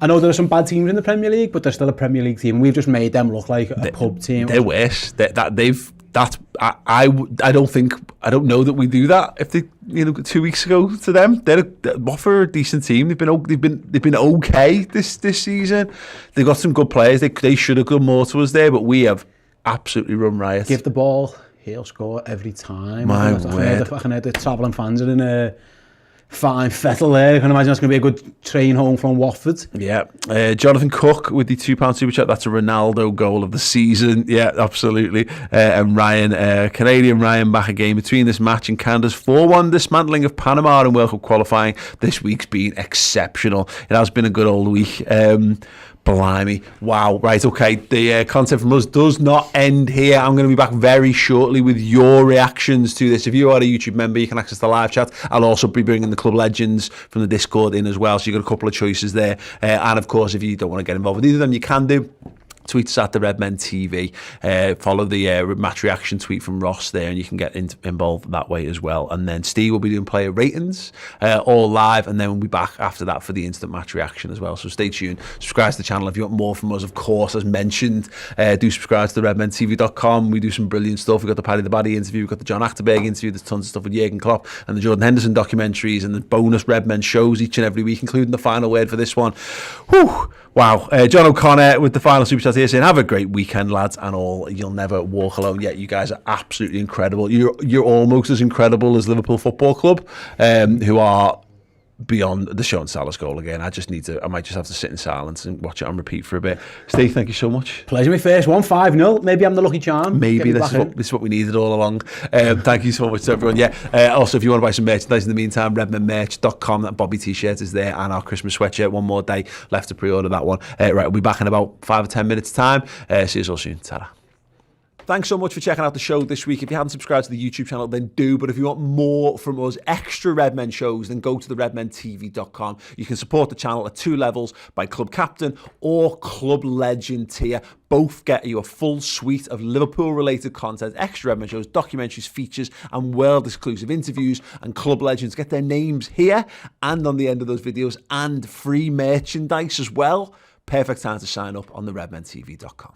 I know there are some bad teams in the Premier League, but they're still a Premier League team. We've just made them look like a pub team. They're worse. I don't know that we do that. If they, 2 weeks ago to them, they're Watford a decent team. They've been okay this season. They've got some good players. They should have done more to us there, but we have absolutely run riot. Give the ball, he'll score every time. My I word. can hear the travelling fans are in a fine fettle there. I can imagine that's going to be a good train home from Watford. Yeah. Jonathan Cook with the £2 super chat. That's a Ronaldo goal of the season. Yeah, absolutely. And Ryan, Canadian Ryan, back again between this match and Canada's 4-1 dismantling of Panama in World Cup qualifying. This week's been exceptional. It has been a good old week. Blimey. Wow. Right, okay. The content from us does not end here. I'm going to be back very shortly with your reactions to this. If you are a YouTube member, you can access the live chat. I'll also be bringing the Club Legends from the Discord in as well. So you've got a couple of choices there. And of course, if you don't want to get involved with either of them, you can do. Tweet us at the Redmen TV. Follow the match reaction tweet from Ross there, and you can get involved that way as well. And then Steve will be doing player ratings all live, and then we'll be back after that for the instant match reaction as well. So stay tuned. Subscribe to the channel if you want more from us. Of course, as mentioned, do subscribe to the redmentv.com. We do some brilliant stuff. We've got the Paddy the Baddy interview. We've got the John Achterberg interview. There's tons of stuff with Jurgen Klopp and the Jordan Henderson documentaries, and the bonus Redmen shows each and every week, including the final word for this one. Whew. Wow. John O'Connor with the final super chat here saying, have a great weekend, lads, and all. You'll never walk alone. Yeah, you guys are absolutely incredible. You're almost as incredible as Liverpool Football Club, who are beyond the Sean Salah's goal again. I might just have to sit in silence and watch it on repeat for a bit. Steve, thank you so much. Pleasure, my first one, 5-0. Maybe I'm the lucky charm. Maybe this is what we needed all along. Thank you so much to everyone. Also, if you want to buy some merchandise in the meantime, redmenmerch.com. That Bobby t-shirt is there, and our Christmas sweatshirt. One more day left to pre-order that one. Right, we'll be back in about 5 or 10 minutes time. See you all soon. Ta-ra. Thanks so much for checking out the show this week. If you haven't subscribed to the YouTube channel, then do. But if you want more from us, extra Redmen shows, then go to the redmentv.com. You can support the channel at 2 levels, by Club Captain or Club Legend tier. Both get you a full suite of Liverpool-related content, extra Redmen shows, documentaries, features, and world-exclusive interviews. And Club Legends get their names here and on the end of those videos, and free merchandise as well. Perfect time to sign up on the redmentv.com.